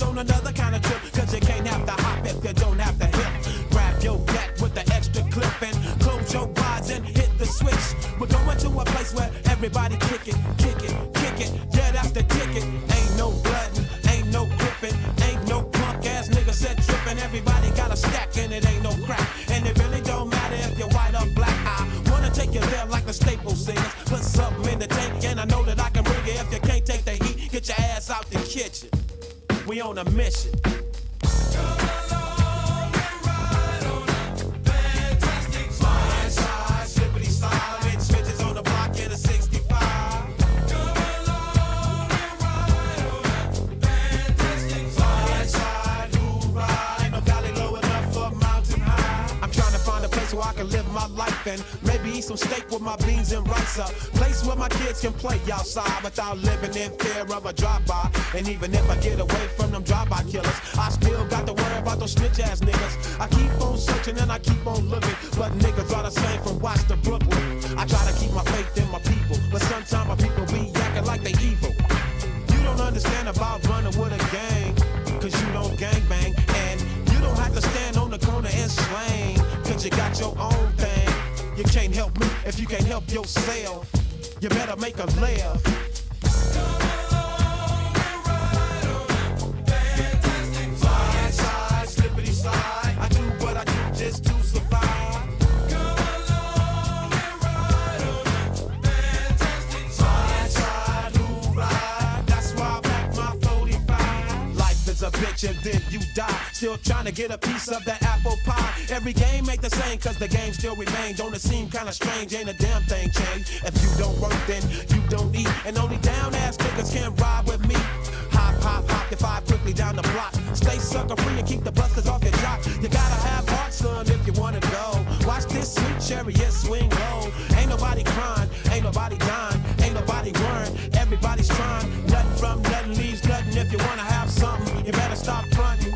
on another kind of trip, cause you can't have to hop if you don't have to hip. Grab your back with the extra clip and close your eyes and hit the switch. We're going to a place where everybody kick it, kick it, kick it. Yeah, that's the ticket. Ain't no glutton, ain't no gripping, ain't no punk ass nigga said tripping. Everybody got a stack and it ain't no crack. And it really don't matter if you're white or black. I wanna take you there like the Staples singers. Put something in the tank and I know that I can bring it. If you can't take the heat, get your ass out the kitchen. We on a mission. So I can live my life and maybe eat some steak with my beans and rice. A place where my kids can play outside without living in fear of a drive-by. And even if I get away from them drive-by killers, I still got to worry about those snitch-ass niggas. I keep on searching and I keep on looking, but niggas are the same from Watts to Brooklyn. I try to keep my faith in my people, but sometimes my people be acting like they evil. You don't understand about running with a gang, cause you don't gangbang. And you don't have to stand on the corner and slang, cause you got your own thing. You can't help me if you can't help yourself. You better make a laugh. I do what I do just to survive. Come along and ride on a fantastic slide. Who ride? That's why I pack my 45. Life is a bitch and then you die. Still trying to get a piece of that apple pie. Every game ain't the same cause the game still remain. Don't it seem kinda strange? Ain't a damn thing changed. If you don't work then you don't eat. And only down ass niggas can ride with me. Hop, hop, hop, if I quickly down the block. Stay sucker free and keep the busters off your jock. You gotta have heart, son, if you wanna go. Watch this sweet chariot swing low. Ain't nobody crying, ain't nobody dying, ain't nobody worrying. Everybody's trying. Nothing from nothing leaves nothing. If you wanna have something, you better stop fronting.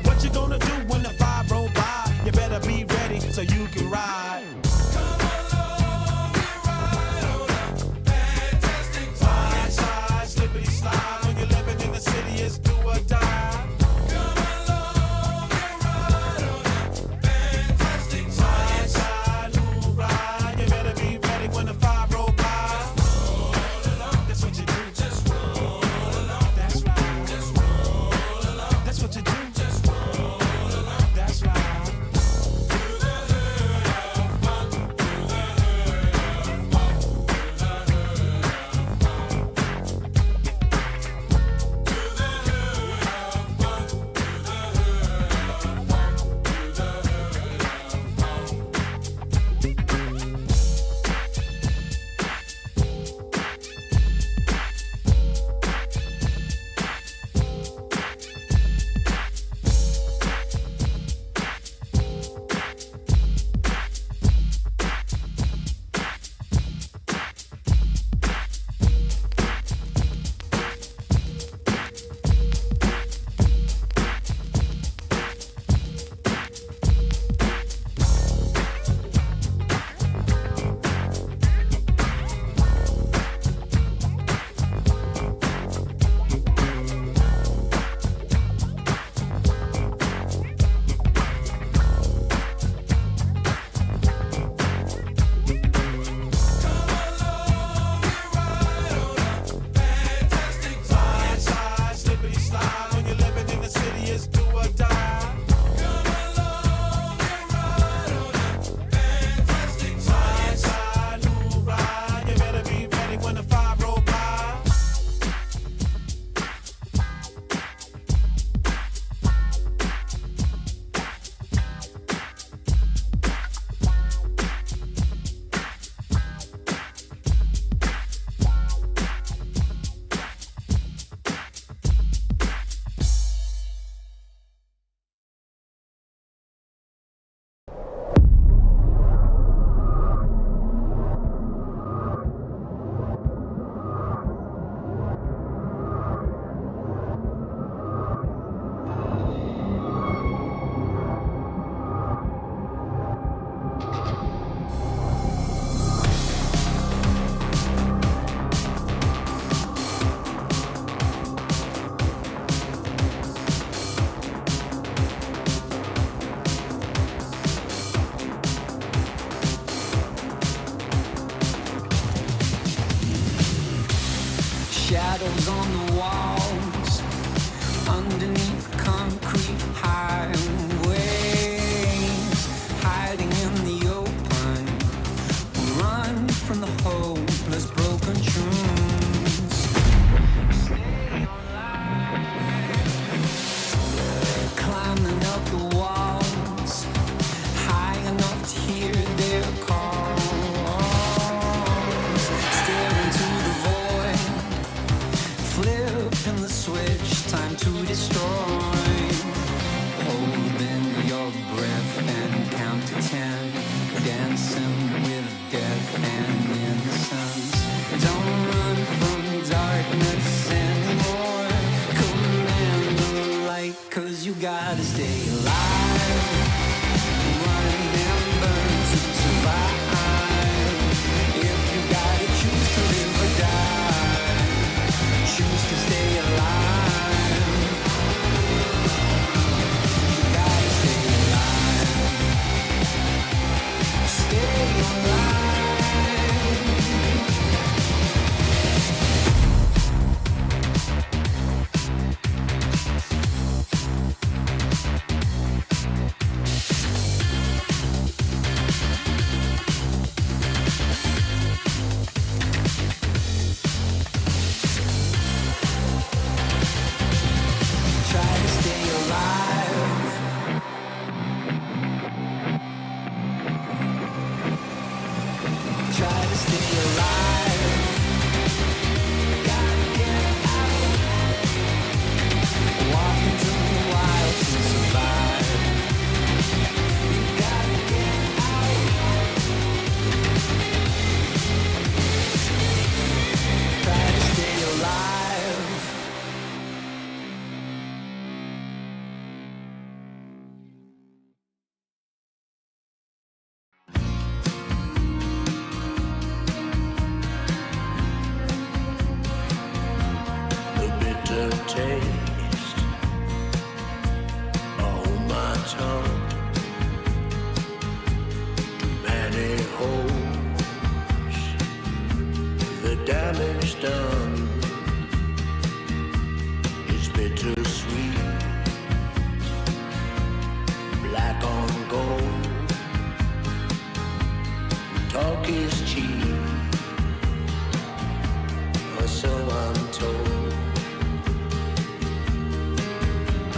What you gonna do when the five roll by? You better be ready so you can ride. Just roll along. That's right. Just Shadows on the walls, underneath concrete highways, hiding in the open. Run from the hopeless, broken tunes. Stay alive. Climbing up the walls, high enough to hear their calls. Staring to the void, flipping the switch, time to destroy. Holding your breath and count to 10, dancing with death and innocence. Don't run from darkness anymore. Command the light, 'cause you gotta stay alive. Run and burn to survive. If you gotta choose to live or die, choose to stay alive. You gotta stay alive. Stay alive. Try to stay alive. Try to stay alive. Gotta get out. Walk into the wild to survive. You gotta get out. Try to stay alive. The bitter taste on my tongue. Many holes, the damage done is bittersweet. Black on gold, talk is cheap, or so I'm told.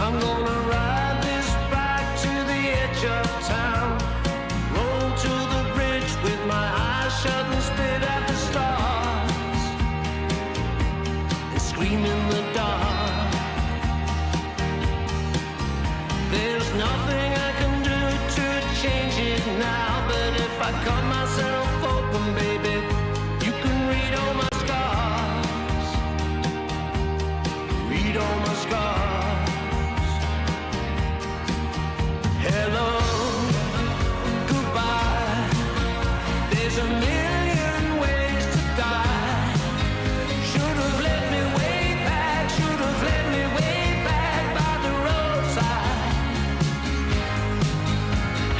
I'm gonna ride this bike to the edge of town, roll to the bridge with my eyes shut and spit at the stars, and scream in the dark. There's nothing I can do to change it now, but if I cut myself open, baby, you can read all my scars. Read all my scars. Hello, goodbye. There's a million ways to die. Should have let me way back. Should have let me way back by the roadside.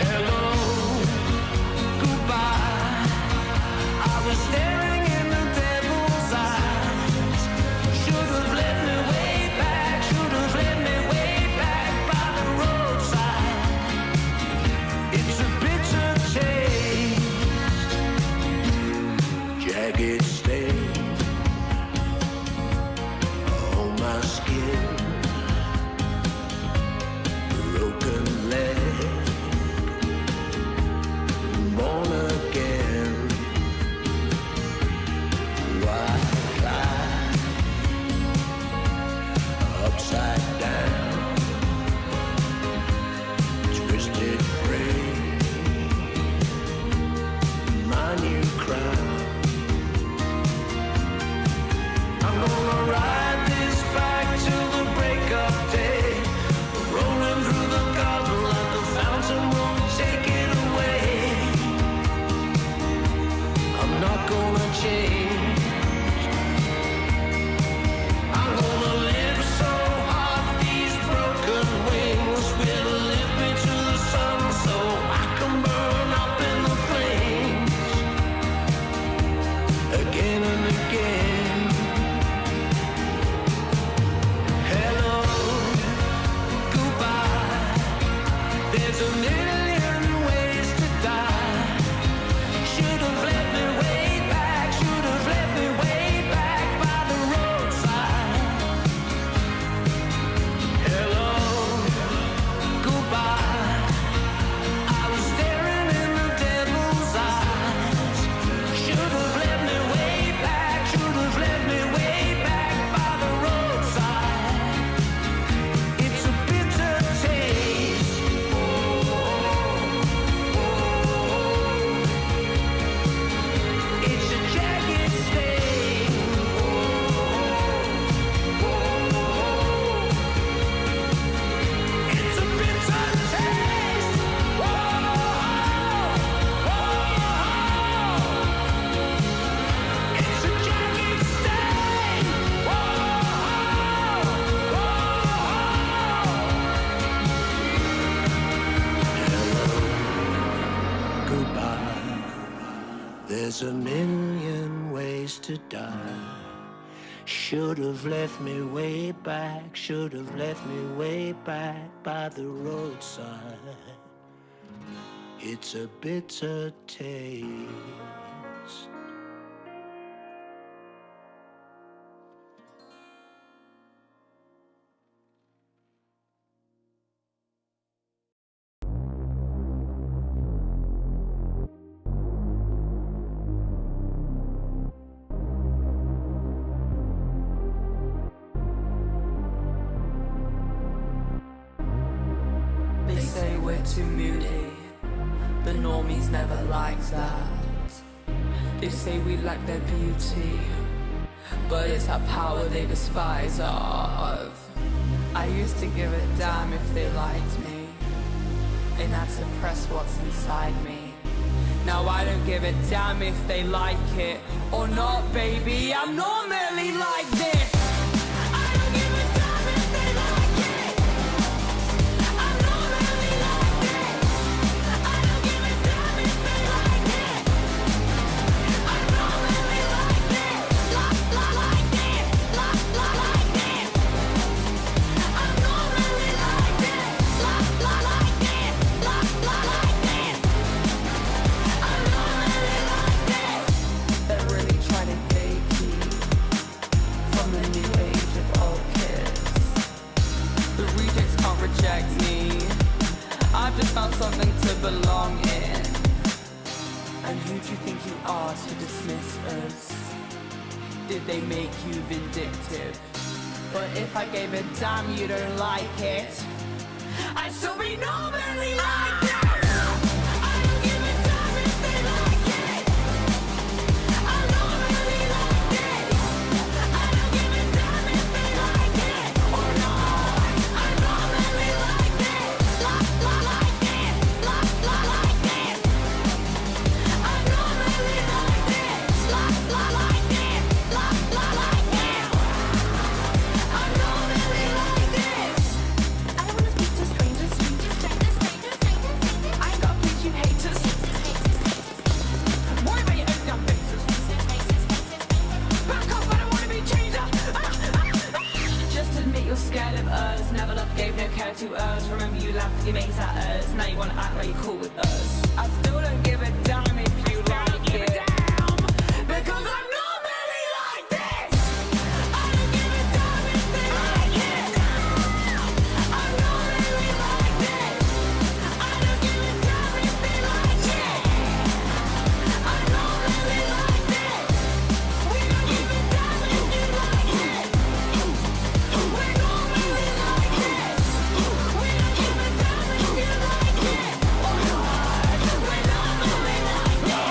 Hello, goodbye. I was staring in the devil's eyes. Should have let me way back. to die. Should have left me way back, should have left me way back by the roadside. It's a bitter taste. They say we're too moody, the normies never like that. They say we lack their beauty, but it's our power they despise of. I used to give a damn if they liked me, and I'd suppress what's inside me. Now I don't give a damn if they like it or not, baby, I'm normally like this. I don't give a damn if they like it. I'm normally like this. I don't give a damn if they like it. I'm normally like this. Like this. Like this. I'm normally like this. Like this. Like this. I'm normally like this. They're really trying to gatekeep from the new age of old kids. The rejects can't reject me. I've just found something to belong in. And who do you think you are to dismiss us? Did they make you vindictive? But if I gave a damn you don't like it, I'd still be normally like this. I don't give a damn if they like it. I'm normally like this. I don't give a damn if they like it or not. I'm normally like this. Like this. Like this. I'm normally like this. Like this. Like this. I'm normally like this. I don't wanna speak to strangers. I ain't got please you haters. Worry about your own damn faces. Back off, I don't wanna be changed up. Just admit you're scared of us. Never loved, gave no care to us. Remember you laughed, you mates at us. Now you wanna act like you're cool with us. I still don't give a damn if you like it. Because I'm normally like this. I don't give a damn if they like it. I'm normally like this. I don't give a damn if they like it. I'm normally like this. We don't give a damn if you like it. We're normally like this. We don't give a damn if you like it or not. We're normally like this.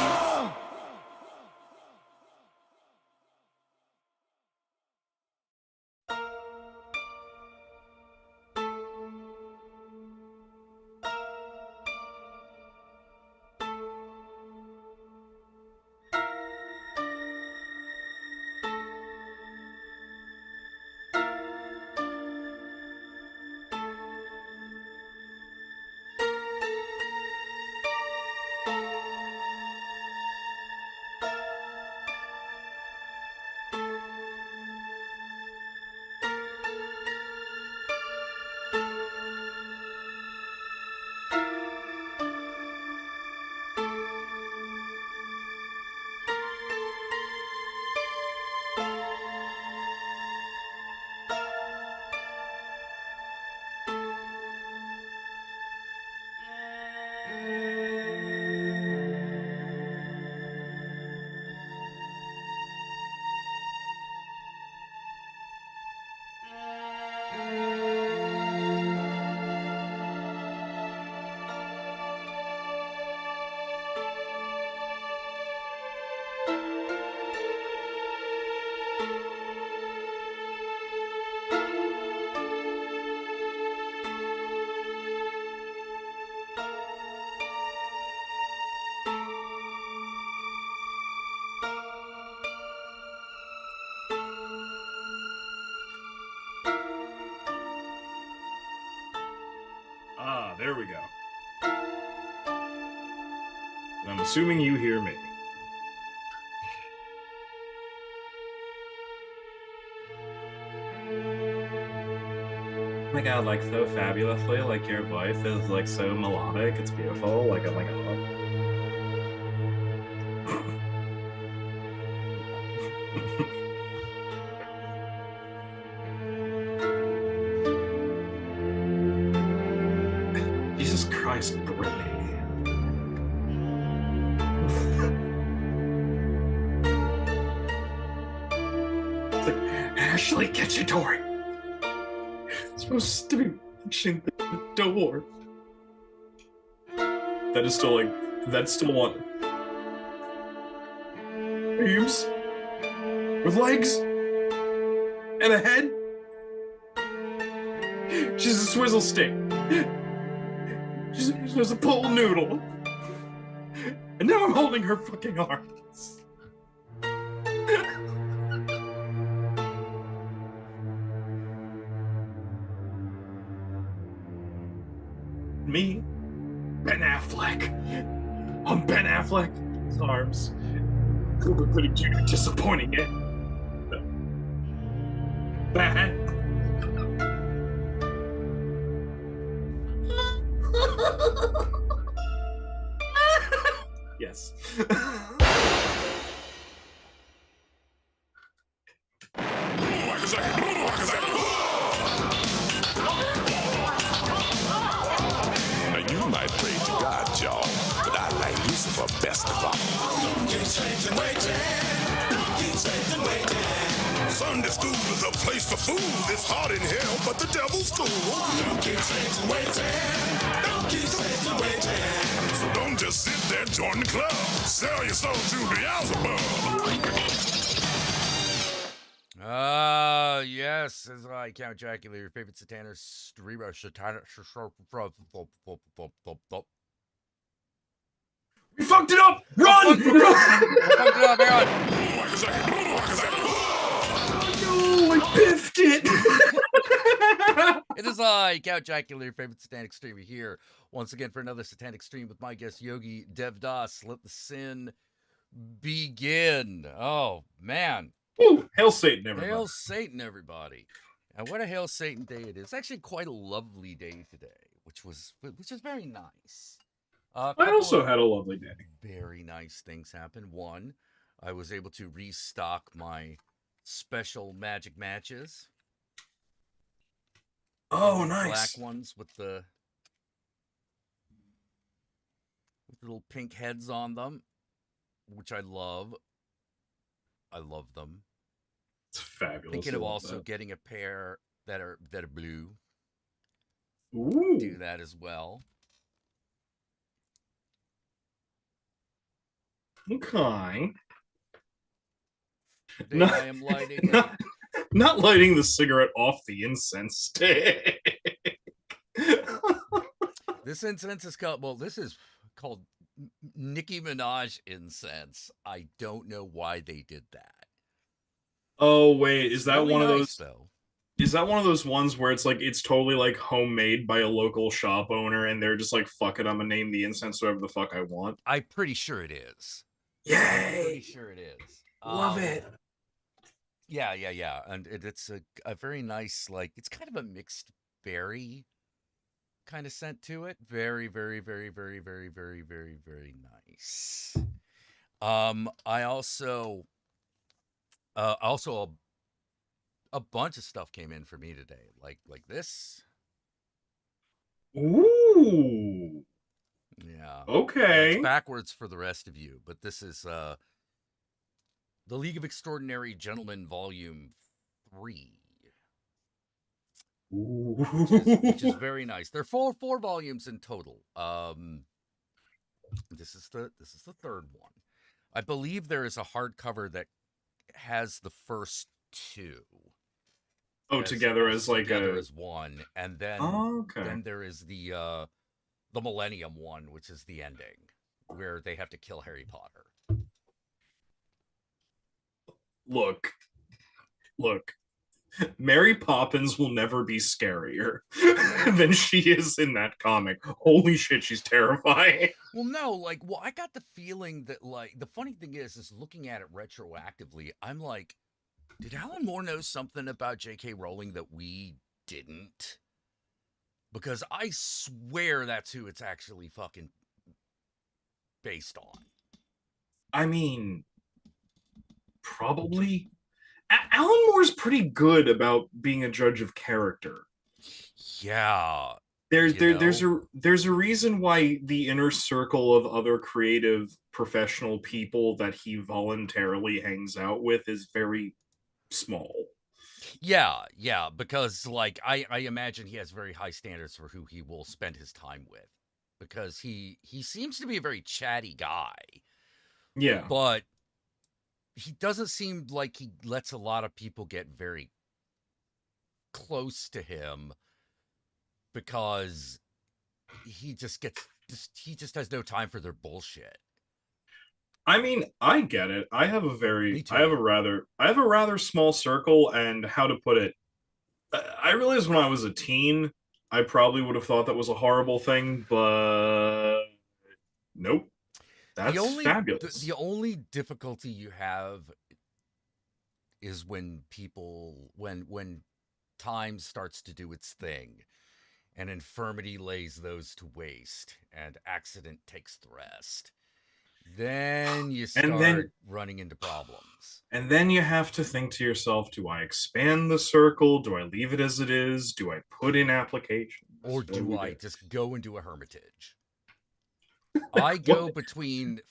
Ah, there we go. I'm assuming you hear me. my god, like so fabulously, like your voice is like so melodic, it's beautiful. Like, oh my god. Jesus Christ, Brittany. It's like, Ashley, get your door. It's supposed to be punching the door. That is still like, that's still one. Boobs with legs and a head. She's a swizzle stick. She's a pole noodle. And now I'm holding her fucking arms. Me, Ben Affleck. On Ben Affleck's arms. Cooper Putting Jr. disappointing it. Bad. Yes. Now you might pray to God, y'all, but I like Lucifer best of all. Sunday school is a place for fools. It's hot in hell, but the devil's cool. Don't keep Satan waiting. Don't keep Satan waiting. So don't just sit there, join the club. Sell your soul to Beelzebub. Yes, as I count Jackula, your favorite satanic streamer, We fucked it up! Run! fucked it up, hang on. No, I biffed it! It is I, Count Jackula, your favorite satanic streamer, here once again for another satanic stream with my guest Yogi Devdas. Let the sin begin. Oh man. Ooh, hail Satan, everybody. Hail Satan, everybody. And what a Hail Satan day it is. It's actually quite a lovely day today, which is very nice. I also had a lovely day. Very nice things happen. One, I was able to restock my special magic matches. Oh, nice. Black ones with the little pink heads on them, which I love. I love them. It's fabulous. Thinking of also getting a pair that are blue. Ooh. Do that as well. Okay. Today Not- I am lighting. Not lighting the cigarette off the incense stick. This incense is called. Well, this is called Nicki Minaj incense. I don't know why they did that. Oh wait, is It's that really one of nice, those? though? Is that one of those ones where it's like it's totally like homemade by a local shop owner, and they're just like, "Fuck it, I'm gonna name the incense whatever the fuck I want." I'm pretty sure it is. Yay! Pretty sure it is. Love it. Yeah, and it's a very nice, like, it's kind of a mixed berry kind of scent to it. Very, very, very, very, very, very, very, very nice. I also a bunch of stuff came in for me today, like this. Ooh. Yeah. Okay. It's backwards for the rest of you, but this is The League of Extraordinary Gentlemen, Volume 3. Ooh. Which is very nice. There are four volumes in total. This is the third one. I believe there is a hardcover that has the first two. Together as like together a as one, and then okay. then there is the Millennium one, which is the ending, where they have to kill Harry Potter. Look. Mary Poppins will never be scarier than she is in that comic. Holy shit, she's terrifying. Well, no, I got the feeling that, the funny thing is looking at it retroactively, I'm like, did Alan Moore know something about J.K. Rowling that we didn't? because I swear that's who it's actually fucking based on. I mean, probably. Alan Moore's pretty good about being a judge of character. Yeah. There's a reason why the inner circle of other creative professional people that he voluntarily hangs out with is very small. Yeah, because like I imagine he has very high standards for who he will spend his time with, because he seems to be a very chatty guy, Yeah. but he doesn't seem like he lets a lot of people get very close to him, because he just has no time for their bullshit. I mean, I get it. Me too. I have a rather small circle, and how to put it, I realized when I was a teen, I probably would have thought that was a horrible thing, but nope. That's fabulous. The only difficulty you have is when time starts to do its thing, and infirmity lays those to waste, and accident takes the rest. Then you start running into problems. And then you have to think to yourself, do I expand the circle? Do I leave it as it is? Do I put in applications? Or do I just go into a hermitage? I go between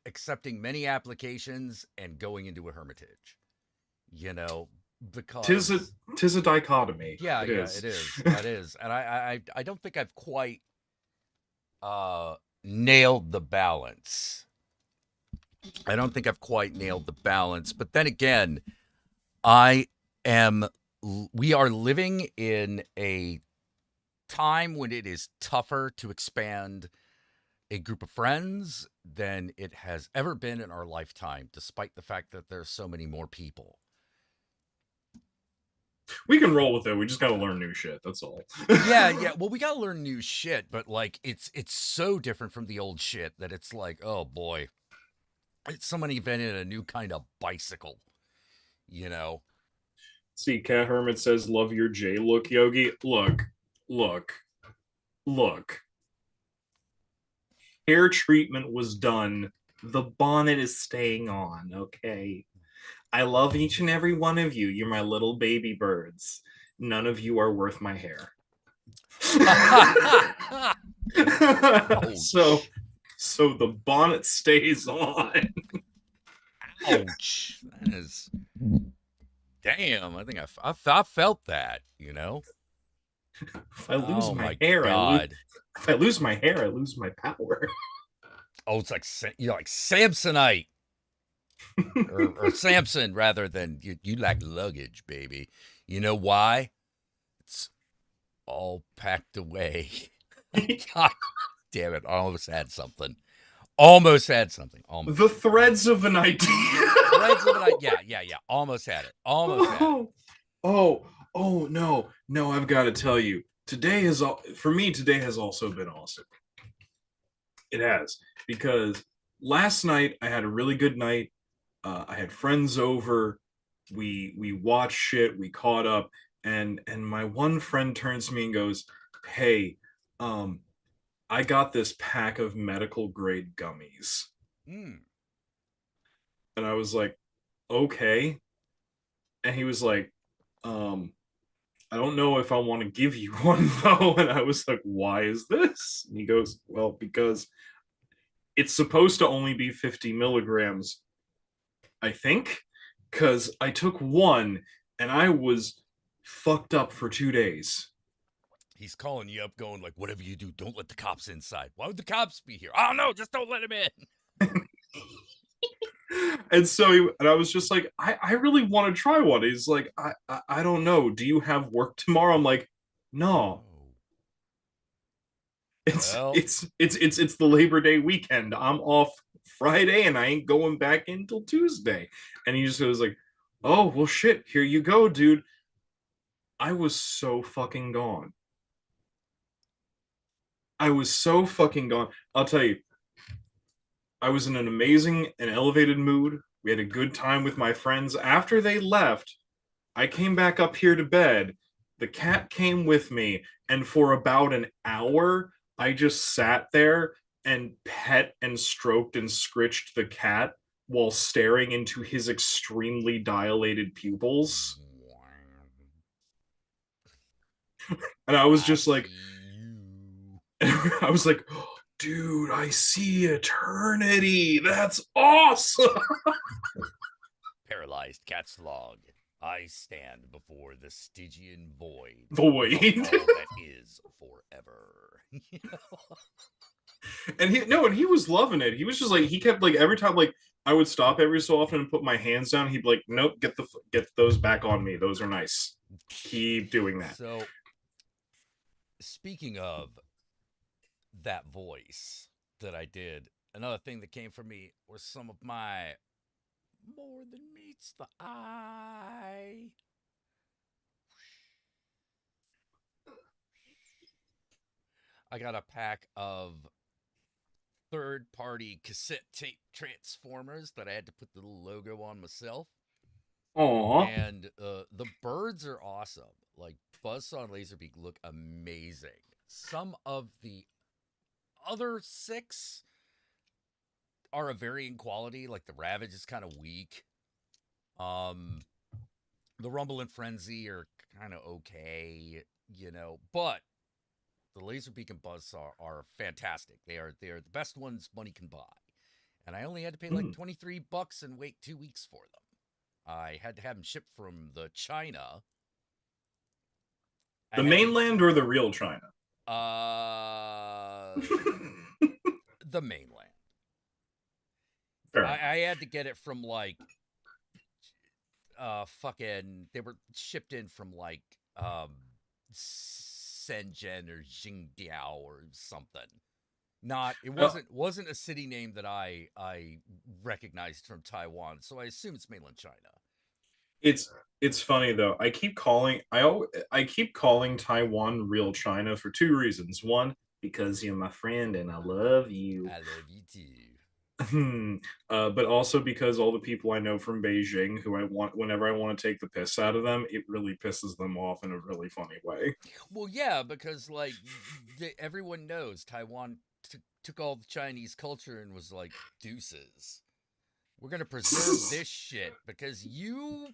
accepting many applications and going into a hermitage. Because tis a dichotomy. Yeah, it is. It is. And I don't think I've quite nailed the balance. I don't think I've quite nailed the balance. But then again, we are living in a time when it is tougher to expand a group of friends than it has ever been in our lifetime, despite the fact that there's so many more people. We can roll with it. We just gotta learn new shit. That's all. Yeah. Well, we gotta learn new shit, but like it's so different from the old shit that it's like, oh boy, someone invented a new kind of bicycle. See, Cat Hermit says, "Love your J look, Yogi." Look. Hair treatment was done. The bonnet is staying on. Okay. I love each and every one of you. You're my little baby birds. None of you are worth my hair. So the bonnet stays on. Ouch. That is... Damn, I think I felt that, If I lose my hair, if I lose my hair, I lose my power. Oh, it's like Samsonite. or Samson, rather than you lack luggage, baby. You know why? It's all packed away. God damn it! I almost had something. The threads of an idea. Yeah. Almost had it. Oh no! I've got to tell you, today has also been awesome. It has, because last night I had a really good night. I had friends over. We watched shit. We caught up, and my one friend turns to me and goes, "Hey, I got this pack of medical grade gummies." And I was like, "Okay." And he was like, "I don't know if I want to give you one though." And I was like, "Why is this?" And he goes, "Well, because it's supposed to only be 50 milligrams, I think, because I took one and I was fucked up for 2 days." He's calling you up going like, whatever you do, don't let the cops inside. Why would the cops be here? Oh no, just don't let him in. And I was just like, I really want to try one. He's like, I don't know. Do you have work tomorrow? I'm like, no. It's the Labor Day weekend. I'm off Friday and I ain't going back until Tuesday. And he just was like, oh well shit, here you go, dude. I was so fucking gone. I'll tell you, I was in an amazing and elevated mood. We had a good time with my friends. After they left, I came back up here to bed The cat came with me, and for about an hour, I just sat there and pet and stroked and scritched the cat while staring into his extremely dilated pupils. And I was I just like, see you. I was like, dude, I see eternity. That's awesome. Paralyzed cat's log. I stand before the Stygian void. Void. Of all that is forever. You know? And he was loving it. He was just like, he kept like, every time like I would stop every so often and put my hands down, he'd be like, nope, get those back on me. Those are nice. Keep doing that. So, speaking of that voice that I did, another thing that came from me was some of my more than meets the eye. I got a pack of third-party cassette tape transformers that I had to put the little logo on myself. Aw. And the birds are awesome. Like Buzzsaw and Laserbeak look amazing. Some of the other 6 are of varying quality. Like the Ravage is kind of weak. The Rumble and Frenzy are kind of okay, you know, but the Laserbeak and Buzzsaw are fantastic. They are the best ones money can buy. And I only had to pay like $23 and wait 2 weeks for them. I had to have them shipped from the China. The mainland or the real China? The mainland. Fair I had to get it from like fucking they were shipped in from like Shenzhen or Jingdiao or something. Not it wasn't a city name that I recognized from Taiwan, so I assume it's mainland China. It's funny though. I keep calling Taiwan real China for 2 reasons. One, because you're my friend and I love you. I love you too. But also because all the people I know from Beijing, whenever I want to take the piss out of them, it really pisses them off in a really funny way. Well, yeah, because like everyone knows Taiwan took all the Chinese culture and was like, deuces. We're gonna preserve this shit because you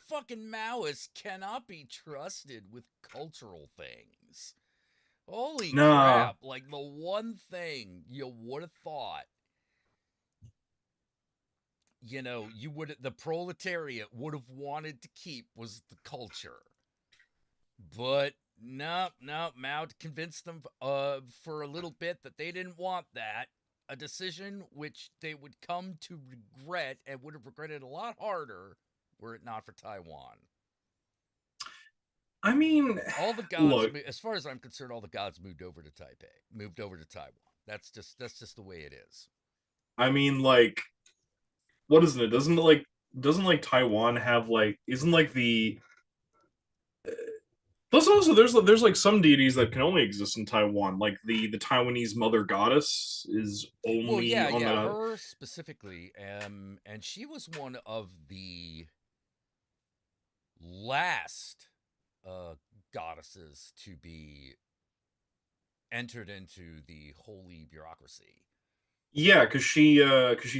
fucking Maoists cannot be trusted with cultural things. Holy crap! Like the one thing you would have thought, you know, the proletariat would have wanted to keep was the culture. But no, Mao convinced them for a little bit that they didn't want that. A decision which they would come to regret and would have regretted a lot harder were it not for Taiwan. I mean, all the gods, as far as I'm concerned, all the gods moved over to Taiwan. That's just the way it is. I mean, like, what isn't it? Doesn't like Taiwan have like isn't like the plus also there's like some deities that can only exist in Taiwan, like the Taiwanese mother goddess is only on the her specifically, and she was one of the last goddesses to be entered into the holy bureaucracy. Yeah, because she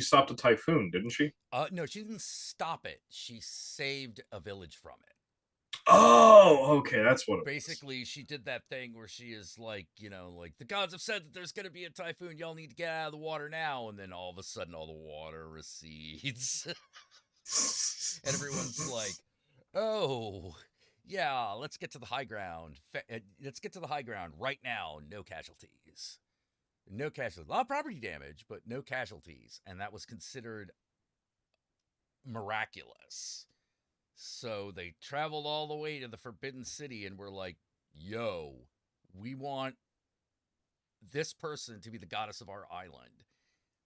stopped a typhoon, didn't she? No, she didn't stop it. She saved a village from it. Oh, okay, that's what it basically was. She did that thing where she is like, you know, like the gods have said that there's going to be a typhoon. Y'all need to get out of the water now. And then all of a sudden, all the water recedes, and everyone's like, "Oh, yeah, let's get to the high ground. Let's get to the high ground right now. No casualties." No casualties. A lot of property damage, but no casualties. And that was considered miraculous. So they traveled all the way to the Forbidden City and were like, yo, we want this person to be the goddess of our island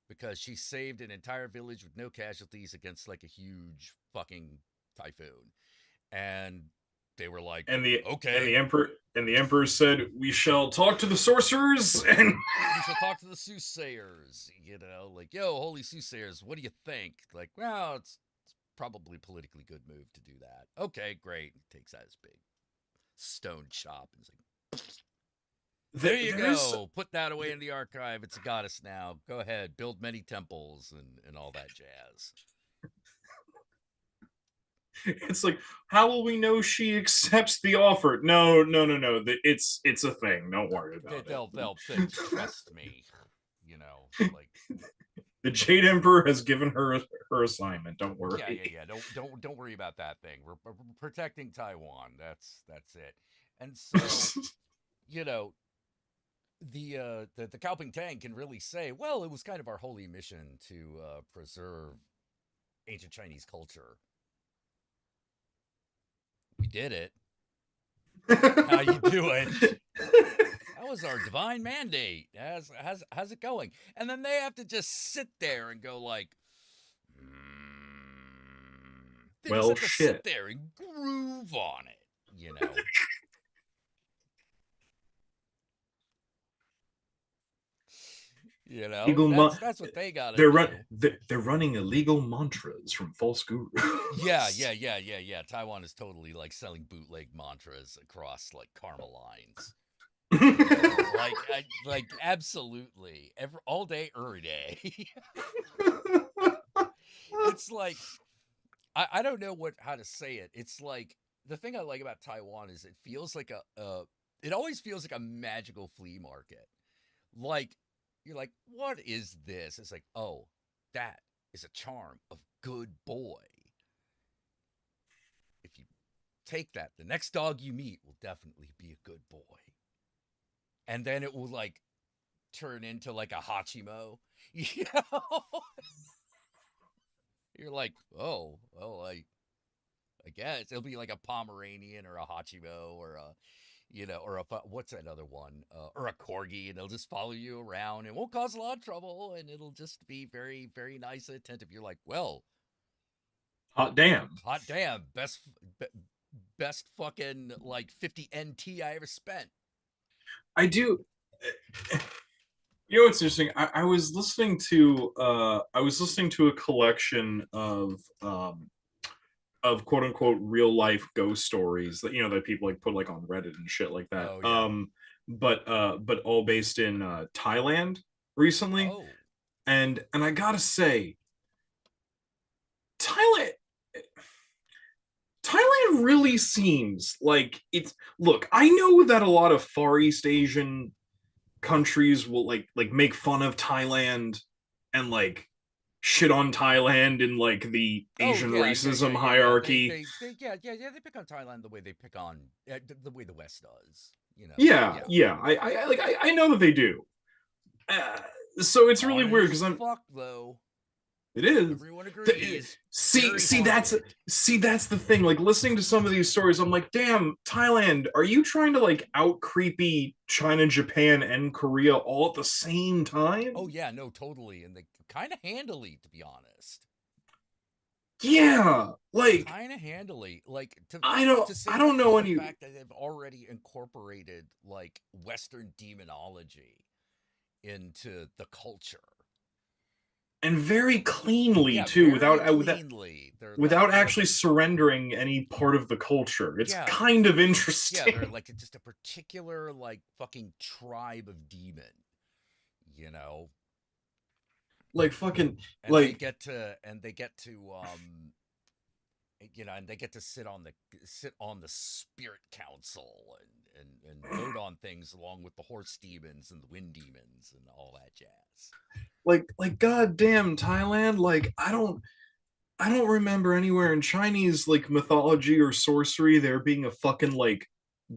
because she saved an entire village with no casualties against like a huge fucking typhoon. And they were like, okay. And the emperor said, "We shall talk to the sorcerers and we shall talk to the soothsayers." You know, like, yo, holy soothsayers, what do you think? Like, well, it's probably a politically good move to do that. Okay, great. Takes that as big. stone chop. And it's like, there you go. Put that away in the archive. It's a goddess now. Go ahead, build many temples and all that jazz. It's like, how will we know she accepts the offer? No. It's a thing. Don't worry about They'll trust me. You know, like the Jade Emperor has given her assignment. Don't worry. yeah. Don't worry about that thing. We're protecting Taiwan. That's it. And so, you know, the Kaoping Tang can really say, well, it was kind of our holy mission to preserve ancient Chinese culture. We did it. How you doing? That was our divine mandate. How's it going? And then they have to just sit there and go like, they well, just have to shit. sit there and groove on it, you know. You know, that's what they got to do. They're running illegal mantras from false gurus. Yeah. Taiwan is totally like selling bootleg mantras across like karma lines. like absolutely all day, every day. It's like I don't know how to say it. It's like the thing I like about Taiwan is it feels like it always feels like a magical flea market. Like you're like, what is this? It's like, oh, that is a charm of good boy. If you take that, the next dog you meet will definitely be a good boy. And then it will like turn into like a Hachimo. You know? You're like, oh, I guess it'll be like a Pomeranian or a Hachimo or a, you know, or what's that other one? Or a Corgi, and it'll just follow you around. It won't cause a lot of trouble, and it'll just be very, very nice and attentive. You're like, well, hot damn, best fucking like 50 NT I ever spent. I do. You know what's interesting? I was listening to a collection of quote unquote real life ghost stories that that people like put like on Reddit and shit like that. Oh, yeah. But all based in Thailand recently. Oh. And I gotta say, Thailand really seems like it's. Look, I know that a lot of Far East Asian countries will like make fun of Thailand and like shit on Thailand in like the Asian racism hierarchy. They pick on Thailand the way they pick on the way the West does. You know. Yeah. I know that they do. So it's really weird because fuck though. It is. Everyone agrees. See that's the thing. Like listening to some of these stories, I'm like, damn, Thailand, are you trying to like out creepy China, Japan, and Korea all at the same time? Oh yeah, no, totally, and they kind of handily, to be honest. Yeah, like kind of handily, like I don't know any fact that they've already incorporated like Western demonology into the culture. And very cleanly too, without actually surrendering any part of the culture. It's kind of interesting. Yeah, they're like just a particular like fucking tribe of demon, you know. Like fucking and like they get to you know, and they get to sit on the spirit council and vote on things along with the horse demons and the wind demons and all that jazz. Like goddamn Thailand, like I don't remember anywhere in Chinese like mythology or sorcery there being a fucking like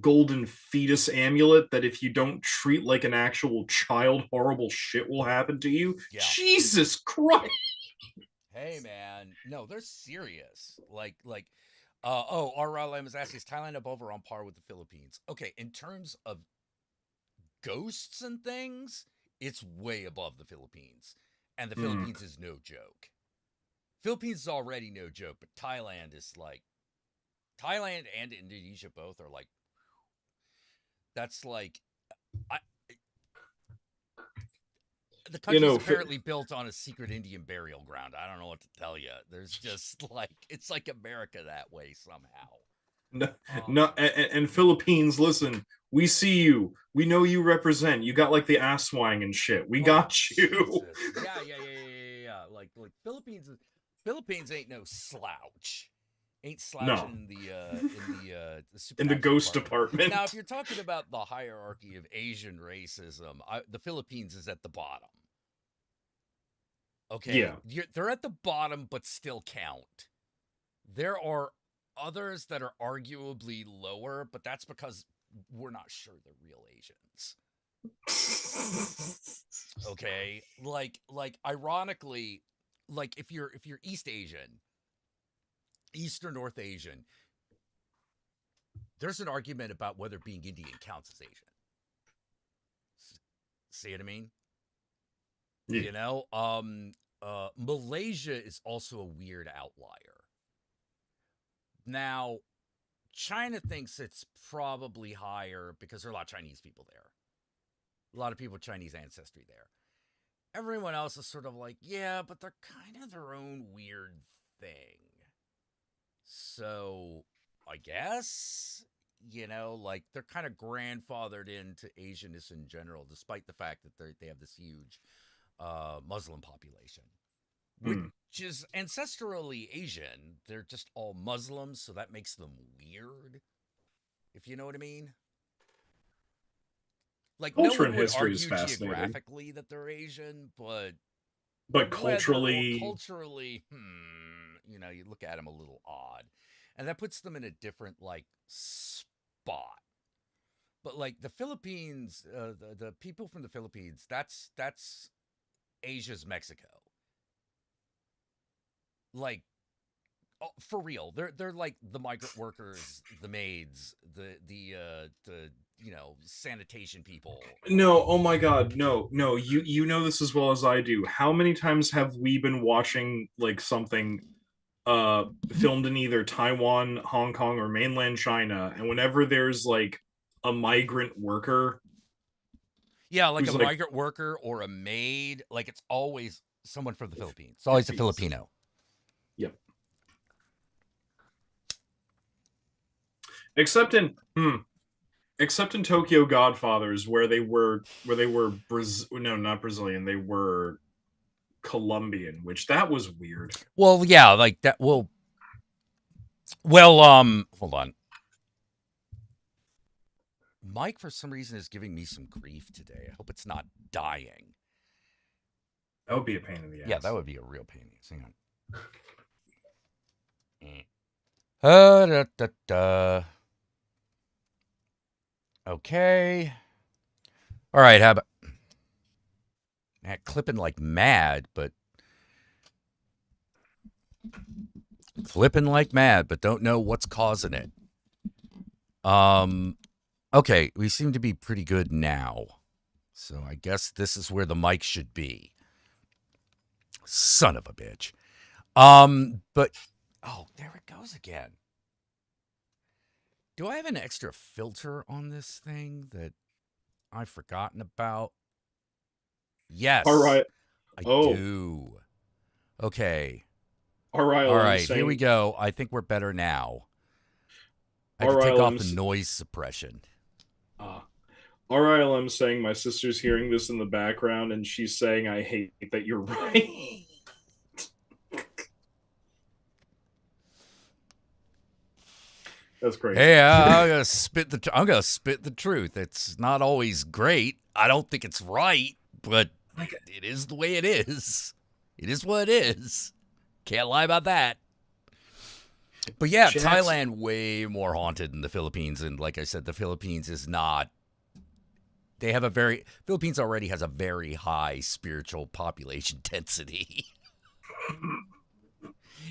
golden fetus amulet that if you don't treat like an actual child, horrible shit will happen to you. Yeah. Jesus Christ. Hey man, no, they're serious. RLM is asking, is Thailand above or on par with the Philippines? Okay, in terms of ghosts and things, it's way above the Philippines. And the Philippines is no joke. Philippines is already no joke, but Thailand and Indonesia both are like, that's like, the country's apparently built on a secret Indian burial ground. I don't know what to tell you. There's just like, it's like America that way somehow. No, no, and Philippines, listen, we see you. We know you represent. You got like the ass swang and shit. We got you. Jesus. Yeah. Like Philippines ain't no slouch. Ain't slouching No, in the in the supernatural ghost department. Now, if you're talking about the hierarchy of Asian racism, the Philippines is at the bottom. Okay, Yeah. they're at the bottom, but still count. There are others that are arguably lower, but that's because we're not sure they're real Asians. Okay, like ironically, like if you're East Asian, East or North Asian, there's an argument about whether being Indian counts as Asian. See what I mean? Yeah. You know, Malaysia is also a weird outlier. Now, China thinks it's probably higher because there are a lot of Chinese people there. A lot of people with Chinese ancestry there. Everyone else is sort of like, yeah, but they're kind of their own weird thing. So, I guess, you know, like they're kind of grandfathered into Asianness in general, despite the fact that they have this huge Muslim population, which is ancestrally Asian. They're just all Muslims, so that makes them weird, if you know what I mean. Like, Culture no and one would history argue is fascinating. geographically that they're Asian, but culturally, you know, you look at them a little odd, and that puts them in a different like spot. But like the Philippines, the people from the Philippines, that's Asia's Mexico. Like, oh, for real, they're like the migrant workers, the maids, the you know, sanitation people. no, oh my god, no, you know this as well as I do. How many times have we been watching like something filmed in either Taiwan, Hong Kong, or mainland China, and whenever there's like a migrant worker, Yeah, like a who's, like- migrant worker or a maid, like it's always someone from the Philippines. It's always a Filipino. Yep. Except in Tokyo Godfathers, where they were no, not Brazilian, they were Colombian, which that was weird. Well, yeah, like that. Well, hold on. Mike, for some reason, is giving me some grief today. I hope it's not dying. That would be a pain in the ass. Yeah, that would be a real pain in the ass. Hang on. Okay. All right, how about clipping like mad, but flipping like mad, but don't know what's causing it. Okay, we seem to be pretty good now. So I guess this is where the mic should be. Son of a bitch. But oh, there it goes again. Do I have an extra filter on this thing that I've forgotten about? Yes. All right. I do. Okay. All right. Here we go. I think we're better now. I had to take off the noise suppression. RIL, I'm saying my sister's hearing this in the background, and she's saying, I hate that you're right. That's crazy. Hey, I'm gonna spit the truth. It's not always great. I don't think it's right, but it is the way it is. It is what it is. Can't lie about that. But yeah, Thailand way more haunted than the Philippines, and like I said, the Philippines is not. Philippines already has a very high spiritual population density.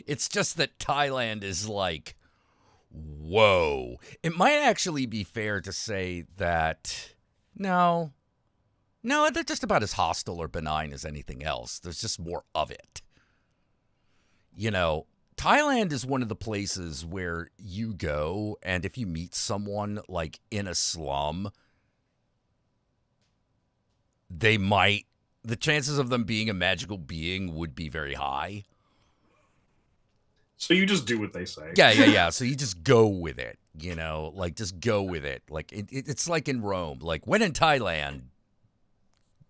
It's just that Thailand is like, whoa. It might actually be fair to say that no, they're just about as hostile or benign as anything else. There's just more of it. You know, Thailand is one of the places where you go, and if you meet someone like in a slum, the chances of them being a magical being would be very high. So you just do what they say. Yeah. So you just go with it. You know, like just go with it. Like it's like in Rome. Like when in Thailand,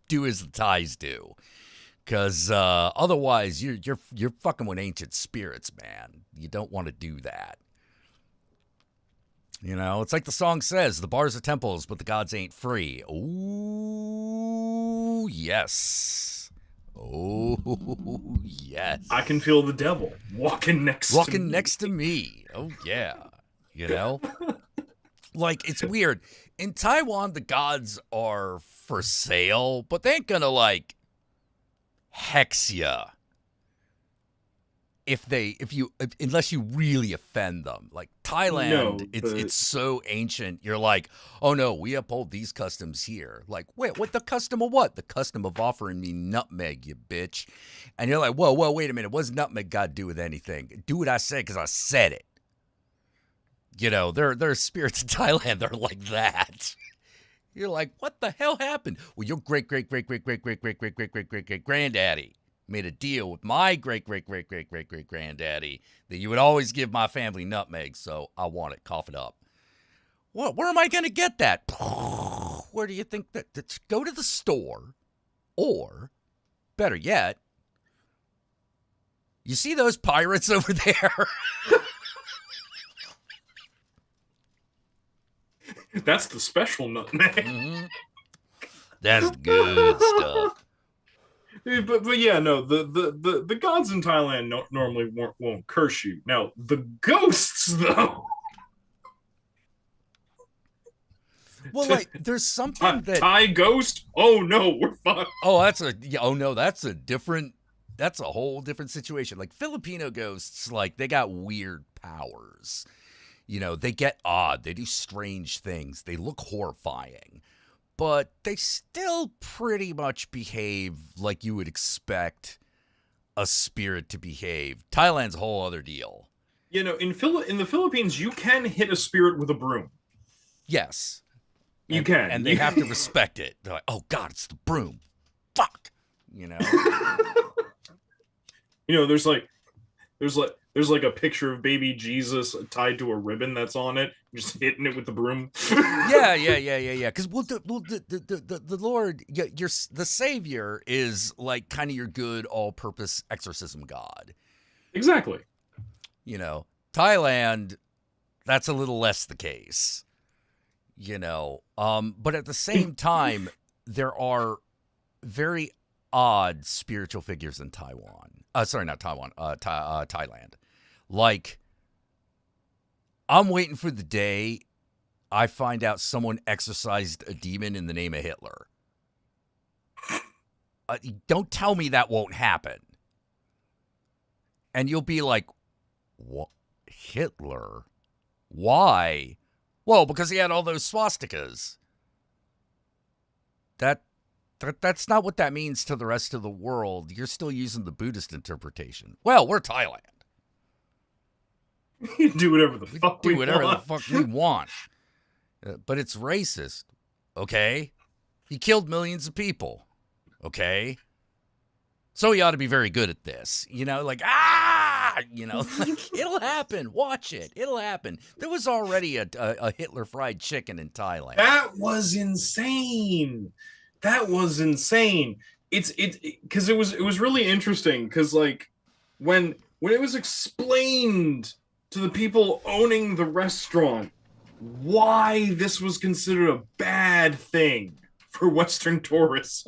do as the Thais do, because otherwise you're fucking with ancient spirits, man. You don't want to do that. You know, it's like the song says: "The bars are temples, but the gods ain't free." Ooh, yes. Oh, yes. I can feel the devil walking next to me. Oh, yeah. You know? Like, it's weird. In Taiwan, the gods are for sale, but they ain't gonna, like, hex ya unless you really offend them. Like Thailand, No, it's so ancient. You're like, oh no, we uphold these customs here. Like, wait, what? The custom of what? The custom of offering me nutmeg, you bitch. And you're like, whoa, wait a minute. What's nutmeg got to do with anything? Do what I said because I said it. You know, there are spirits in Thailand that are like that. You're like, what the hell happened? Well, your great granddaddy made a deal with my great granddaddy that you would always give my family nutmeg, so I want it. Cough it up. What? Where am I going to get that? Where do you think that? Go to the store, or better yet, you see those pirates over there? That's the special nutmeg. Mm-hmm. That's the good stuff. But yeah, no, the gods in Thailand normally won't curse you. Now the ghosts, though. Well, like there's something that Thai ghost. Oh no, we're fucked. Oh, that's a whole different situation. Like Filipino ghosts, like they got weird powers. You know, they get odd. They do strange things. They look horrifying. But they still pretty much behave like you would expect a spirit to behave. Thailand's a whole other deal. You know, in the Philippines, you can hit a spirit with a broom. Yes. You can. And they have to respect it. They're like, oh, God, it's the broom. Fuck. You know? You know, there's like a picture of baby Jesus tied to a ribbon that's on it, just hitting it with the broom. Yeah. Because the Lord, the Savior is like kind of your good all-purpose exorcism god. Exactly. You know, Thailand, that's a little less the case. You know, but at the same time, there are very odd spiritual figures in Taiwan. Sorry, not Taiwan. Thailand. Like, I'm waiting for the day I find out someone exorcised a demon in the name of Hitler. Don't tell me that won't happen. And you'll be like, what? Hitler? Why? Well, because he had all those swastikas. That's not what that means to the rest of the world. You're still using the Buddhist interpretation. Well, we're Thailand. We do whatever the fuck we want. But it's racist. Okay? He killed millions of people. Okay? So he ought to be very good at this. You know, like, you know, like, it'll happen. Watch it. It'll happen. There was already a Hitler fried chicken in Thailand. That was insane. It's because it was really interesting because like when it was explained to the people owning the restaurant why this was considered a bad thing for Western tourists,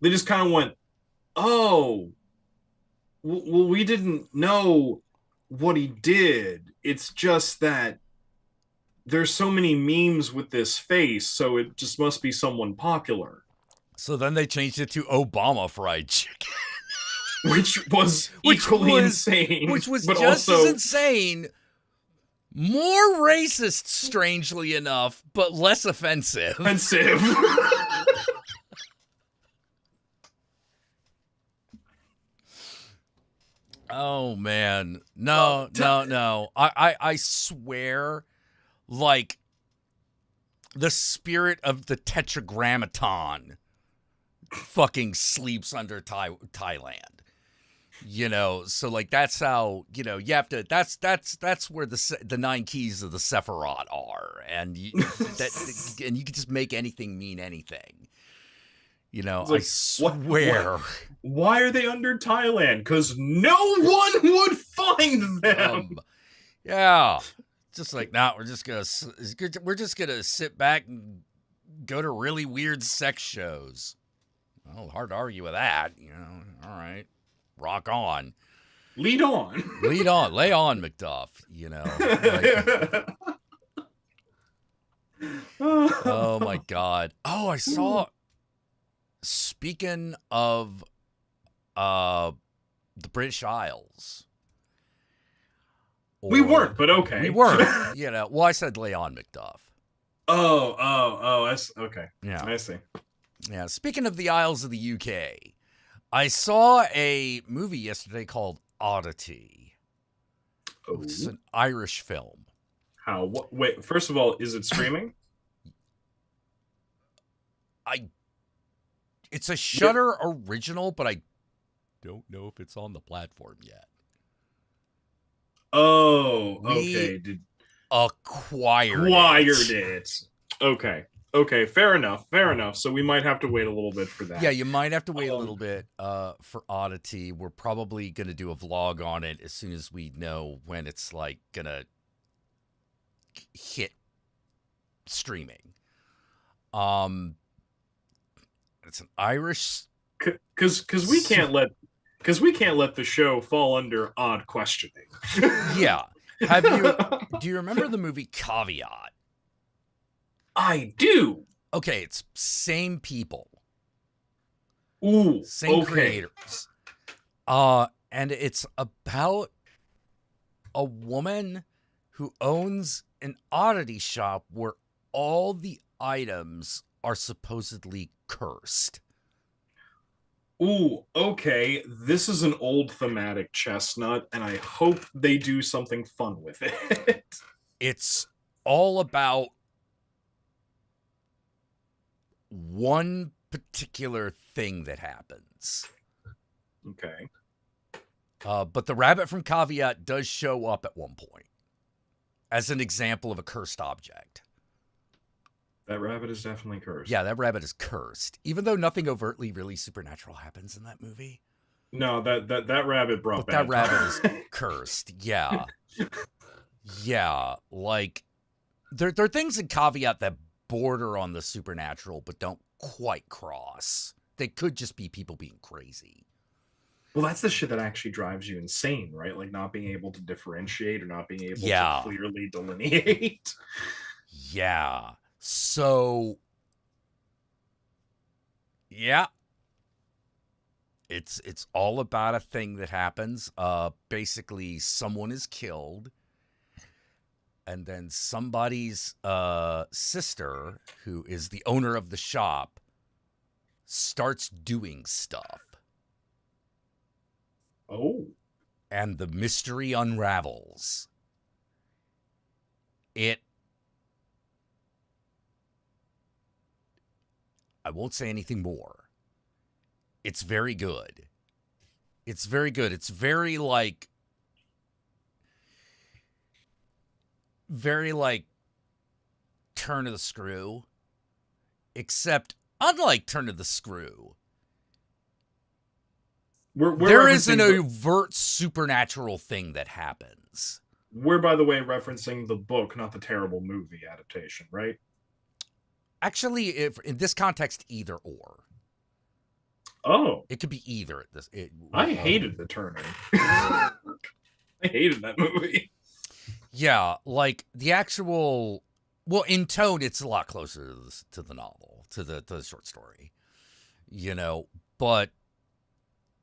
they just kind of went, oh, well, we didn't know what he did. It's just that there's so many memes with this face, so it just must be someone popular. So then they changed it to Obama fried chicken. Which was equally insane. Which was but just also as insane. More racist, strangely enough, but less offensive. Oh, man. No. I swear, like, the spirit of the Tetragrammaton fucking sleeps under Thailand. You know, so like that's how, you know, you have to, that's where the 9 keys of the Sephiroth are. And and you can just make anything mean anything. You know, It's like, I swear. Why are they under Thailand? Because no one would find them. Yeah. Just like, nah, we're just gonna sit back and go to really weird sex shows. Well, hard to argue with that, you know. All right. Rock on. Lead on. Lead on. Lay on, McDuff, you know. Like, oh my God. Oh, I saw, speaking of the British Isles. We weren't, but okay. We weren't, you know. Well, I said lay on, McDuff. Oh, okay. Yeah. I see. Yeah. Speaking of the Isles of the UK, I saw a movie yesterday called Oddity. Oh. It's an Irish film. How? Wait, first of all, is it streaming? It's a Shudder original, but I don't know if it's on the platform yet. Oh, We okay. Acquired it. Okay. Fair enough. So we might have to wait a little bit for that. Yeah, you might have to wait a little bit for Oddity. We're probably going to do a vlog on it as soon as we know when it's like going to hit streaming. It's an Irish, because we can't let the show fall under odd questioning. yeah. Do you remember the movie Caveat? I do. Okay, it's same people. Ooh, Same okay. creators. And it's about a woman who owns an oddity shop where all the items are supposedly cursed. Ooh, okay. This is an old thematic chestnut, and I hope they do something fun with it. It's all about one particular thing that happens. Okay. But the rabbit from Caveat does show up at one point as an example of a cursed object. That rabbit is definitely cursed. Yeah, that rabbit is cursed. Even though nothing overtly really supernatural happens in that movie. No, that rabbit brought But bad that rabbit times. is cursed. Yeah. Yeah. Like, there are things in Caveat that border on the supernatural, but don't quite cross. They could just be people being crazy. Well, that's the shit that actually drives you insane, right? Like not being able to differentiate or not being able to clearly delineate. Yeah. So, yeah. It's all about a thing that happens. Basically, someone is killed, and then somebody's sister, who is the owner of the shop, starts doing stuff. Oh. And the mystery unravels. I won't say anything more. It's very good. It's very good. It's very like Turn of the Screw. Except, unlike Turn of the Screw, there is an overt supernatural thing that happens. We're, by the way, referencing the book, not the terrible movie adaptation, right? Actually, if in this context, either or. Oh. It could be either. I hated The Turning. I hated that movie. Yeah, like the actual... Well, in tone, it's a lot closer to the novel, to the short story. You know, but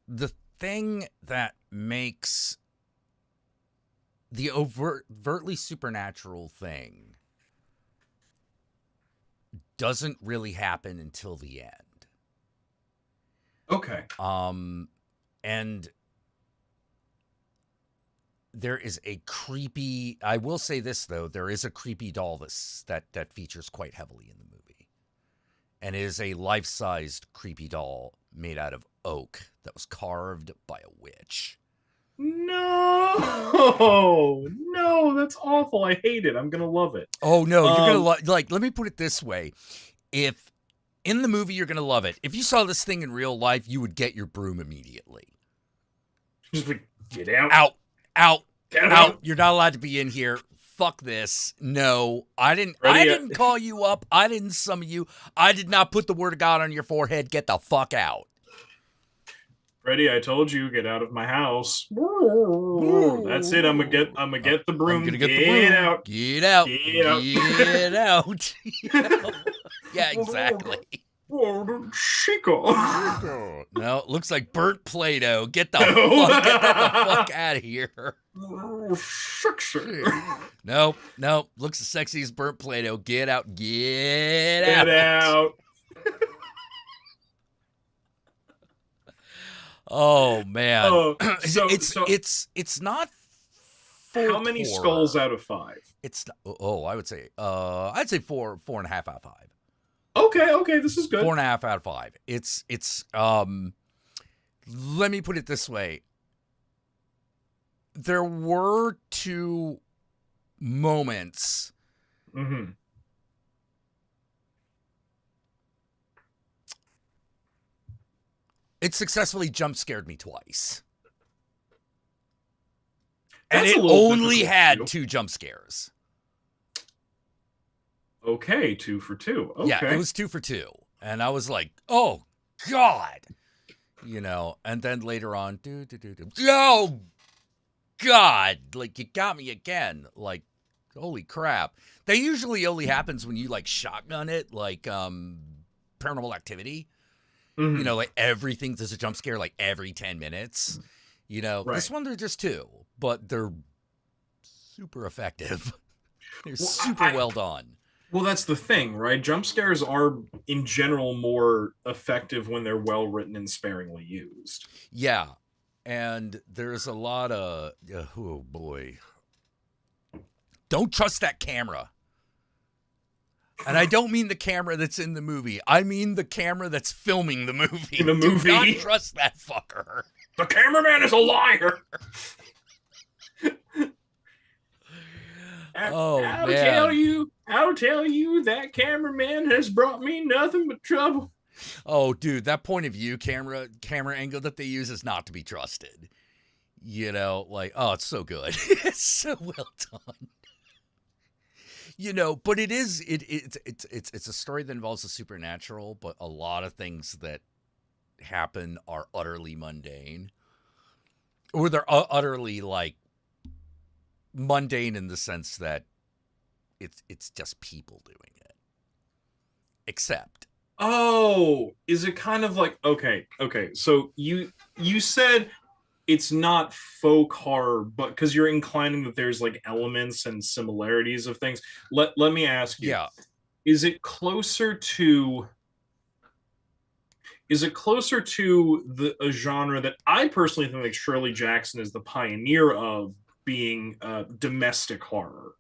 the thing that makes the overtly supernatural thing doesn't really happen until the end. Okay. And there is a creepy, I will say this though, there is a creepy doll that features quite heavily in the movie. And it is a life-sized creepy doll made out of oak that was carved by a witch. No, no, that's awful. I hate it. I'm gonna love it. Oh no, you're gonna like. Let me put it this way: if in the movie you're gonna love it. If you saw this thing in real life, you would get your broom immediately. Just like, get out, Out. get out. You're not allowed to be in here. Fuck this. No, I didn't. Ready? I didn't call you up. I didn't summon you. I did not put the word of God on your forehead. Get the fuck out. Freddie, I told you, get out of my house. That's it. I'm gonna get the broom. I'm gonna get the broom. Out. Get out. Get out. Get out. Yeah, exactly. Chico. No, it looks like burnt Play-Doh. Get that the fuck out of here. Nope. Looks as sexy as burnt Play-Doh. Get out. Get out. Oh man. It's not folklore. How many skulls out of 5? It's I would say I'd say 4.5 out of 5. Okay, this is good. 4.5 out of 5. It's let me put it this way. There were 2 moments. Mm-hmm. It successfully jump scared me twice. And That's it a little only difficult had to do. 2 jump scares. Okay, 2 for 2. Okay. Yeah, it was 2 for 2. And I was like, oh, God. You know, and then later on, oh, God. Like, you got me again. Like, holy crap. That usually only happens when you, like, shotgun it, like, Paranormal Activity. Mm-hmm. You know, like, everything, there's a jump scare, like, every 10 minutes. You know, Right. This one, they're just 2. But they're super effective. They're super well done. Well, that's the thing, right? Jump scares are, in general, more effective when they're well written and sparingly used. Yeah. And there's a lot of, oh boy. Don't trust that camera. And I don't mean the camera that's in the movie. I mean the camera that's filming the movie. In the movie. Do not trust that fucker. The cameraman is a liar. Oh, I'll man. tell you that cameraman has brought me nothing but trouble. Oh, dude, that point of view camera angle that they use is not to be trusted. You know, like, oh, it's so good. It's so well done. You know, but it's a story that involves the supernatural, but a lot of things that happen are utterly mundane. Or they're utterly, like, mundane in the sense that it's just people doing it. Except. Oh, is it kind of like, okay. So you said it's not folk horror, but because you're inclining that there's like elements and similarities of things. Let me ask you. Yeah. Is it closer to a genre that I personally think like Shirley Jackson is the pioneer of, being domestic horror?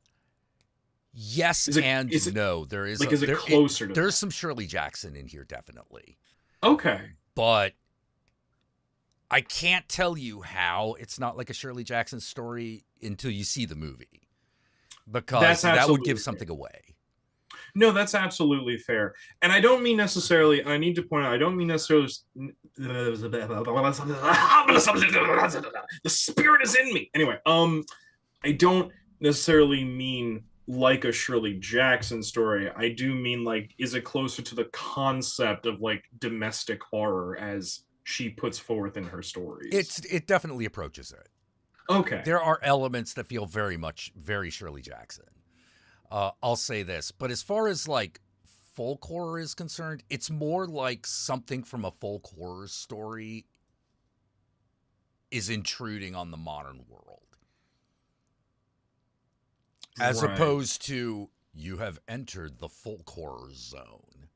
Yes and no. There is like, is it closer to there's that? some Shirley Jackson in here, definitely. Okay. But I can't tell you how it's not like a Shirley Jackson story until you see the movie. Because that would give something away. No, that's absolutely fair. And I don't mean necessarily, and I need to point out, I don't mean necessarily, the spirit is in me. Anyway, I don't necessarily mean like a Shirley Jackson story. I do mean like, is it closer to the concept of like domestic horror as she puts forth in her stories? It definitely approaches it. Okay. There are elements that feel very Shirley Jackson. I'll say this, but as far as like folk horror is concerned, it's more like something from a folk horror story is intruding on the modern world. As opposed to, you have entered the folk horror zone.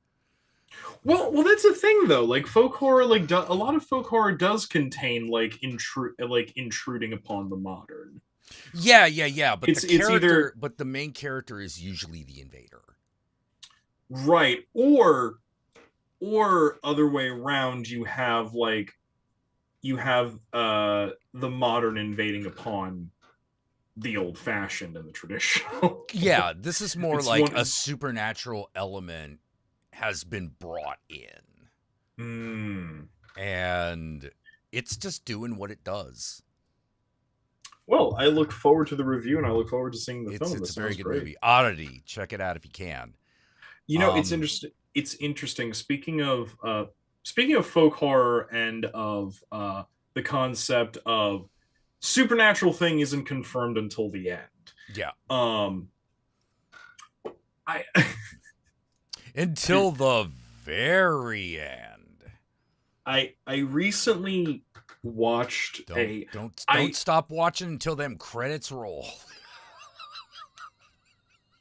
Well, that's the thing though. Like folk horror, like a lot of folk horror does contain like intruding upon the modern. Yeah. But but the main character is usually the invader. Right. Or or other way around, you have the modern invading upon the old fashioned and the traditional. Yeah, this is more It's like one. a supernatural element has been brought in, and it's just doing what it does. Well, I look forward to the review, and I look forward to seeing the film. It's This a very sounds good great. movie. Oddity, check it out if you can. It's interesting. It's interesting. Speaking of folk horror and of the concept of supernatural thing isn't confirmed until the end. Yeah. I Until the very end. I recently watched Don't stop watching until them credits roll.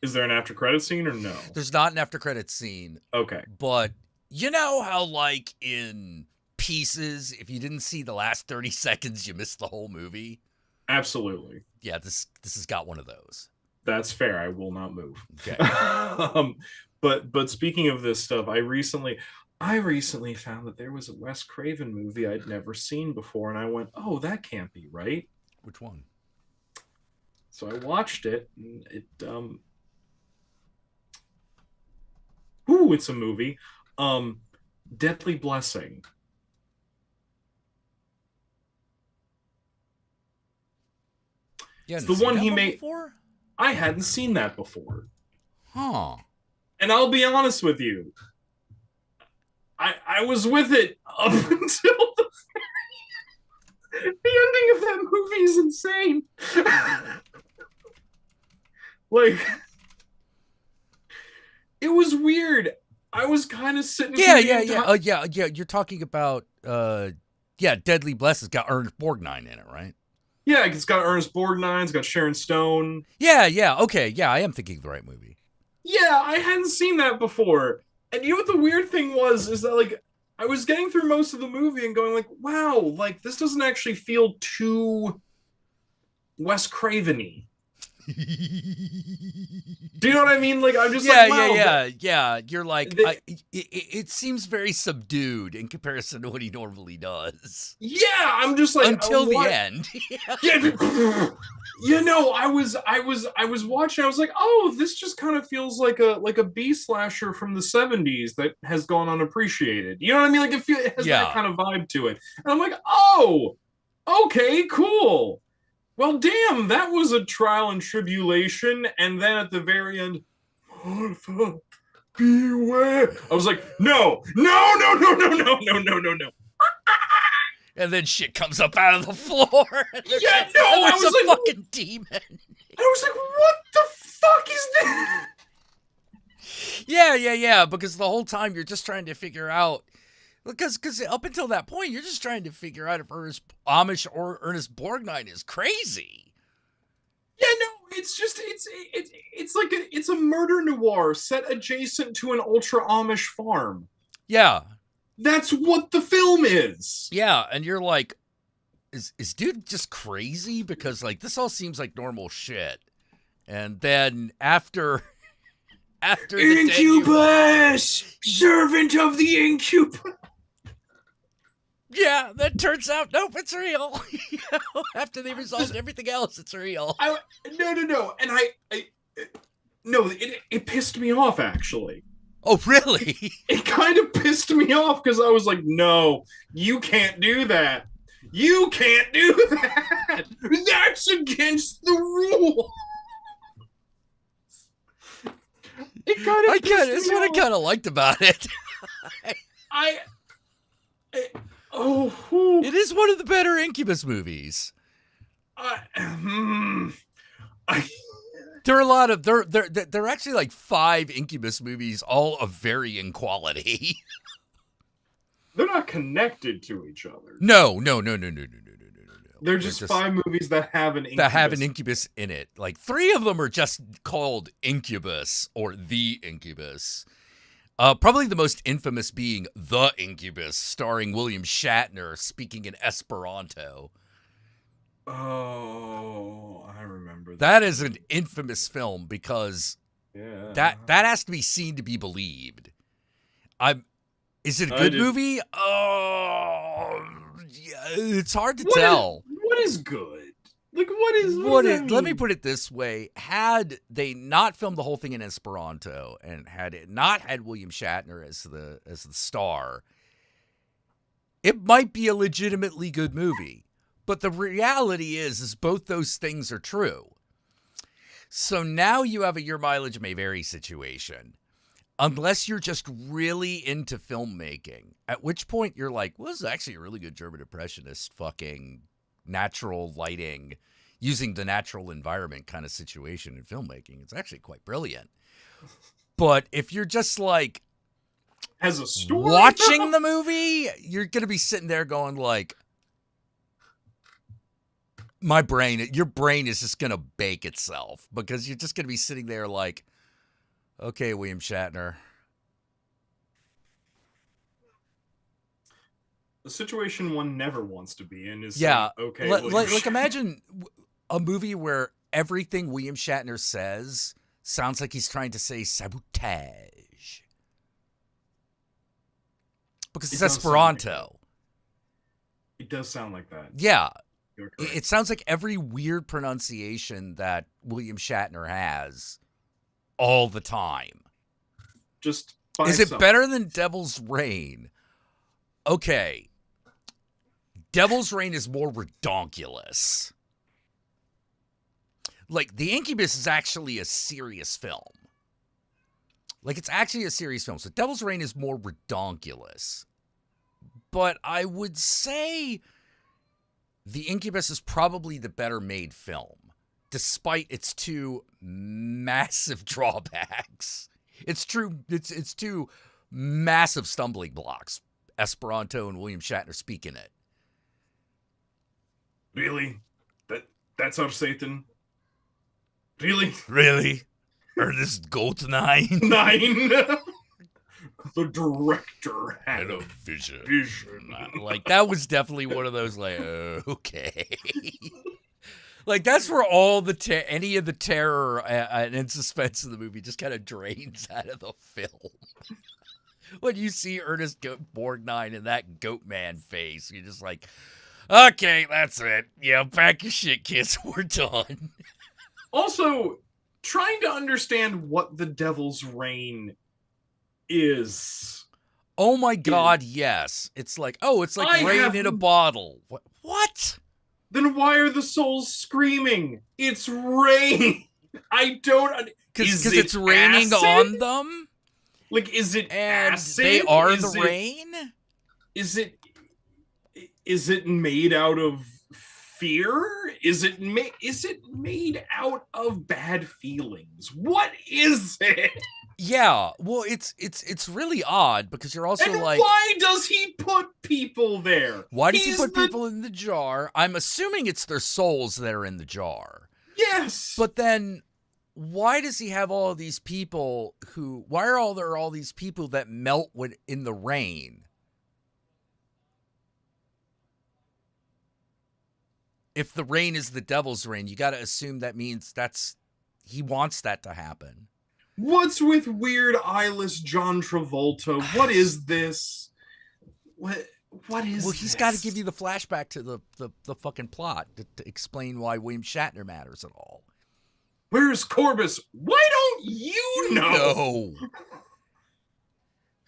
Is there an after credit scene or no? There's not an after credits scene. Okay. But you know how, like, in Pieces, if you didn't see the last 30 seconds, you missed the whole movie? Absolutely. Yeah, this has got one of those. That's fair. I will not move. Okay. But speaking of this stuff, I recently found that there was a Wes Craven movie I'd never seen before, and I went, "Oh, that can't be right." Which one? So I watched it, and it's a movie. Deadly Blessing. Yeah, It's the one he made before? I hadn't seen that before. Huh. And I'll be honest with you. I was with it up until the ending of that movie is insane. Like, it was weird. I was kind of sitting. Yeah. You're talking about Deadly Bless has got Ernest Borgnine in it, right? Yeah, it's got Ernest Borgnine, it's got Sharon Stone. Yeah. Okay, yeah, I am thinking of the right movie. Yeah, I hadn't seen that before. And you know what the weird thing was is that, like, I was getting through most of the movie and going, like, wow, like, this doesn't actually feel too Wes Craven-y. Do you know what I mean? Like, I'm just like, wow. Yeah. You're like, it seems very subdued in comparison to what he normally does. Yeah, I'm just like until the end. Yeah. You know, I was watching. I was like, oh, this just kind of feels like a B slasher from the 70s that has gone unappreciated. You know what I mean? Like, it has that kind of vibe to it. And I'm like, oh, okay, cool. Well, damn, that was a trial and tribulation. And then at the very end, Martha, beware. I was like, no. And then shit comes up out of the floor. Yeah, no, I was like, fucking demon. I was like, what the fuck is that? Yeah, because the whole time you're just trying to figure out, because up until that point, you're just trying to figure out if Ernest Amish or Ernest Borgnine is crazy. Yeah, no, it's just, it's like it's a murder noir set adjacent to an ultra Amish farm. Yeah. That's what the film is. Yeah, and you're like, is dude just crazy? Because, like, this all seems like normal shit. And then after the Incubus! Servant of the Incubus! Yeah, that turns out, nope, it's real. After they resolved everything else, it's real. No. And it pissed me off, actually. Oh, really? It kind of pissed me off because I was like, no, you can't do that. You can't do that. That's against the rule. It kind of That's what I kind of liked about it. It is one of the better Incubus movies. There are a lot of there are actually like 5 Incubus movies, all of varying quality. They're not connected to each other. No. They're just 5 movies that have an Incubus. That have an Incubus in it. Like 3 of them are just called Incubus or The Incubus. Probably the most infamous being The Incubus, starring William Shatner speaking in Esperanto. Oh, I remember that. That is an infamous film because that has to be seen to be believed. Is it a I good didn't- movie? Oh, yeah, it's hard to What is- tell. what is good? Like, what does that Let me mean? put it this way. Had they not filmed the whole thing in Esperanto and had it not had William Shatner as the star, it might be a legitimately good movie. But the reality is both those things are true. So now you have a your mileage may vary situation. Unless you're just really into filmmaking, at which point you're like, well, this is actually a really good German Impressionist fucking natural lighting, using the natural environment kind of situation in filmmaking. It's actually quite brilliant. But if you're just like Has a story watching the movie, you're going to be sitting there going like, your brain is just going to bake itself because you're just going to be sitting there like, okay, William Shatner. The situation one never wants to be in is Yeah. saying, okay, Like, William like Shatner. imagine a movie where everything William Shatner says sounds like he's trying to say sabotage. Because it's It does sound like Esperanto. It does sound like that. Yeah. You're correct. It sounds like every weird pronunciation that William Shatner has all the time. Just by Is it itself. better than Devil's Reign? Okay. Devil's Reign is more redonkulous. Like, The Incubus is actually a serious film. Like, it's actually a serious film. So Devil's Reign is more redonkulous. But I would say The Incubus is probably the better made film, despite its two massive drawbacks. It's true. It's two massive stumbling blocks. Esperanto and William Shatner speak in it. Really? That's our Satan? Really? Really? Ernest Goldnine? 9? The director had a vision. vision. Like, that was definitely one of those, like, okay. Like, that's where all the any of the terror and suspense of the movie just kind of drains out of the film. When you see Ernest Borgnine in that goat man face, you're just like, okay, that's it. Yeah, pack your shit, kids. We're done. Also, trying to understand what the Devil's Reign is. Oh my God, yes. It's like, oh, it's like rain in a bottle. What? Then why are the souls screaming? It's rain. I don't. Because Is it's it raining acid? on them, Like, is it and acid? they are Is the it- rain. Is it made out of fear? Is it made out of bad feelings? What is it? Yeah, well, it's really odd because you're also And like, why does he put people there? why does he He's put the- people in the jar? I'm assuming it's their souls that are in the jar. Yes. But then, why does he have all of these people who? Why are there all these people that melt in the rain? If the rain is the devil's rain, you got to assume that means he wants that to happen. What's with weird eyeless John Travolta? What is this? What is Well, he's got to give you the flashback to the fucking plot to explain why William Shatner matters at all. Where's Corbus? Why don't you know? No.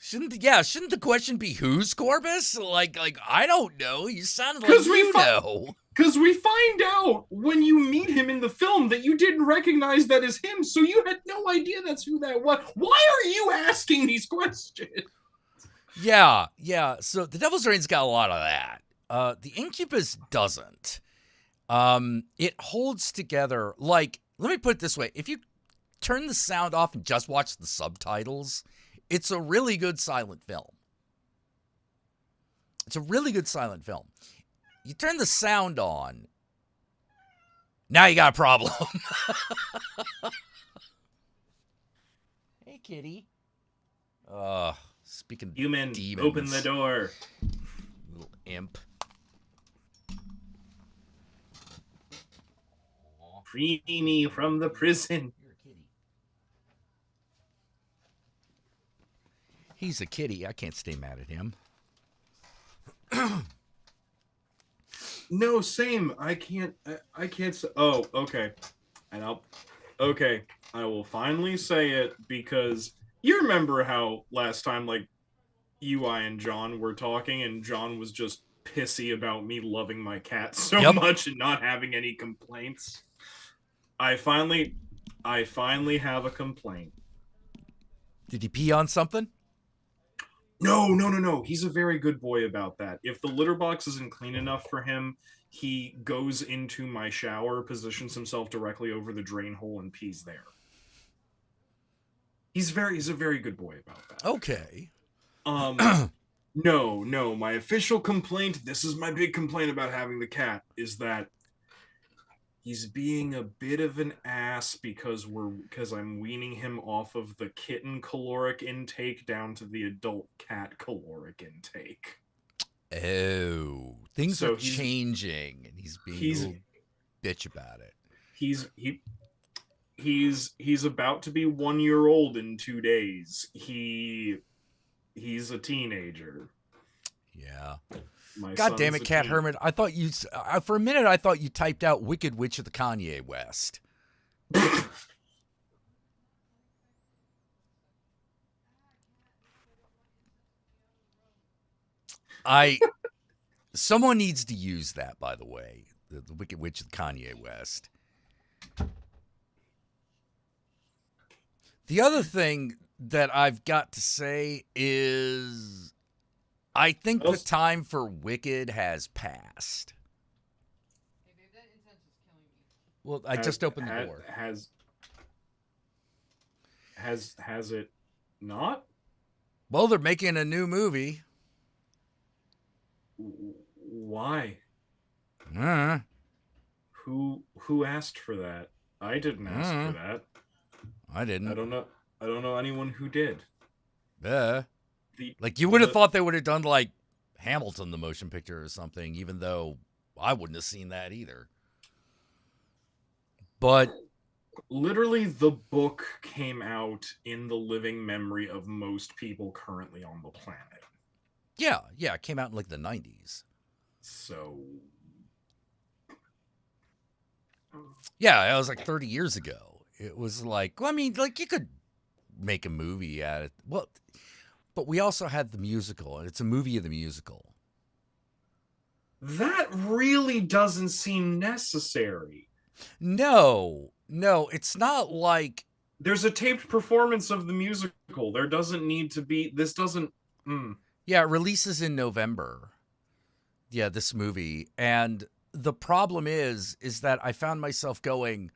Shouldn't the question be who's Corbus? Like I don't know. You sounded like 'Cause we you fi- know. Because we find out when you meet him in the film that you didn't recognize that as him, so you had no idea that's who that was. Why are you asking these questions? Yeah. So the Devil's Reign's got a lot of that. The Incubus doesn't. It holds together. Like, let me put it this way: if you turn the sound off and just watch the subtitles, it's a really good silent film. It's a really good silent film. You turn the sound on, now you got a problem. Hey, kitty. Speaking of Human, demons, open the door. little imp. Free me from the prison. You're a kitty. He's a kitty. I can't stay mad at him. No, same. I can't. Oh, okay. And okay. I will finally say it because you remember how last time, like, I and John were talking, and John was just pissy about me loving my cat so much and not having any complaints. I finally have a complaint. Did he pee on something? No. He's a very good boy about that. If the litter box isn't clean enough for him, he goes into my shower, positions himself directly over the drain hole, and pees there. He's a very good boy about that. Okay. No, my official complaint, this is my big complaint about having the cat, is that he's being a bit of an ass because I'm weaning him off of the kitten caloric intake down to the adult cat caloric intake. Oh, things are changing, and he's being a little bitch about it. He's about to be 1 year old in 2 days. He's a teenager. Yeah. God damn it, Cat Hermit. I thought you, for a minute, I thought you typed out Wicked Witch of the Kanye West. Someone needs to use that, by the way. The Wicked Witch of the Kanye West. The other thing that I've got to say is I think the time for Wicked has passed. Hey, babe, that incense is killing me. Well, I just opened the door. Has it not? Well, they're making a new movie. Why? Who asked for that? I didn't ask for that. I didn't. I don't know anyone who did. Like, you would have thought they would have done, like, Hamilton, the motion picture or something, even though I wouldn't have seen that either. But literally, the book came out in the living memory of most people currently on the planet. Yeah, it came out in, like, the 90s. So... yeah, it was like 30 years ago. It was like, well, I mean, like, you could make a movie out of it. Well, but we also had the musical, and it's a movie of the musical. That really doesn't seem necessary. No, it's not like... there's a taped performance of the musical. There doesn't need to be... this doesn't... Yeah, it releases in November. Yeah, this movie. And the problem is that I found myself going,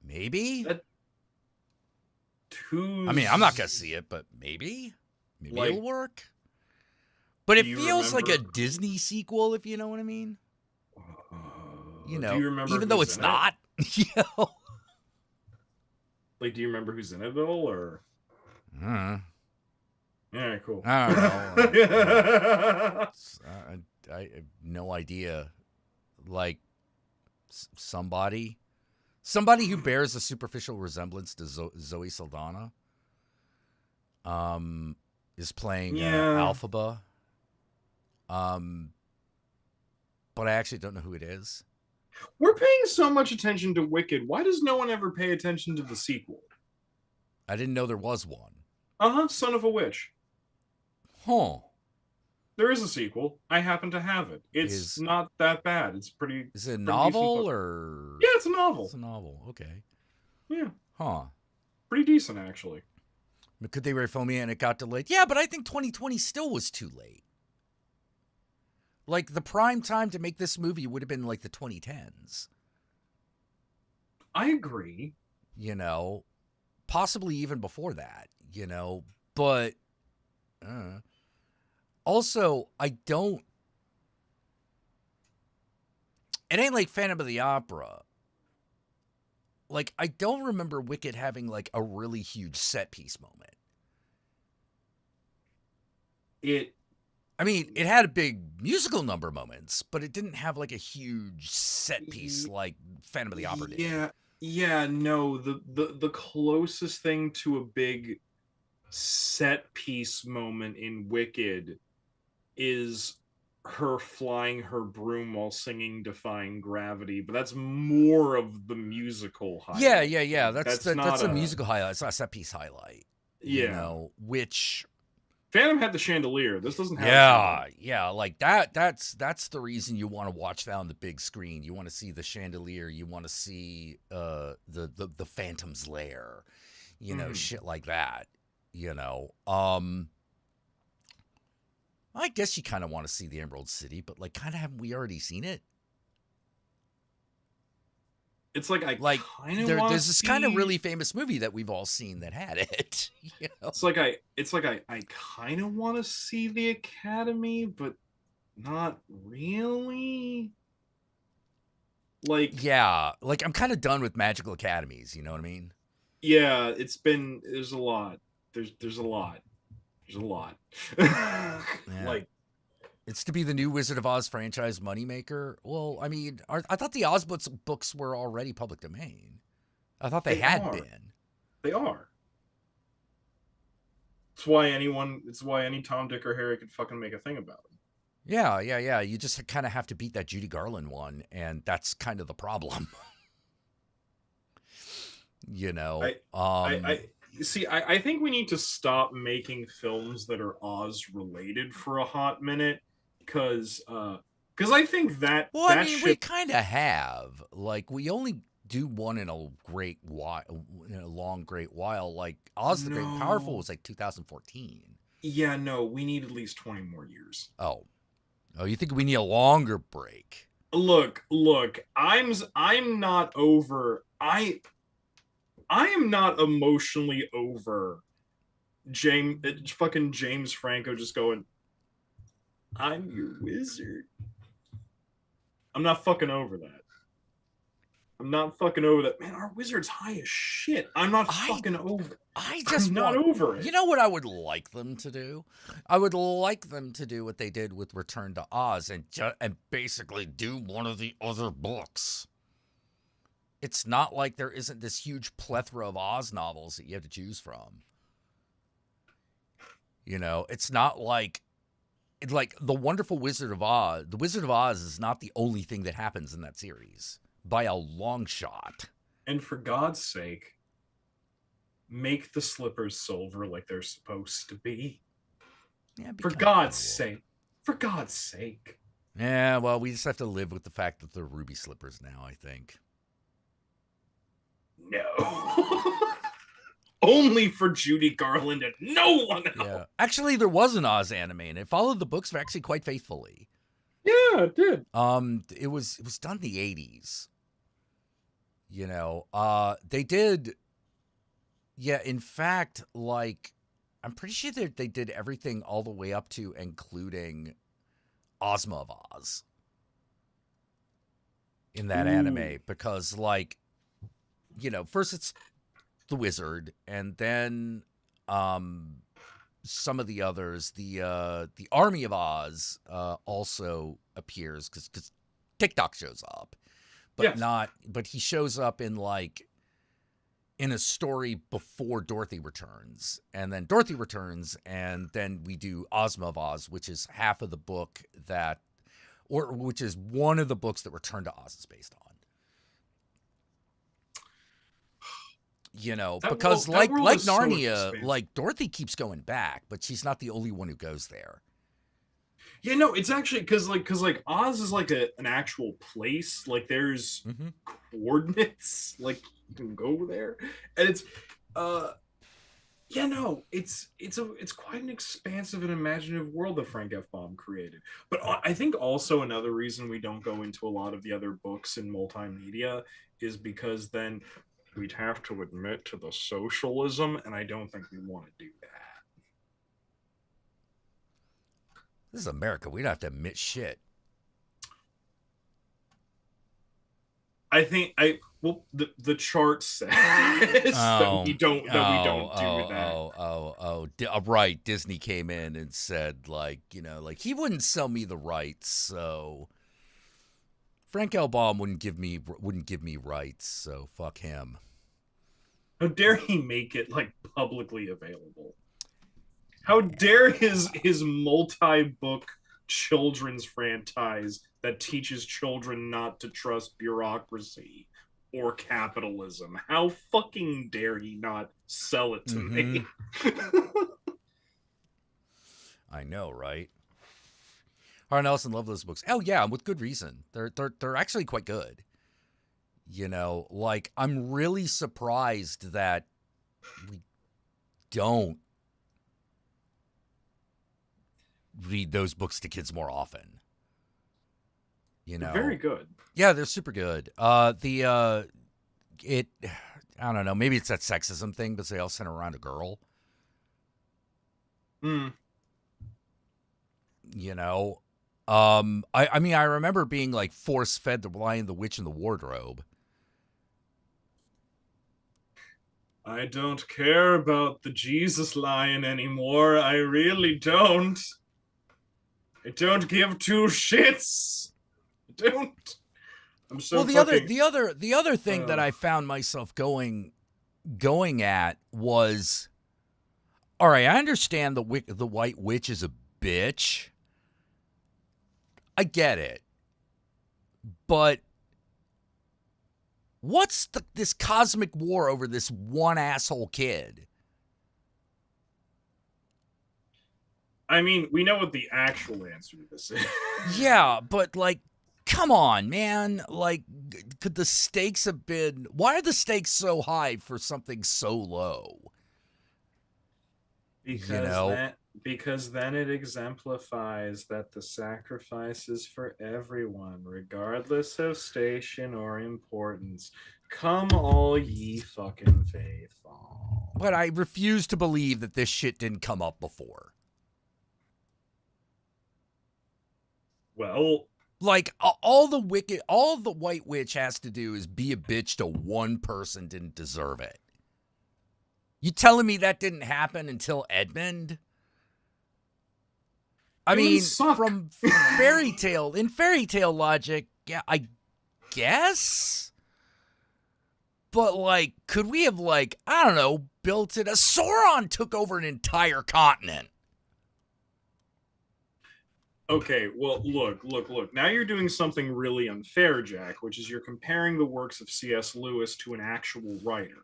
maybe? I mean, I'm not going to see it, but maybe like, it'll work. But it feels like a Disney sequel, if you know what I mean. You know, even though it's not. You know? Like, do you remember who's in it at all, or? Yeah, cool. I don't know. I have no idea. Like, somebody who bears a superficial resemblance to Zoe Saldana is playing Alphaba. But I actually don't know who it is. We're paying so much attention to Wicked. Why does no one ever pay attention to the sequel? I didn't know there was one. Son of a Witch. There is a sequel. I happen to have it. It's not that bad. It's pretty... is it a novel or... yeah, it's a novel. It's a novel. Okay. Yeah. Pretty decent, actually. But could they refilm me and it got delayed? Yeah, but I think 2020 still was too late. Like, the prime time to make this movie would have been like the 2010s. I agree. You know, possibly even before that, you know, but also, it ain't like Phantom of the Opera. Like, I don't remember Wicked having like a really huge set piece moment. I mean, it had a big musical number moments, but it didn't have like a huge set piece like Phantom of the Opera did. Yeah, no, the closest thing to a big set piece moment in Wicked is her flying her broom while singing Defying Gravity, but that's more of the musical highlight. Yeah. That's not a a musical highlight. It's not a set piece highlight. You yeah. know, which Phantom had the chandelier. This doesn't have yeah, like that's the reason you want to watch that on the big screen. You want to see the chandelier, you want to see the Phantom's lair, you know, shit like that, you know. I guess you kind of want to see the Emerald City, but like kind of haven't we already seen it? It's like I Like kind of there's this kind of really famous movie that we've all seen that had it. You know? It's like I kind of want to see the Academy, but not really. Like Yeah, like I'm kind of done with magical academies. You know what I mean? yeah, there's a lot. There's a lot. There's a lot. Like it's to be the new Wizard of Oz franchise moneymaker. Well, I mean, I thought the Oz books were already public domain. I thought they had been. They are. It's why any Tom, Dick, or Harry could fucking make a thing about it. Yeah. You just kind of have to beat that Judy Garland one, and that's kind of the problem. You know, I see. I think we need to stop making films that are Oz related for a hot minute, because I think that. Well, that I mean, we kind of have. Like, we only do one in a long great while. Like Oz the Great and Powerful was like 2014. Yeah, no, we need at least 20 more years. Oh, you think we need a longer break? Look, I'm not over. I am not emotionally over James Franco just going, I'm your wizard. I'm not fucking over that. I'm not fucking over that. Man, our wizard's high as shit. I'm not fucking over. I'm not over it. You know what I would like them to do? I would like them to do what they did with Return to Oz and basically do one of the other books. It's not like there isn't this huge plethora of Oz novels that you have to choose from. You know, it's not like The Wonderful Wizard of Oz. The Wizard of Oz is not the only thing that happens in that series by a long shot. And for God's sake, make the slippers silver like they're supposed to be. Yeah, for God's sake. For God's sake. Yeah, well, we just have to live with the fact that they're ruby slippers now, I think. No. Only for Judy Garland and no one else. Yeah. Actually, there was an Oz anime, and it followed the books actually quite faithfully. Yeah, it did. It was done in the 80s. You know, they did. Yeah, in fact, like, I'm pretty sure that they did everything all the way up to including Ozma of Oz in that anime, because, like, you know, first it's the wizard, and then some of the others, the Army of Oz also appears because TikTok shows up, but but he shows up in a story before Dorothy returns, and then Dorothy returns, and then we do Ozma of Oz, which is half of the book which is one of the books that Return to Oz is based on. You know, because like Narnia, so like Dorothy keeps going back, but she's not the only one who goes there. Yeah, no, it's actually because Oz is like an actual place. Like there's coordinates, like you can go there, and it's it's quite an expansive and imaginative world that Frank F. Baum created. But I think also another reason we don't go into a lot of the other books in multimedia is because then we'd have to admit to the socialism, and I don't think we want to do that. This is America. We don't have to admit shit. I think Well, the chart says that we don't do that. Right. Disney came in and said, like, like he wouldn't sell me the rights, so Frank L. Baum wouldn't give me rights, so fuck him. How dare he make it like publicly available? How dare his multi-book children's franchise that teaches children not to trust bureaucracy or capitalism? How fucking dare he not sell it to me? I know, right? Harlan Ellison loved those books. Oh yeah, with good reason. They're actually quite good. Like I'm really surprised that we don't read those books to kids more often. Very good. Yeah, they're super good. I don't know, maybe it's that sexism thing, but they all center around a girl. Mm. I mean, I remember being like force fed The Lion, the Witch, and the Wardrobe. I don't care about the Jesus lion anymore. I really don't. I don't give two shits. I don't. I'm so well, fucking... the other thing that I found myself going at was, all right, I understand the White Witch is a bitch. I get it. But what's this cosmic war over this one asshole kid? I mean, we know what the actual answer to this is. Yeah, but like, come on, man. Like, could the stakes have been... Why are the stakes so high for something so low? Because then it exemplifies that the sacrifice is for everyone, regardless of station or importance. Come all ye fucking faithful. But I refuse to believe that this shit didn't come up before. Well, like all the White Witch has to do is be a bitch to one person didn't deserve it. You telling me that didn't happen until Edmund? I mean, from fairy tale logic, yeah, I guess. But like, could we have I don't know, built it? Sauron took over an entire continent. Okay, well, look. Now you're doing something really unfair, Jack, which is you're comparing the works of C.S. Lewis to an actual writer.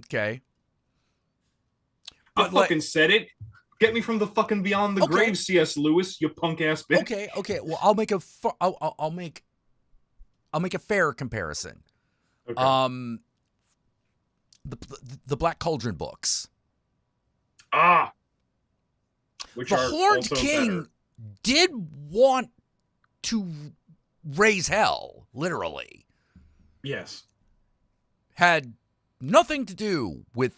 Okay. I fucking said it. Get me from the fucking beyond the grave, C.S. Lewis, you punk ass bitch. Okay. Well, I'll make a fair comparison. Okay. The Black Cauldron books. Which the are Horned also King better. did want to raise hell, literally. Yes. Had nothing to do with,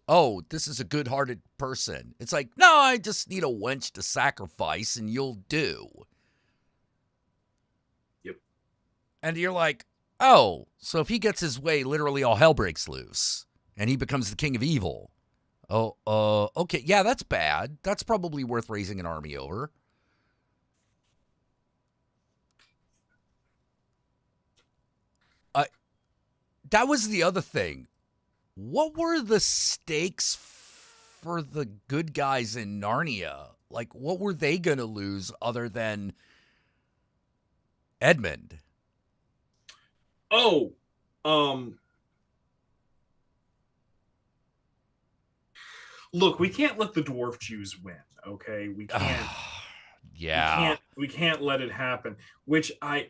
oh, this is a good-hearted person. It's like, no, I just need a wench to sacrifice and you'll do. Yep. And you're like, oh, so if he gets his way, literally all hell breaks loose and he becomes the king of evil. Oh, okay. Yeah, that's bad. That's probably worth raising an army over. That was the other thing. What were the stakes for the good guys in Narnia? Like, what were they going to lose other than Edmund? Oh, look, we can't let the dwarf Jews win, okay? We can't. Yeah. We can't let it happen. Which I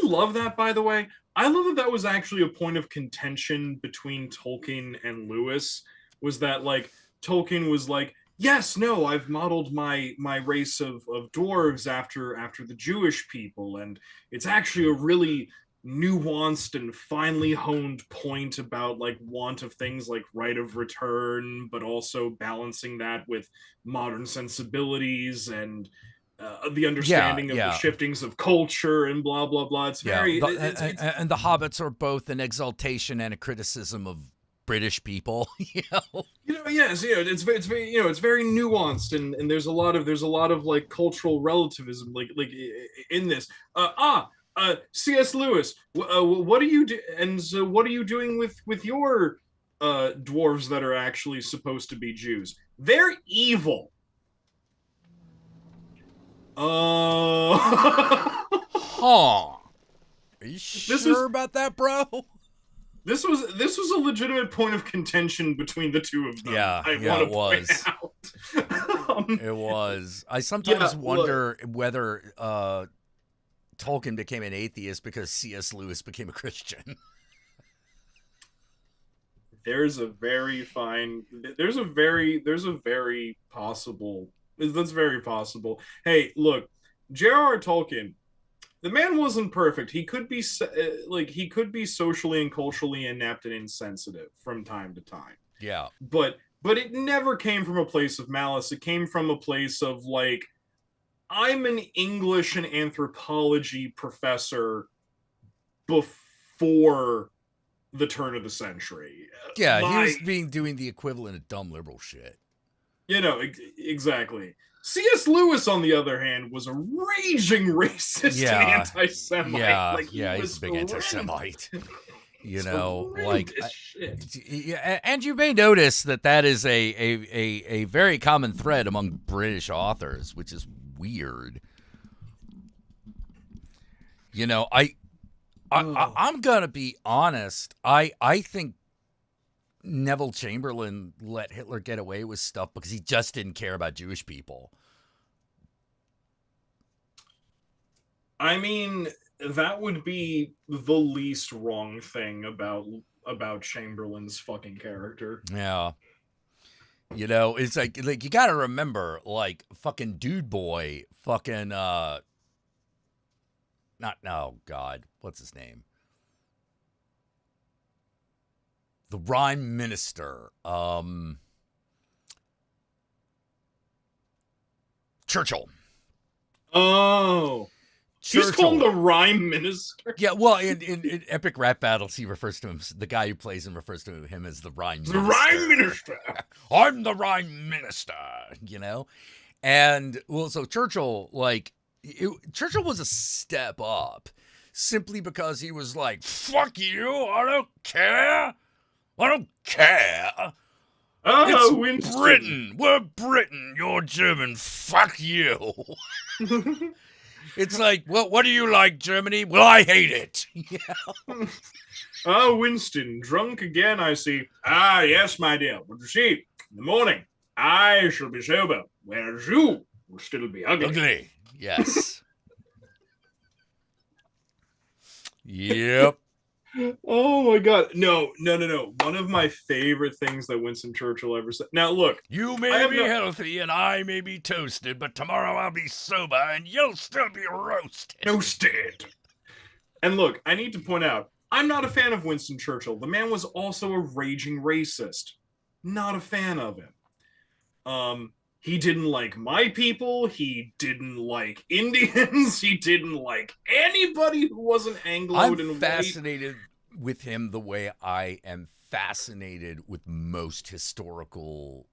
love that, by the way. I love that was actually a point of contention between Tolkien and Lewis. Was that Tolkien was like, yes, no, I've modeled my race of dwarves after the Jewish people, and it's actually a really nuanced and finely honed point about want of things like right of return, but also balancing that with modern sensibilities and the understanding of yeah. the shiftings of culture and blah blah blah. It's very and the hobbits are both an exaltation and a criticism of British people. Yes, it's very it's very nuanced, and there's a lot of like cultural relativism like in this. C.S. Lewis, what are you do? And so, what are you doing with your dwarves that are actually supposed to be Jews? They're evil. Huh. Are you sure about that, bro? This was a legitimate point of contention between the two of them. It was. It was. I sometimes wonder whether Tolkien became an atheist because C.S. Lewis became a Christian. There's a very possible. That's very possible. Hey, look, J.R.R. Tolkien, the man wasn't perfect. He could be socially and culturally inept and insensitive from time to time. Yeah. But it never came from a place of malice. It came from a place of like, I'm an English and anthropology professor before the turn of the century. Yeah, he was doing the equivalent of dumb liberal shit. Exactly. C.S. Lewis, on the other hand, was a raging racist and anti-Semite. He's a big anti-Semite. Shit. And you may notice that is a very common thread among British authors, which is weird. I'm gonna be honest. I think Neville Chamberlain let Hitler get away with stuff because he just didn't care about Jewish people. I mean, that would be the least wrong thing about Chamberlain's fucking character. Yeah. It's like you gotta remember, like, fucking Dude Boy, fucking what's his name? The Rhyme Minister, Churchill. Oh, he's called the Rhyme Minister. Yeah, well, in epic rap battles, he refers to him. The guy who plays him refers to him as the Rhyme Minister. The Rhyme Minister. I'm the Rhyme Minister. And so Churchill, Churchill was a step up, simply because he was like, "Fuck you! I don't care. I don't care. It's Winston. Britain. We're Britain. You're German. Fuck you." It's like, well, what do you like, Germany? Well, I hate it. Winston, drunk again, I see. Ah, yes, my dear. But you see, in the morning, I shall be sober, whereas you will still be ugly. Ugly, yes. Yep. Oh my god. No. One of my favorite things that Winston Churchill ever said. Now look. You may be healthy and I may be toasted, but tomorrow I'll be sober and you'll still be roasted. Toasted. And look, I need to point out, I'm not a fan of Winston Churchill. The man was also a raging racist. Not a fan of him. He didn't like my people. He didn't like Indians. He didn't like anybody who wasn't Anglo. I'm fascinated with him the way I am fascinated with most historical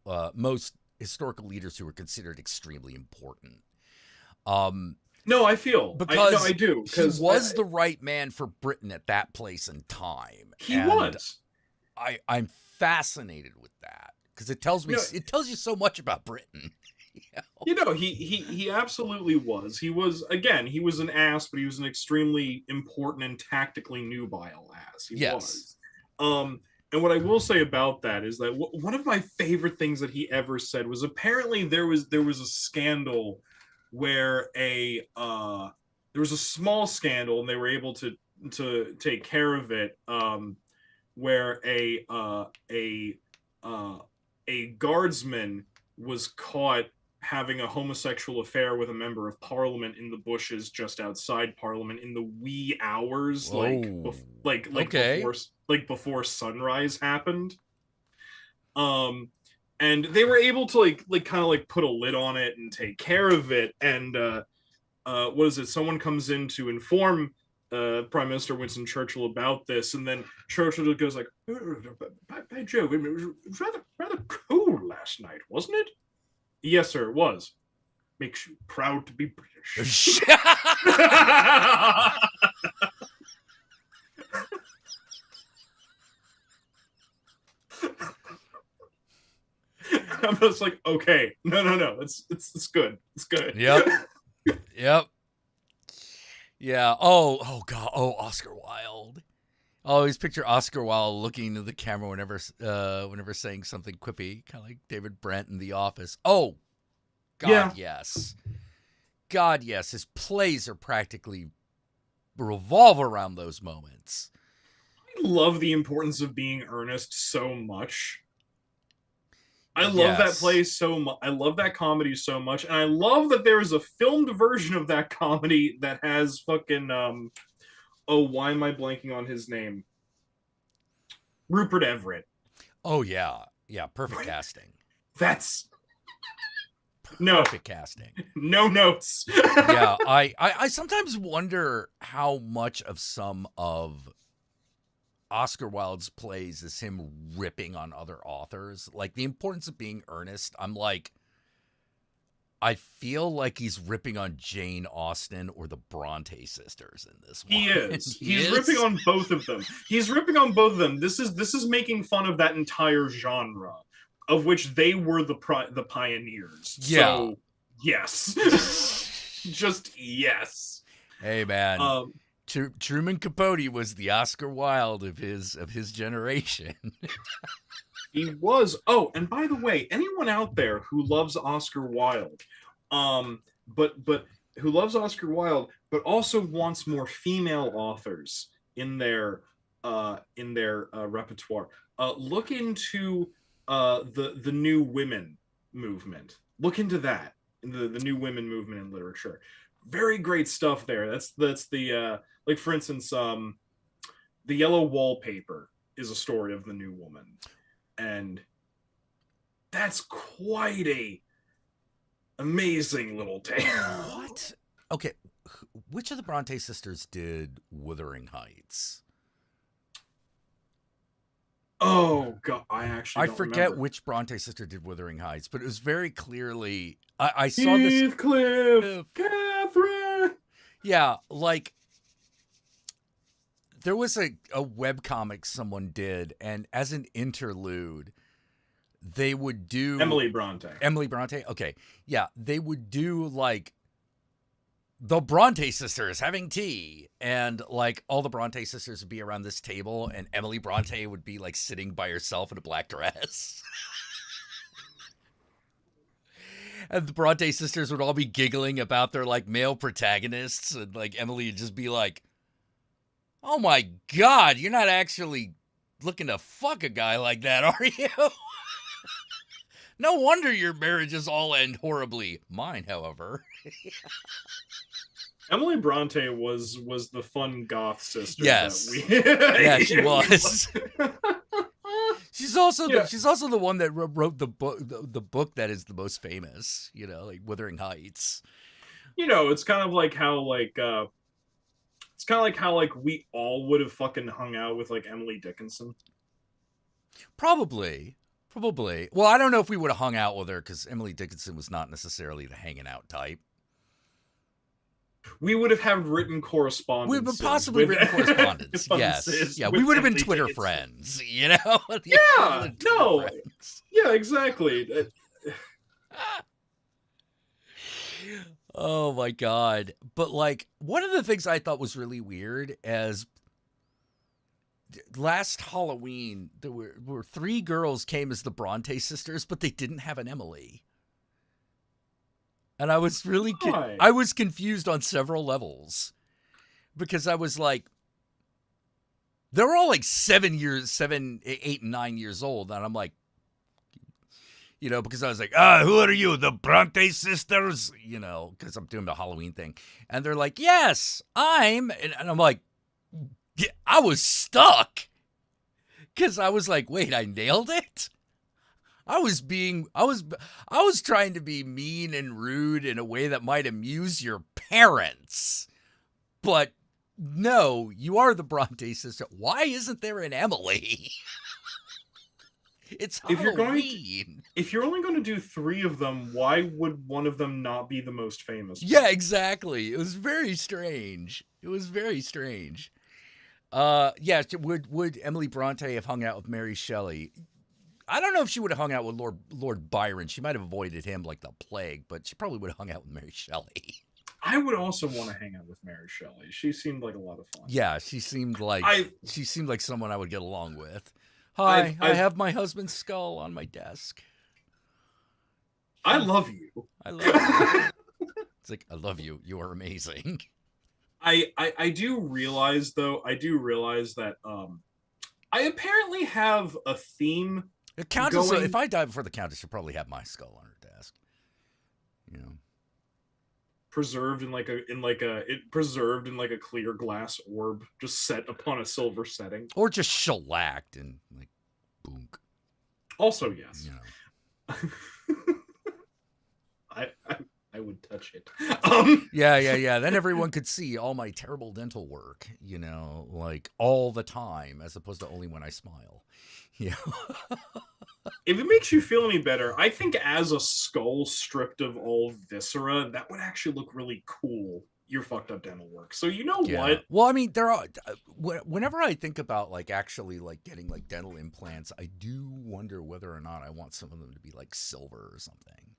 leaders who are considered extremely important. No, I feel because I do. He was the right man for Britain at that place and time. He was. I'm fascinated with that. Because it tells me it tells you so much about Britain. He absolutely was. He was an ass, but he was an extremely important and tactically nubile ass. He was. And what I will say about that is that one of my favorite things that he ever said was apparently there was a scandal where there was a small scandal and they were able to take care of it, where a guardsman was caught having a homosexual affair with a member of parliament in the bushes just outside parliament in the wee hours, before sunrise happened. and they were able to like kind of like put a lid on it and take care of it. And what is it? Someone comes in to inform Prime Minister Winston Churchill about this, and then Churchill goes like, "By Jove, it was rather cool last night, wasn't it?" "Yes, sir, it was. Makes you proud to be British." I'm just like, okay, no, it's good, it's good. Yep. Yep. Yeah. Oh God. Oh, Oscar Wilde. I always picture Oscar Wilde looking into the camera whenever saying something quippy, kind of like David Brent in The Office. Oh, God, Yeah. yes. God, yes. His plays are practically revolve around those moments. I love the importance of being earnest so much. I love that play so much. I love that comedy so much, and I love that there is a filmed version of that comedy that has fucking oh, why am I blanking on his name? Rupert Everett. Oh yeah, yeah. Perfect casting. That's no Perfect casting. no notes. Yeah, I sometimes wonder how much of some of Oscar Wilde's plays is him ripping on other authors. Like the importance of being earnest. I'm like, I feel like he's ripping on Jane Austen or the Bronte sisters in this one. He is. He's is? ripping on both of them. He's ripping on both of them. This is making fun of that entire genre, of which they were the pioneers. Yeah. So, yes. Just yes. Hey man. Truman Capote was the Oscar Wilde of his generation. He was. Oh, and by the way, anyone out there who loves Oscar Wilde, but who loves Oscar Wilde, but also wants more female authors in their repertoire, look into the New Women movement. Look into that, the New Women movement in literature. Very great stuff there. That's the like, for instance, The Yellow Wallpaper is a story of the New Woman, and that's quite a amazing little tale. What? Okay, which of the Bronte sisters did Wuthering Heights? Oh God, I forget remember. which Bronte sister did Wuthering Heights, but it was very clearly I saw this. Heathcliff, Catherine. Yeah, like there was a webcomic someone did, and as an interlude, they would do Emily Bronte. Emily Bronte? Okay. Yeah, they would do like the Bronte sisters having tea, and like all the Bronte sisters would be around this table, and Emily Bronte would be like sitting by herself in a black dress. And the Bronte sisters would all be giggling about their like male protagonists, and like Emily would just be like, "Oh my God, you're not actually looking to fuck a guy like that, are you?" No wonder your marriages all end horribly. Mine, however. Emily Bronte was the fun goth sister. Yes. That we... Yeah, she was. She's also Yeah. she's also the one that wrote the book that is the most famous. You know, like Wuthering Heights. You know, it's kind of like how we all would have fucking hung out with like Emily Dickinson. Probably. Well, I don't know if we would have hung out with her because Emily Dickinson was not necessarily the hanging out type. We would have had written correspondence. We would possibly written correspondence. Yes. Yeah, we would have been Twitter friends, you know? Yeah, no. Friends. Yeah, exactly. Oh my God. But like, one of the things I thought was really weird as last Halloween, there were 3 girls came as the Bronte sisters, but they didn't have an Emily. And I was really, I was confused on several levels because I was like, they were all like 7, 8, and 9 years old. And I'm like, you know, because I was like, who are you? The Bronte sisters? You know, because I'm doing the Halloween thing. And they're like, yes, and I'm like, yeah, I was stuck because I was like, wait, I nailed it? I was trying to be mean and rude in a way that might amuse your parents. But no, you are the Bronte sister. Why isn't there an Emily? It's Halloween. If you're only going to do 3 of them, why would one of them not be the most famous? Yeah, exactly. It was very strange. Yeah, would Emily Bronte have hung out with Mary Shelley? I don't know if she would have hung out with Lord Byron. She might have avoided him like the plague, but she probably would have hung out with Mary Shelley. I would also want to hang out with Mary Shelley. She seemed like a lot of fun. Yeah, she seemed like someone I would get along with. Hi, I have my husband's skull on my desk. I love you. I love you. It's like, I love you. You are amazing. I do realize that I apparently have a theme. The Countess, if I die before the Countess, she'll probably have my skull on her desk. You know. Preserved in like a clear glass orb, just set upon a silver setting, or just shellacked and like boonk. Also, yes, you know. I would touch it. Yeah. Then everyone could see all my terrible dental work, you know, like all the time, as opposed to only when I smile. Yeah. If it makes you feel any better, I think as a skull stripped of all viscera, that would actually look really cool. Your fucked up dental work. So you know what? Well, I mean, there are. Whenever I think about like actually like getting like dental implants, I do wonder whether or not I want some of them to be like silver or something.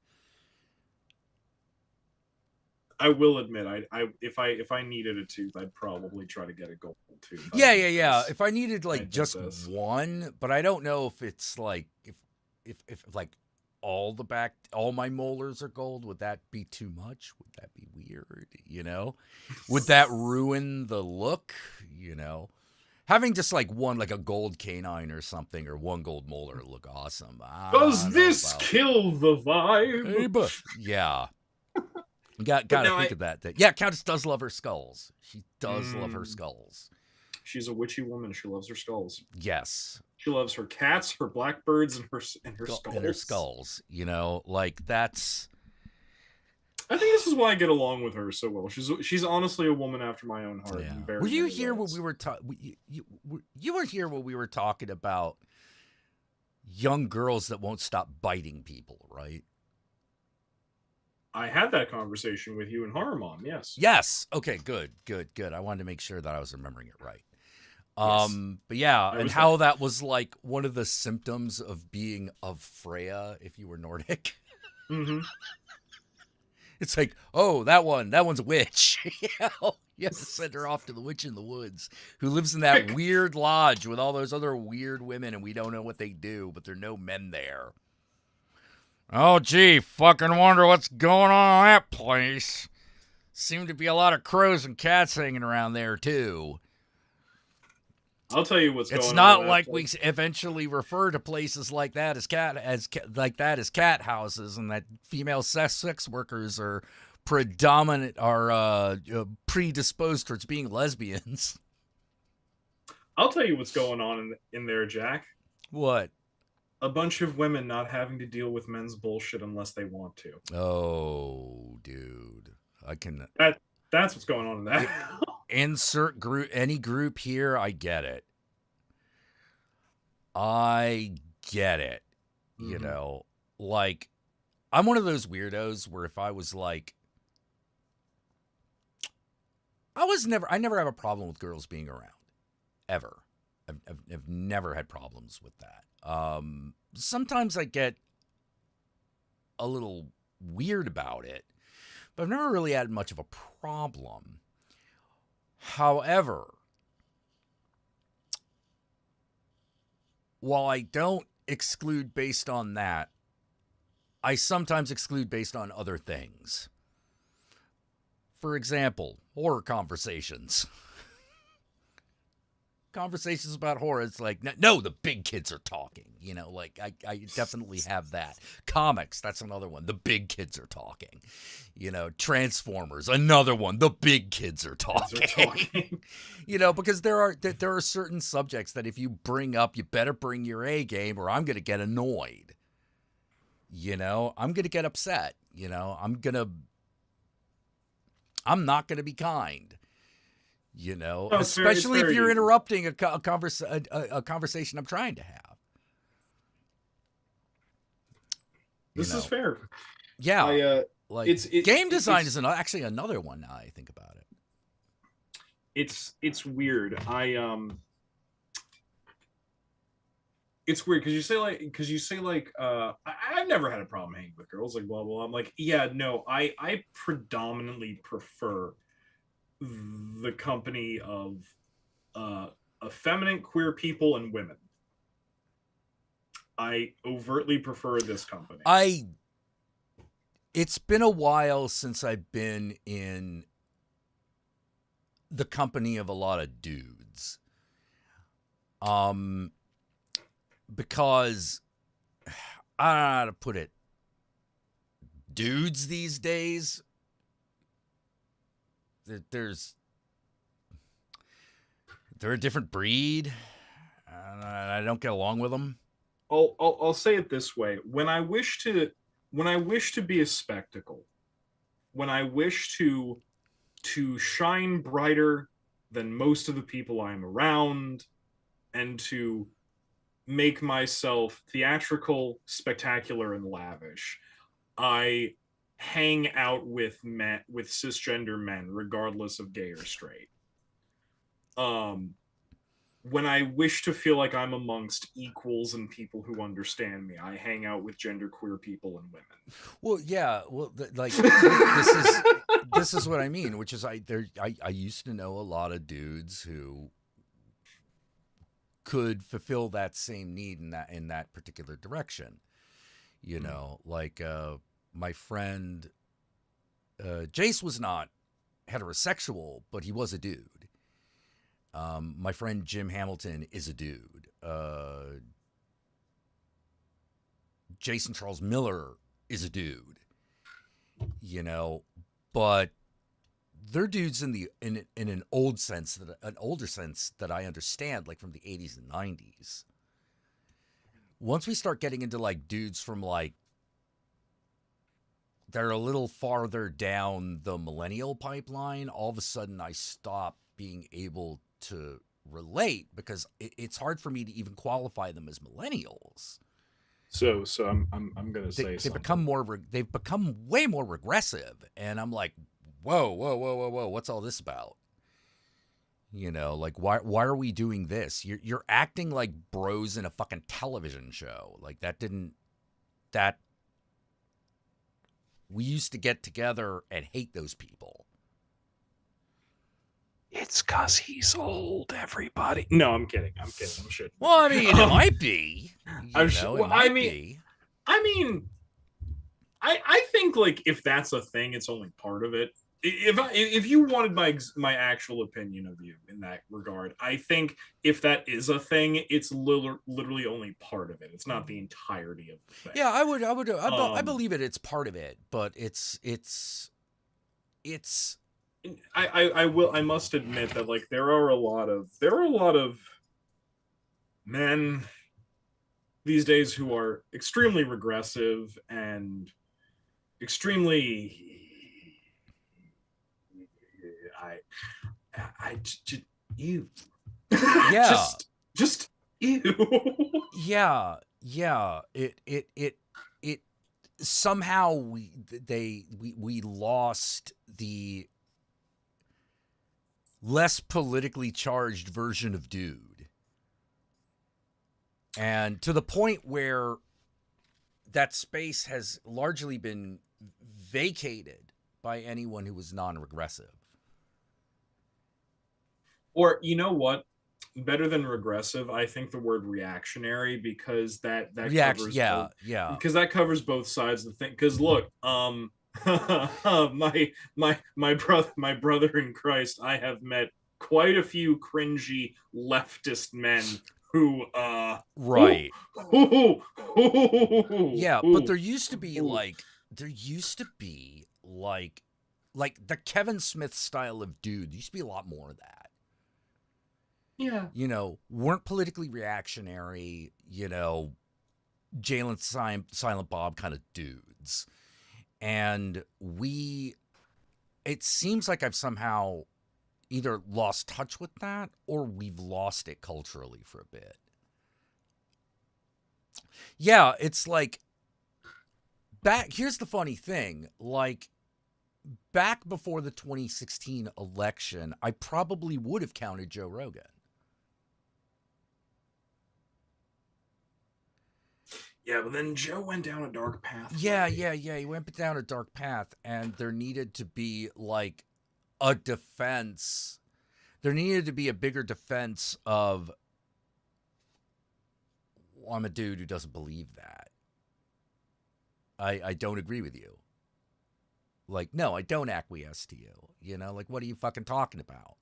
I will admit, if I needed a tooth, I'd probably try to get a gold tooth. Yeah. If I needed like just one, but I don't know if it's like if like all my molars are gold, would that be too much? Would that be weird? You know, would that ruin the look? You know, having just like one, like a gold canine or something, or one gold molar would look awesome. Does this kill the vibe? Yeah. Gotta think of that. Yeah, Countess does love her skulls. She does love her skulls. She's a witchy woman. She loves her skulls. Yes. She loves her cats, her blackbirds, and her skulls. And her skulls. You know, like that's. I think this is why I get along with her so well. She's honestly a woman after my own heart. Yeah. Were you here when we were talking? You were here when we were talking about young girls that won't stop biting people, right? I had that conversation with you and Horror Mom, yes. Yes. Okay, good. I wanted to make sure that I was remembering it right. Yes. But yeah, and how that was like one of the symptoms of being of Freya if you were Nordic. Mm-hmm. It's like, oh, that one's a witch. You have to send her off to the witch in the woods who lives in that weird lodge with all those other weird women, and we don't know what they do, but there are no men there. Oh, gee, fucking wonder what's going on in that place. Seem to be a lot of crows and cats hanging around there, too. I'll tell you what's going on. It's not like we eventually refer to places like that as cat houses, and that female sex workers are predisposed towards being lesbians. I'll tell you what's going on in there, Jack. What? A bunch of women not having to deal with men's bullshit unless they want to. Oh, dude. That's what's going on in that. Insert any group here, I get it. Mm-hmm. You know, like, I'm one of those weirdos where if I was like, I never have a problem with girls being around, ever. I've never had problems with that. Sometimes I get a little weird about it, but I've never really had much of a problem. However, while I don't exclude based on that, I sometimes exclude based on other things. For example, horror conversations. Conversations about horror, it's like, no, the big kids are talking. You know, like, I definitely have that. Comics, that's another one. The big kids are talking. You know, Transformers, another one. The big kids are talking. You know, because there are certain subjects that if you bring up, you better bring your A game or I'm going to get annoyed. You know, I'm going to get upset. You know, I'm not going to be kind. You know, No, it's especially if very you're easy. interrupting a conversation I'm trying to have. You This is know, fair. yeah. Like game design it's is actually another one now I think about it. it's weird. It's weird because you say like I've never had a problem hanging with girls, like blah blah. I'm like, yeah, no, I predominantly prefer the company of effeminate queer people and women. I overtly prefer this company. It's been a while since I've been in the company of a lot of dudes. Because I don't know how to put it. Dudes these days, they're a different breed. I don't get along with them. I'll say it this way: when I wish to be a spectacle, when I wish to shine brighter than most of the people I'm around, and to make myself theatrical, spectacular, and lavish, I hang out with cisgender men, regardless of gay or straight. When I wish to feel like I'm amongst equals and people who understand me, I hang out with genderqueer people and women. Well, yeah. Well, like this is what I mean, which is I used to know a lot of dudes who could fulfill that same need in that particular direction. You know, like my friend Jace was not heterosexual, but he was a dude. My friend Jim Hamilton is a dude. Jason Charles Miller is a dude. You know, but they're dudes in an older sense that I understand, like from the 80s and 90s. Once we start getting into like dudes from like they're a little farther down the millennial pipeline, all of a sudden I stop being able to relate because it's hard for me to even qualify them as millennials. So I'm gonna say they've become way more regressive, and I'm like, whoa, what's all this about? You know, like why are we doing this? You're acting like bros in a fucking television show. Like that we used to get together and hate those people. It's cause he's old, everybody. No, I'm kidding. I'm shit. Well, I mean, it might be. I think like if that's a thing, it's only part of it. If you wanted my actual opinion of you in that regard, I think if that is a thing, it's literally only part of it. It's not the entirety of the thing. Yeah, I believe it. It's part of it, but it's. I must admit that like there are a lot of men these days who are extremely regressive and extremely ew. Yeah. just ew. Yeah. It somehow we lost the less politically charged version of dude. And to the point where that space has largely been vacated by anyone who was non-regressive. Or you know what? Better than regressive, I think the word reactionary, because that covers because that covers both sides of the thing. Because look, my brother in Christ, I have met quite a few cringy leftist men who right. Yeah, but there used to be like the Kevin Smith style of dude. There used to be a lot more of that. Yeah. You know, weren't politically reactionary, you know, Jalen Silent Bob kind of dudes. And it seems like I've somehow either lost touch with that or we've lost it culturally for a bit. Yeah, it's like here's the funny thing, like back before the 2016 election, I probably would have counted Joe Rogan. Yeah, but then Joe went down a dark path. Yeah. He went down a dark path, and there needed to be like a defense. There needed to be a bigger defense of, well, I'm a dude who doesn't believe that. I don't agree with you. Like, no, I don't acquiesce to you. You know, like, what are you fucking talking about?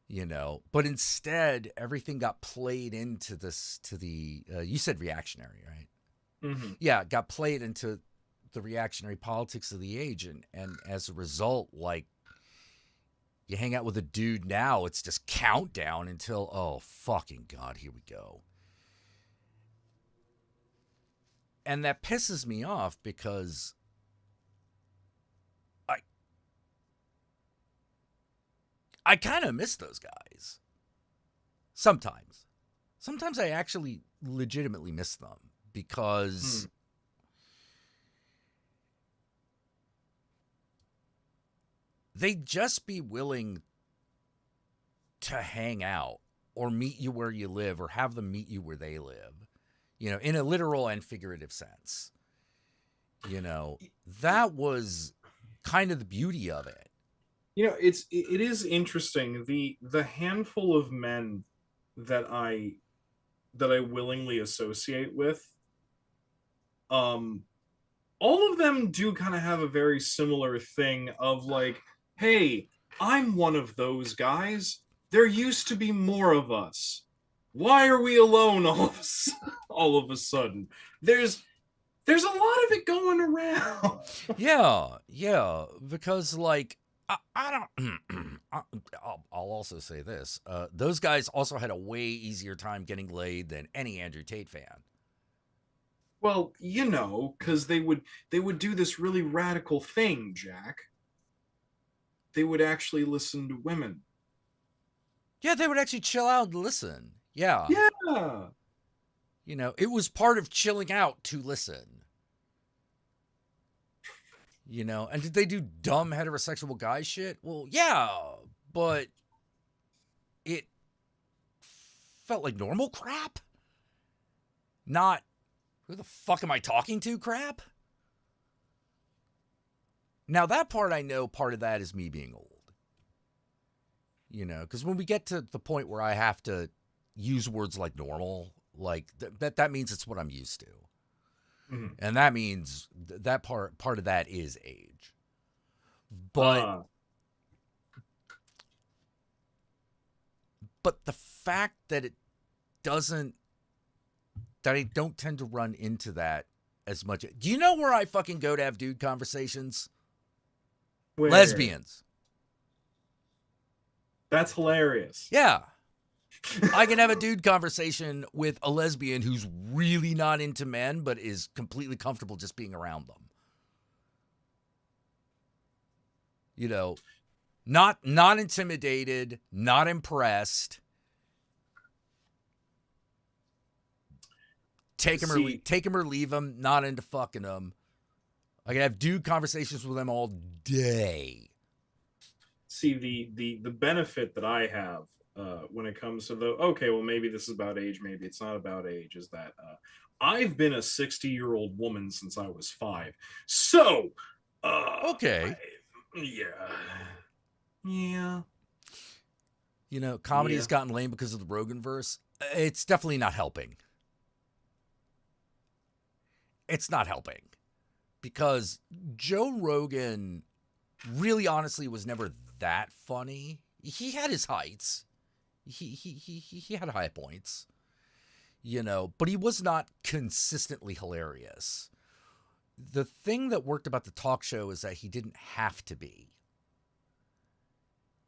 You know, but instead, everything got played into you said reactionary, right? Mm-hmm. Yeah, got played into the reactionary politics of the age. And as a result, like, you hang out with a dude now, it's just countdown until, oh, fucking God, here we go. And that pisses me off because I kind of miss those guys. Sometimes. Sometimes I actually legitimately miss them because they'd just be willing to hang out or meet you where you live or have them meet you where they live, you know, in a literal and figurative sense. You know, that was kind of the beauty of it. You know, it is interesting, the handful of men that I willingly associate with, all of them do kind of have a very similar thing of like, hey, I'm one of those guys. There used to be more of us. Why are we alone all of a sudden? There's a lot of it going around. Yeah, because like I don't. I'll also say this: those guys also had a way easier time getting laid than any Andrew Tate fan. Well, you know, because they would do this really radical thing, Jack. They would actually listen to women. Yeah, they would actually chill out and listen. Yeah. Yeah. You know, it was part of chilling out to listen. You know, and did they do dumb heterosexual guy shit? Well, yeah, but it felt like normal crap. Not, who the fuck am I talking to crap? Now, that part I know, part of that is me being old. You know, because when we get to the point where I have to use words like normal, like that means it's what I'm used to. Mm-hmm. And that means that part of that is age. But the fact that I don't tend to run into that as much. Do you know where I fucking go to have dude conversations? Where? Lesbians. That's hilarious. Yeah. I can have a dude conversation with a lesbian who's really not into men, but is completely comfortable just being around them. You know, not intimidated, not impressed. Take him or leave him, not into fucking them. I can have dude conversations with them all day. See, the benefit that I have when it comes to well, maybe this is about age, maybe it's not about age, is that I've been a 60-year-old woman since I was 5. So, okay. Yeah. You know, comedy has gotten lame because of the Rogan verse. It's definitely not helping. It's not helping. Because Joe Rogan really honestly was never that funny. He had his heights. He had high points. You know, but he was not consistently hilarious. The thing that worked about the talk show is that he didn't have to be.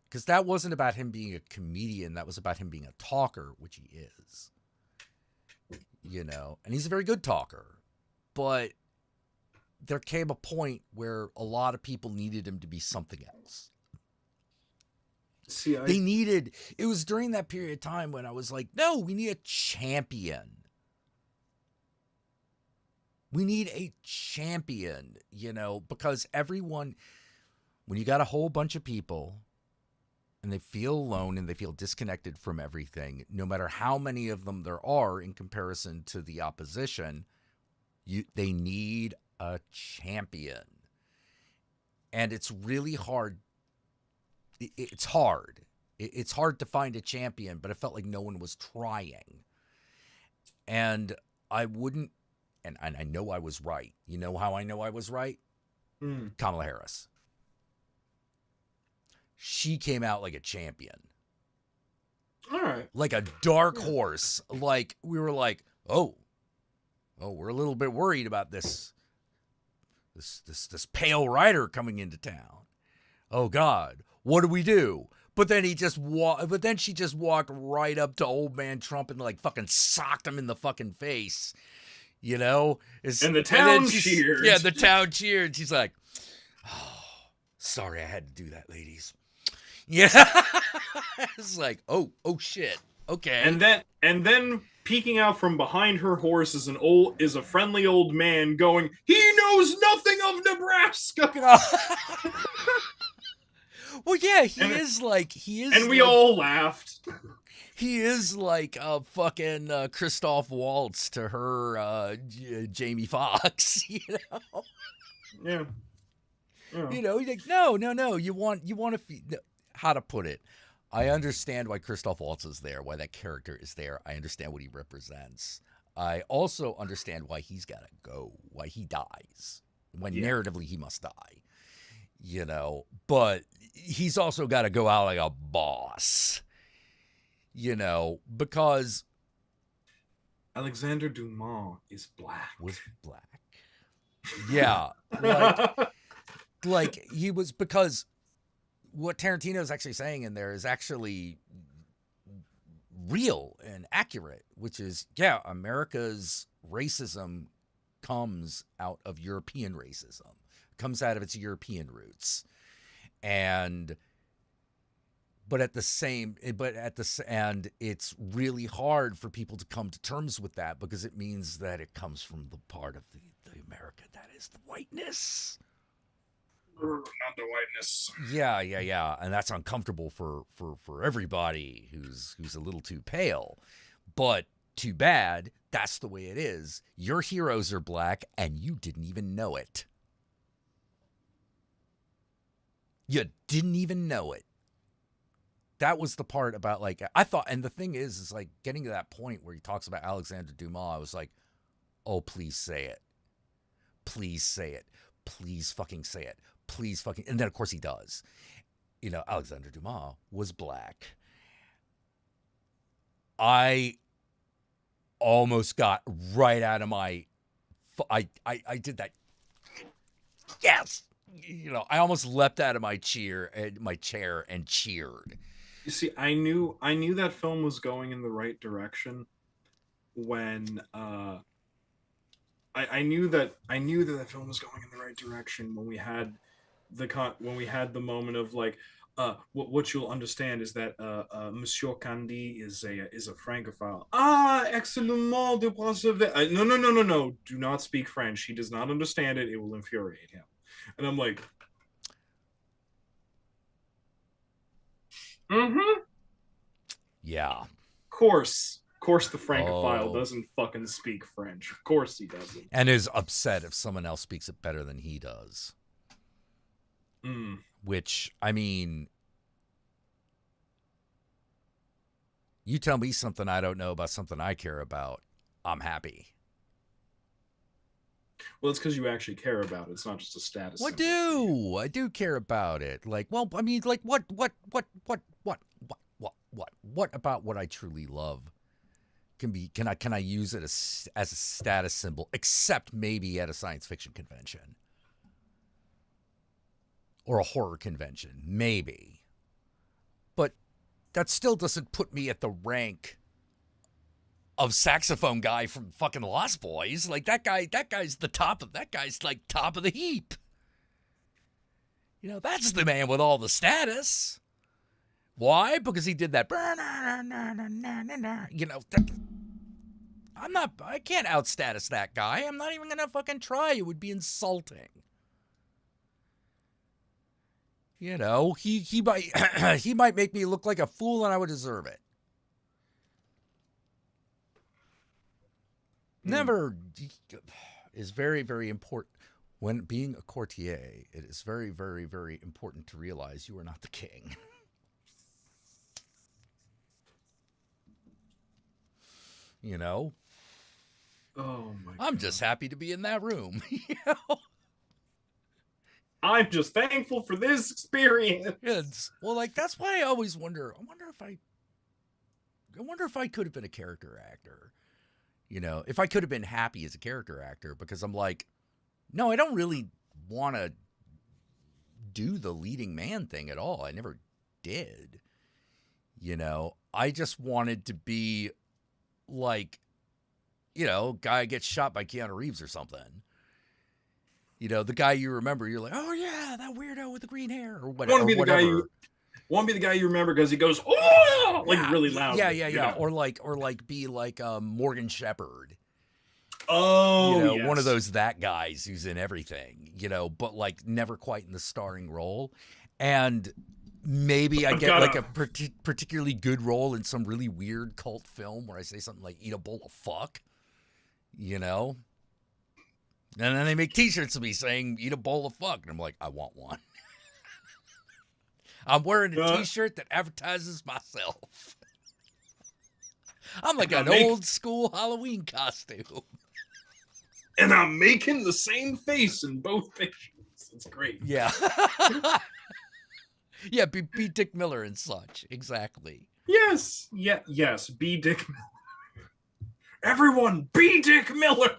Because that wasn't about him being a comedian. That was about him being a talker, which he is. and he's a very good talker. But there came a point where a lot of people needed him to be something else. See, It was during that period of time when I was like, no, we need a champion. We need a champion, because everyone, when you got a whole bunch of people and they feel alone and they feel disconnected from everything, no matter how many of them there are in comparison to the opposition, they need a champion. And it's really hard. It's hard. It's hard to find a champion, but it felt like no one was trying. And I wouldn't, and I know I was right. You know how I know I was right? Kamala Harris. She came out like a champion. All right. Like a dark horse. Like, we were like, oh, we're a little bit worried about this pale rider coming into town. Oh God, what do we do? But then she just walked right up to old man Trump and like fucking socked him in the fucking face. And the town cheered. Yeah, the town cheered. She's like, oh, sorry, I had to do that, ladies. Yeah. It's like, oh shit. Okay. And then peeking out from behind her horse is a friendly old man going, he knows nothing of Nebraska. Well, yeah, he is. And we all laughed. He is like a fucking Christoph Waltz to her Jamie Foxx, Yeah. He's like, no. You want to how to put it. I understand why Christoph Waltz is there, why that character is there. I understand what he represents. I also understand why he's got to go, why he dies, when narratively he must die. But he's also got to go out like a boss. Because Alexander Dumas is black. Was black. Yeah. Like he was, because what Tarantino's actually saying in there is actually real and accurate, which is, America's racism comes out of European racism, comes out of its European roots. And it's really hard for people to come to terms with that, because it means that it comes from the part of the America that is the whiteness. Not the whiteness. Yeah. And that's uncomfortable for everybody who's a little too pale. But too bad, that's the way it is. Your heroes are black and you didn't even know it. You didn't even know it. That was the part about, like, I thought, and the thing is like getting to that point where he talks about Alexander Dumas, I was like, oh, please say it. Please say it. Please fucking say it. Please fucking, and then of course he does. Alexander Dumas was black. I almost got right out of my, I did that. Yes. I almost leapt out of my chair and cheered. You see, I knew that film was going in the right direction when I knew that film was going in the right direction when we had the moment of like, what you'll understand is that Monsieur Candy is a francophile. Excellent de procéder. No. Do not speak French. He does not understand it. It will infuriate him. And I'm like, yeah. Of course the francophile doesn't fucking speak French. Of course he doesn't. And is upset if someone else speaks it better than he does. Which, I mean, you tell me something I don't know about something I care about, I'm happy. Well, it's because you actually care about it. It's not just a status symbol. I do care about it. Like, well, I mean, like, what about what I truly love can I use it as a status symbol, except maybe at a science fiction convention or a horror convention, maybe. But that still doesn't put me at the rank of saxophone guy from fucking Lost Boys. Like that guy's like top of the heap. You know, that's the man with all the status. Why? Because he did that. You know, I can't outstatus that guy. I'm not even gonna fucking try. It would be insulting. You know, he might he might make me look like a fool, and I would deserve it. Never is very, very important. When being a courtier, it is very, very, very important to realize you are not the king. You know? Oh my! I'm just happy to be in that room. You know? I'm just thankful for this experience. Well, like that's why I always wonder. I wonder if I could have been a character actor. You know, if I could have been happy as a character actor, because I'm like, no, I don't really want to do the leading man thing at all. I never did. You know, I just wanted to be like, you know, guy gets shot by Keanu Reeves or something. You know, the guy you remember, you're like, oh yeah, that weirdo with the green hair or whatever. Want to be the guy you remember because he goes, oh, like really loud. Yeah. Or be like Morgan Shepherd. Oh, you know, yes. One of those that guys who's in everything, you know, but like never quite in the starring role. And maybe I get like a particularly good role in some really weird cult film where I say something like "eat a bowl of fuck," you know. And then they make T-shirts of me saying "eat a bowl of fuck," and I'm like, I want one. I'm wearing a T-shirt that advertises myself. I'm like an old school Halloween costume. And I'm making the same face in both pictures. It's great. Yeah. Yeah, be Dick Miller and such. Exactly. Yes. Yeah. Yes. Be Dick Miller. Everyone, be Dick Miller.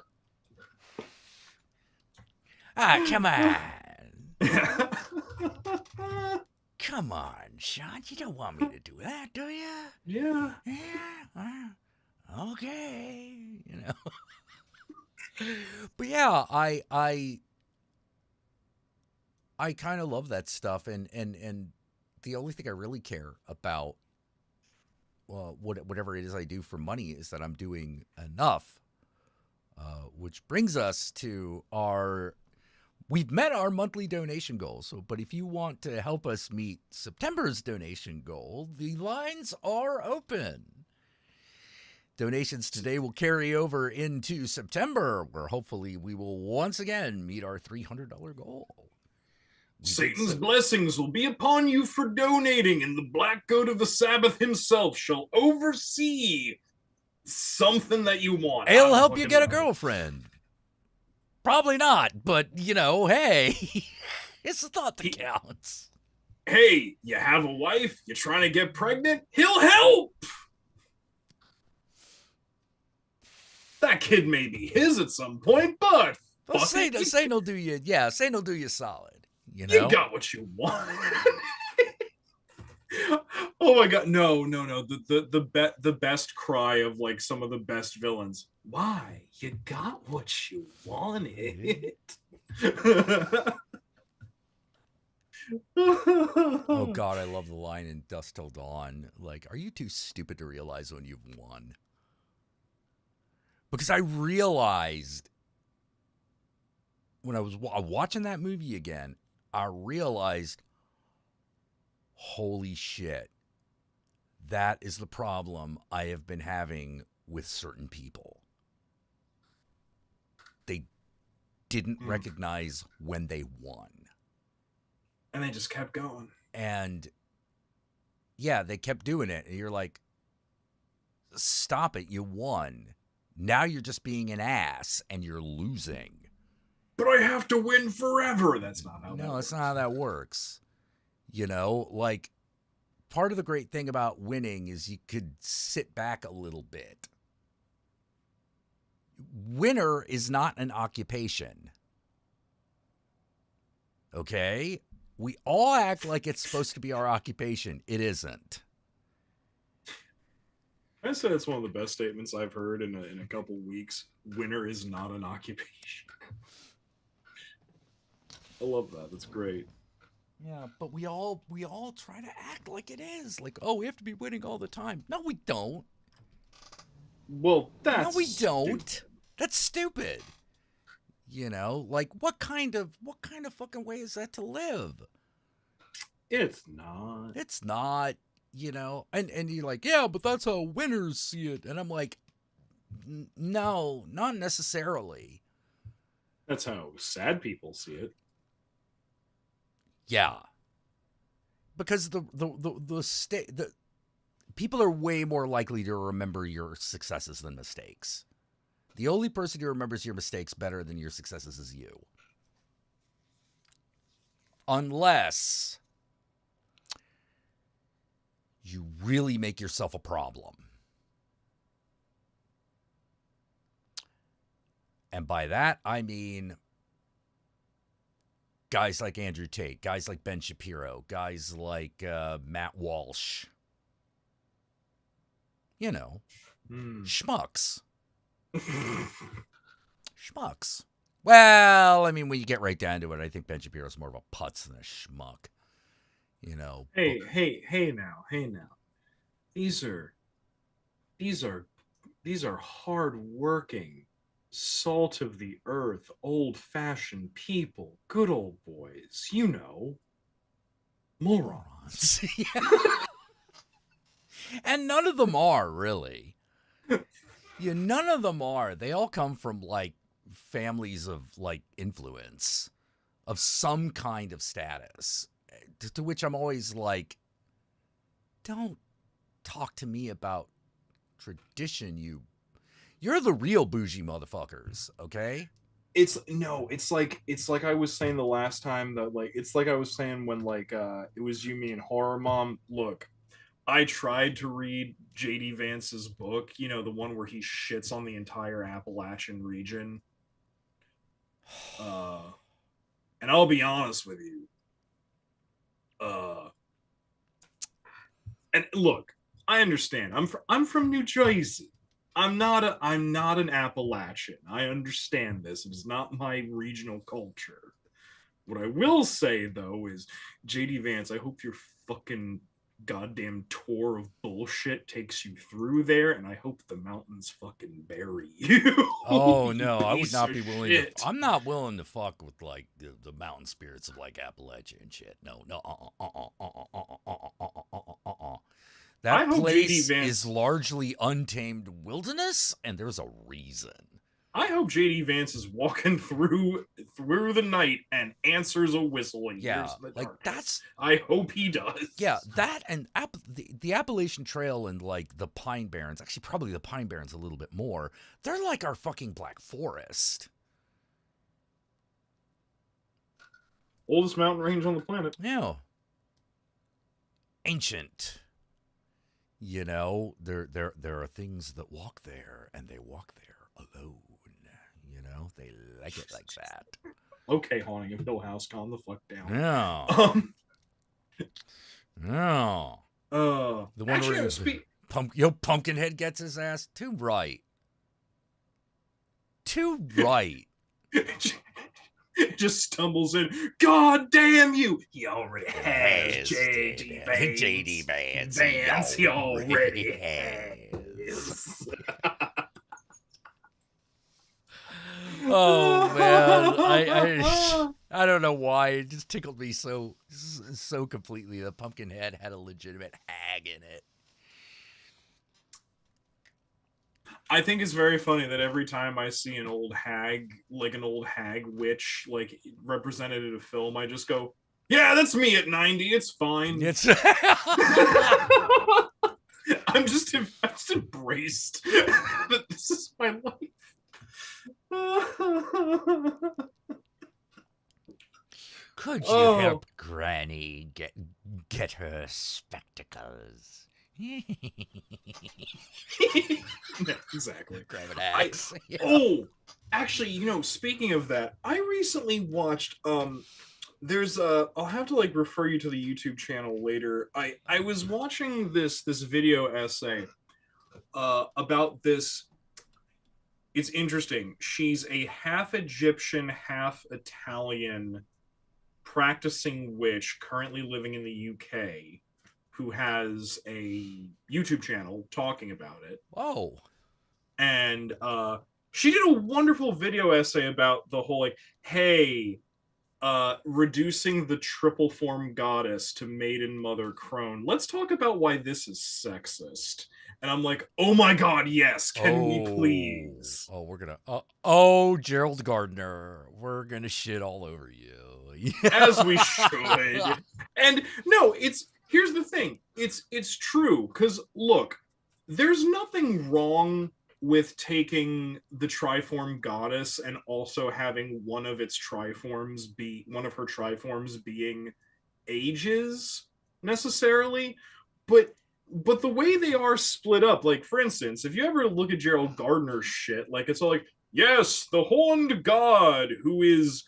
Ah, come on. Come on, Sean. You don't want me to do that, do you? Yeah. Yeah. Okay. You know. But yeah, I kind of love that stuff, and the only thing I really care about, well, whatever it is I do for money, is that I'm doing enough. Which brings us to we've met our monthly donation goal. So, but if you want to help us meet September's donation goal, the lines are open. Donations today will carry over into September, where hopefully we will once again meet our $300 goal. Satan's blessings will be upon you for donating, and the black goat of the Sabbath himself shall oversee something that you want. He'll help you get a girlfriend. Probably not, but, you know, hey, it's the thought that counts. Hey, you have a wife, you're trying to get pregnant, he'll help! That kid may be his at some point, but well, Satan will do you. Yeah, Satan will do you solid. You know, you got what you want. Oh my god, no. The best cry of like some of the best villains. Why? You got what you wanted. Oh god, I love the line in Dusk Till Dawn. Like, are you too stupid to realize when you've won? Because I realized when I was watching that movie again, I realized, holy shit, that is the problem I have been having with certain people. They didn't recognize when they won. And they just kept going. And yeah, they kept doing it. And you're like, stop it, you won. Now you're just being an ass and you're losing. But I have to win forever. That's not how that works. No, that's not how that works. You know, like, part of the great thing about winning is you could sit back a little bit. Winner is not an occupation. Okay? We all act like it's supposed to be our occupation. It isn't. I said it's one of the best statements I've heard in a couple weeks. Winter is not an occupation. I love that. That's great. Yeah, but we all try to act like it is. Like, oh, we have to be winning all the time. No, we don't. Well, that's No, we don't. stupid. That's stupid. You know, like what kind of fucking way is that to live? It's not. It's not, you know. And you're like, yeah, but that's how winners see it. And I'm like, no, not necessarily. That's how sad people see it. Yeah. Because the people are way more likely to remember your successes than mistakes. The only person who remembers your mistakes better than your successes is you. Unless you really make yourself a problem. And by that, I mean guys like Andrew Tate, guys like Ben Shapiro, guys like Matt Walsh. You know, schmucks. Schmucks. Well, I mean, when you get right down to it, I think Ben Shapiro's more of a putz than a schmuck. You know. Hey now. These are hard-working, salt of the earth, old-fashioned people, good old boys, you know. Morons. And none of them are, really. Yeah, none of them are. They all come from, like, families of, like, influence, of some kind of status, to which I'm always like, don't talk to me about tradition, you're the real bougie motherfuckers, okay? It's like I was saying the last time that, like, it's like I was saying when, like, it was you, me, and Horror Mom. Look, I tried to read J.D. Vance's book, you know, the one where he shits on the entire Appalachian region. And I'll be honest with you. And look, I understand. I'm from New Jersey. I'm not an Appalachian. I understand this. It is not my regional culture. What I will say though is, J.D. Vance, I hope your fucking goddamn tour of bullshit takes you through there, and I hope the mountains fucking bury you. Oh no, I would Piece not of be willing shit. to. I'm not willing to fuck with like the mountain spirits of like Appalachia and shit. No. That I hope J.D. place Vance- is largely untamed wilderness, and there's a reason. I hope J.D. Vance is walking through the night and answers a whistle and Yeah, hears the like darkness. that's I hope he does. yeah, that and the Appalachian Trail and like the Pine Barrens, actually probably the Pine Barrens a little bit more. They're like our fucking Black Forest. Oldest mountain range on the planet. Yeah. Ancient. You know, there are things that walk there, and they walk there alone. You know, they like it like that. Okay, Haunting of Hill House, calm the fuck down. Yeah. Yeah. The one actually, where Pumpkinhead gets his ass too right. Too right. just stumbles in. God damn you! He already has J.D. Vance. J.D. Vance. He already has. Oh man, I don't know why it just tickled me so completely. The Pumpkinhead had a legitimate hag in it. I think it's very funny that every time I see an old hag, like an old hag witch, like represented in a film, I just go, "Yeah, that's me at 90. It's fine." It's I'm just embraced that this is my life. Could you help Granny get her spectacles? Exactly. Grab an axe. Oh, actually, you know, speaking of that, I recently watched there's I'll have to like refer you to the YouTube channel later. I was watching this video essay about this. It's interesting. She's a half Egyptian, half Italian practicing witch currently living in the UK who has a YouTube channel talking about it. Oh. And she did a wonderful video essay about the whole like, hey, reducing the triple form goddess to maiden mother crone. Let's talk about why this is sexist. And I'm like, oh my god, yes, can we please? Oh, we're gonna. Oh, Gerald Gardner, we're gonna shit all over you. As we should. And no, here's the thing. It's true, because look, there's nothing wrong with taking the triform goddess and also having one of her triforms being ages necessarily, but the way they are split up, like for instance, if you ever look at Gerald Gardner's shit, like it's all like, yes, the horned god who is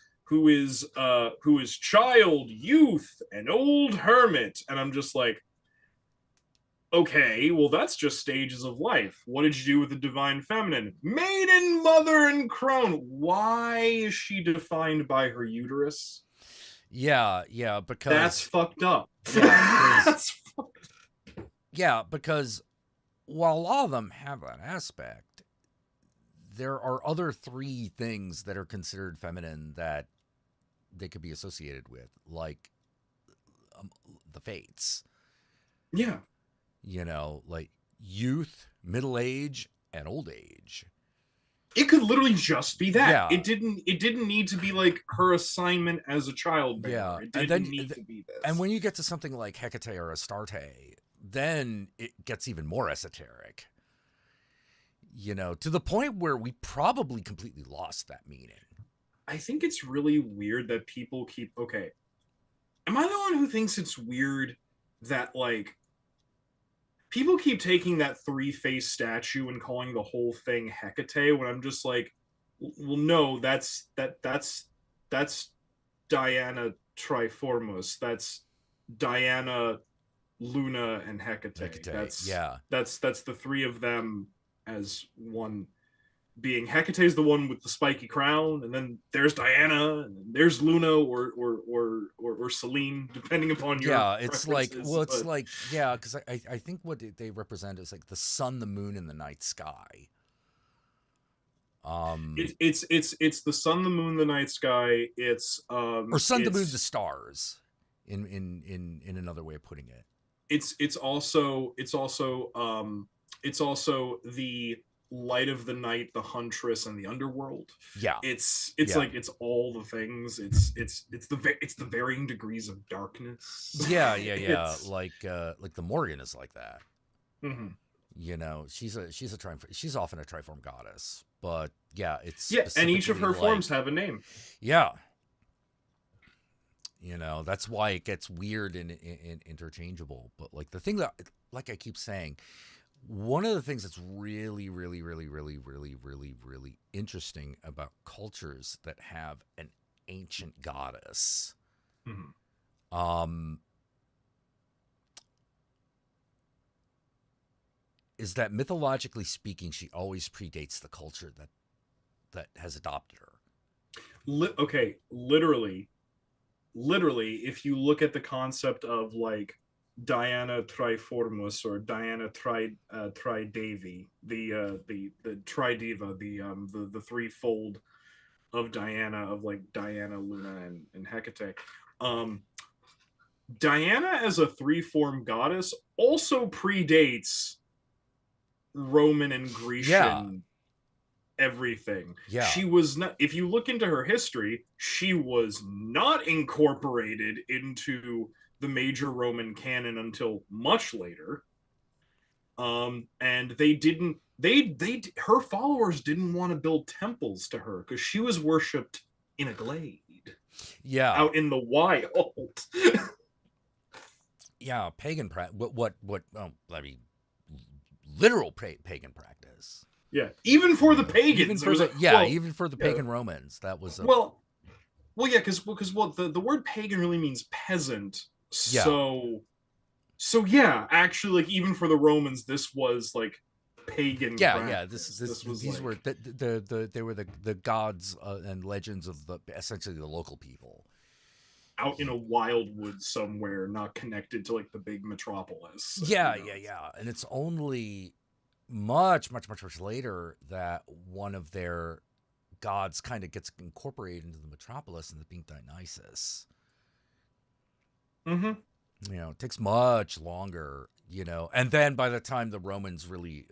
child, youth, and old hermit, and I'm just like, okay, well, that's just stages of life. What did you do with the divine feminine? Maiden, mother, and crone. Why is she defined by her uterus? Yeah, because that's fucked up. Yeah, because while a lot of them have that aspect, there are other three things that are considered feminine that they could be associated with, like the fates. Yeah. Like youth, middle age, and old age. It could literally just be that. Yeah. It didn't need to be like her assignment as a child bearer. Yeah. It didn't need to be this. And when you get to something like Hecate or Astarte, then it gets even more esoteric. To the point where we probably completely lost that meaning. I think it's really weird that people keep... Okay. Am I the one who thinks it's weird that, like, people keep taking that three-faced statue and calling the whole thing Hecate, when I'm just like, well, no, that's Diana Triformus. That's Diana, Luna, and Hecate. That's the three of them as one being. Hecate is the one with the spiky crown, and then there's Diana, and then there's Luna or Selene, depending upon your it's like, well, it's like, yeah, because I think what they represent is like the sun, the moon, and the night sky. It's the sun, the moon, the night sky. It's or sun, the moon, the stars. In another way of putting it, it's also the light of the night, the huntress, and the underworld. Yeah, it's like it's all the things. It's the varying degrees of darkness. Yeah. Like the Morgan is like that. Mm-hmm. She's often a triform goddess, but yeah, it's and each of her forms have a name. Yeah. That's why it gets weird and interchangeable. But like the thing that, like I keep saying, one of the things that's really, really, really, really, really, really, really interesting about cultures that have an ancient goddess, is that mythologically speaking, she always predates the culture that has adopted her. Okay, literally, if you look at the concept of like Diana Triformus or Diana Tridevi, the Tridiva, the threefold of Diana, of like Diana, Luna, and Hecate. Diana as a three-form goddess also predates Roman and Grecian everything. Yeah. She was not, if you look into her history, she was not incorporated into the major Roman canon until much later. And her followers didn't want to build temples to her because she was worshipped in a glade. Yeah. Out in the wild. Yeah, pagan literal pagan practice. Yeah, even for the pagans. Even for the pagan Romans, that was well, yeah, because the word pagan really means peasant. So yeah, actually, like even for the Romans, this was like pagan. Yeah. practice. This was these like, were they were the gods and legends of essentially the local people. out in a wild wood somewhere, not connected to like the big metropolis. Yeah. And it's only much later that one of their gods kind of gets incorporated into the metropolis, and the being Dionysus. Mm-hmm. It takes much longer, and then by the time the Romans really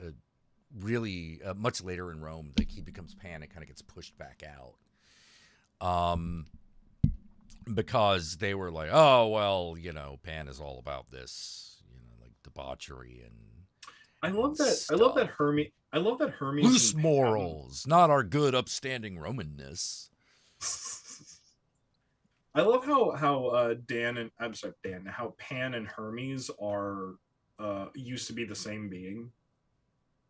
much later in Rome, like he becomes Pan and kind of gets pushed back out. Because they were like, oh, well, Pan is all about this, like debauchery and I love that. stuff. I love that Hermes Loose and morals, not our good upstanding Romanness. I love how how Pan and Hermes are used to be the same being.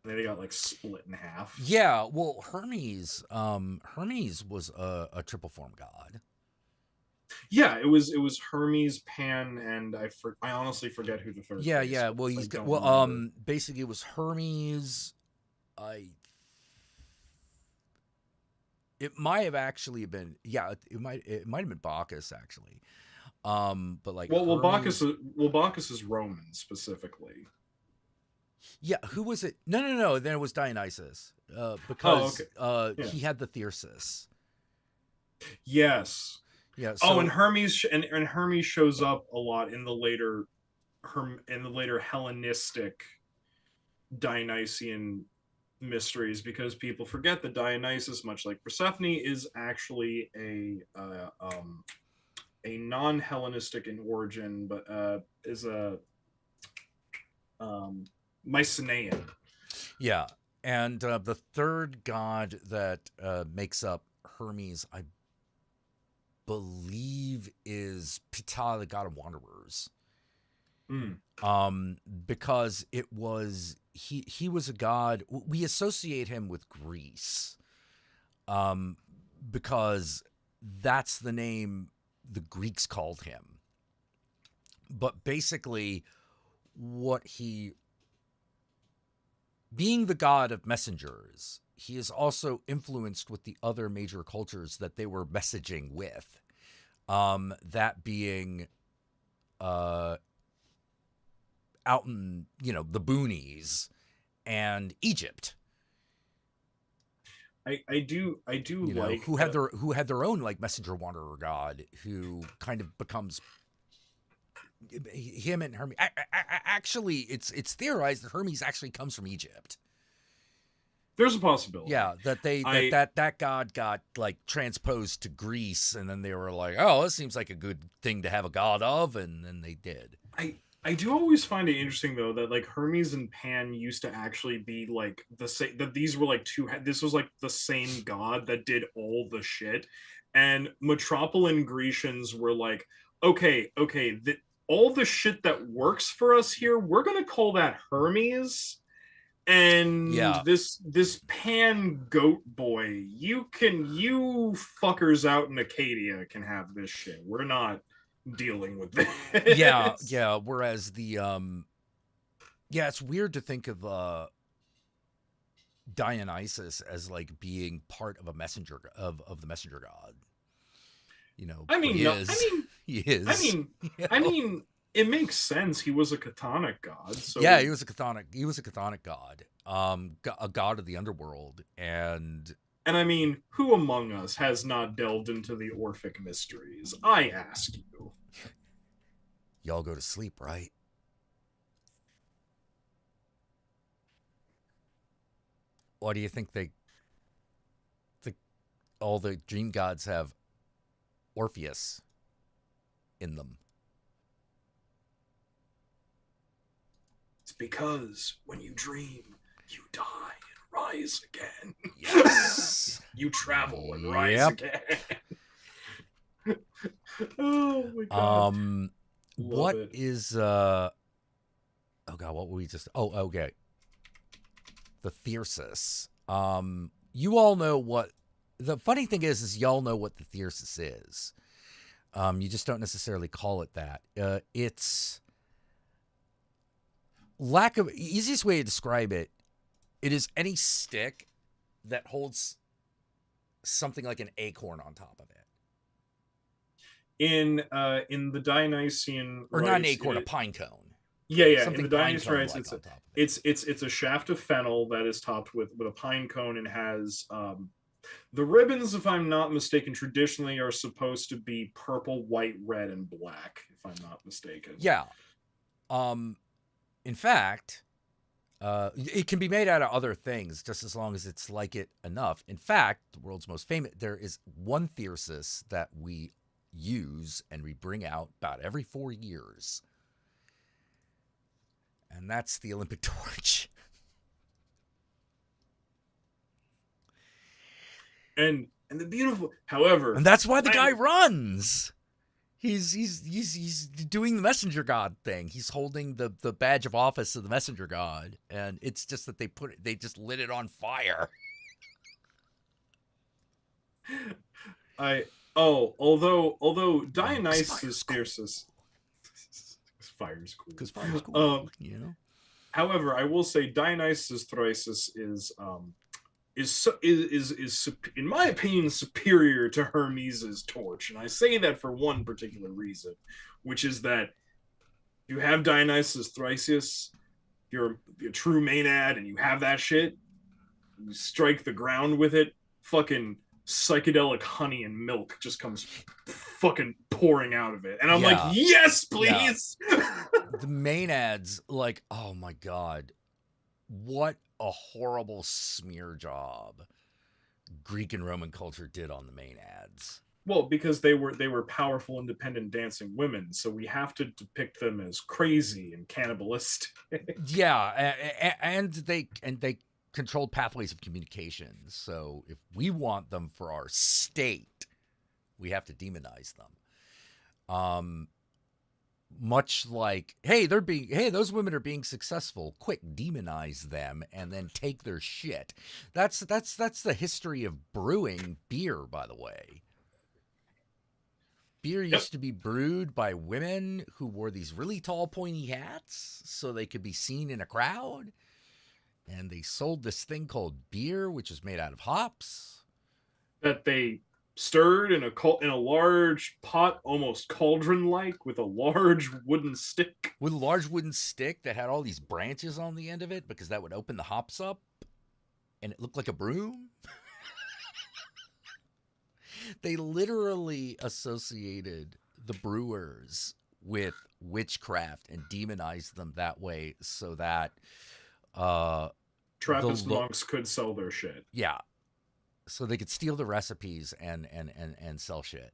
They got like split in half. Yeah, well, Hermes was a triple form god. Yeah, it was Hermes, Pan, and I honestly forget who the third. Yeah, was. yeah. Well, I don't remember. basically it was Hermes. It might have actually been, it might have been Bacchus actually. But like, well, Hermes, Bacchus is Roman specifically. yeah, who was it? No. Then it was Dionysus, because he had the Thyrsus. Yes. Yeah. So, and Hermes and Hermes shows up a lot in the later Hellenistic Dionysian mysteries, because people forget that Dionysus, much like Persephone, is actually a non-Hellenistic in origin, but is a Mycenaean. Yeah, and the third god that makes up Hermes, I believe, is Ptah, the god of wanderers. Because it was he was a god. We associate him with Greece, because that's the name the Greeks called him. But basically, being the god of messengers, he is also influenced with the other major cultures that they were messaging with. That being out in, the boonies and Egypt. I do like who had their own like messenger wanderer god, who kind of becomes him and Hermes. Actually, it's theorized that Hermes actually comes from Egypt. There's a possibility. Yeah, that that god got like transposed to Greece, and then they were like, "Oh, this seems like a good thing to have a god of," and then they did. I do always find it interesting though that like Hermes and Pan used to actually be like the same. That these were like this was like the same god that did all the shit, and Metropolitan Grecians were like, okay, all the shit that works for us here, we're gonna call that Hermes. And this Pan goat boy, you fuckers out in Acadia can have this shit. We're not dealing with this. Yeah. Whereas it's weird to think of Dionysus as like being part of a messenger of the messenger god. He is. I mean, it makes sense. He was a chthonic god. So yeah, he was a chthonic god, a god of the underworld, and I mean, who among us has not delved into the Orphic mysteries? I ask you. Y'all go to sleep, right? Why do you think all the dream gods have Orpheus in them? It's because when you dream, you die and rise again. Yes. You travel and rise again. Oh my god. What is oh god, what were we just okay. The Thyrsus. You all know what the funny thing is y'all know what the Thyrsus is. You just don't necessarily call it that. It's easiest way to describe it It is any stick that holds something like an acorn on top of it. In the Dionysian Or not an rites, acorn, a pine cone. yeah. In Something the Dionysian pine rites, cone-like on top of it. it's a shaft of fennel that is topped with a pine cone and has the ribbons, if I'm not mistaken, traditionally are supposed to be purple, white, red, and black, if I'm not mistaken. Yeah. In fact, it can be made out of other things just as long as it's like it enough. In fact, the world's most famous, there is one thyrsus that we use and we bring out about every 4 years. And that's the Olympic torch. And the beautiful, however, And that's why the guy runs. He's doing the messenger god thing. He's holding the badge of office of the messenger god, and it's just that they just lit it on fire. Although Dionysus Thyrsus, fire's cool. Because fire's cool, However, I will say Dionysus Thyrsus is in my opinion superior to Hermes's torch, and I say that for one particular reason, which is that you have Dionysus Thyrsus, you're a true maenad, and you have that shit. You strike the ground with it, fucking psychedelic honey and milk just comes fucking pouring out of it, and I'm like, yes, please. Yeah. The maenads, like, oh my god, what a horrible smear job Greek and Roman culture did on the maenads. Well, because they were powerful, independent dancing women, so we have to depict them as crazy and cannibalistic. Yeah, and they controlled pathways of communication. So if we want them for our state, we have to demonize them. Much like, hey, those women are being successful. Quick, demonize them and then take their shit. That's the history of brewing beer, by the way. Beer used to be brewed by women who wore these really tall, pointy hats so they could be seen in a crowd. And they sold this thing called beer, which is made out of hops that they stirred in a large pot, almost cauldron-like, with a large wooden stick. With a large wooden stick that had all these branches on the end of it, because that would open the hops up, and it looked like a broom. They literally associated the brewers with witchcraft and demonized them that way, so that Trappist monks could sell their shit. Yeah. So they could steal the recipes and sell shit.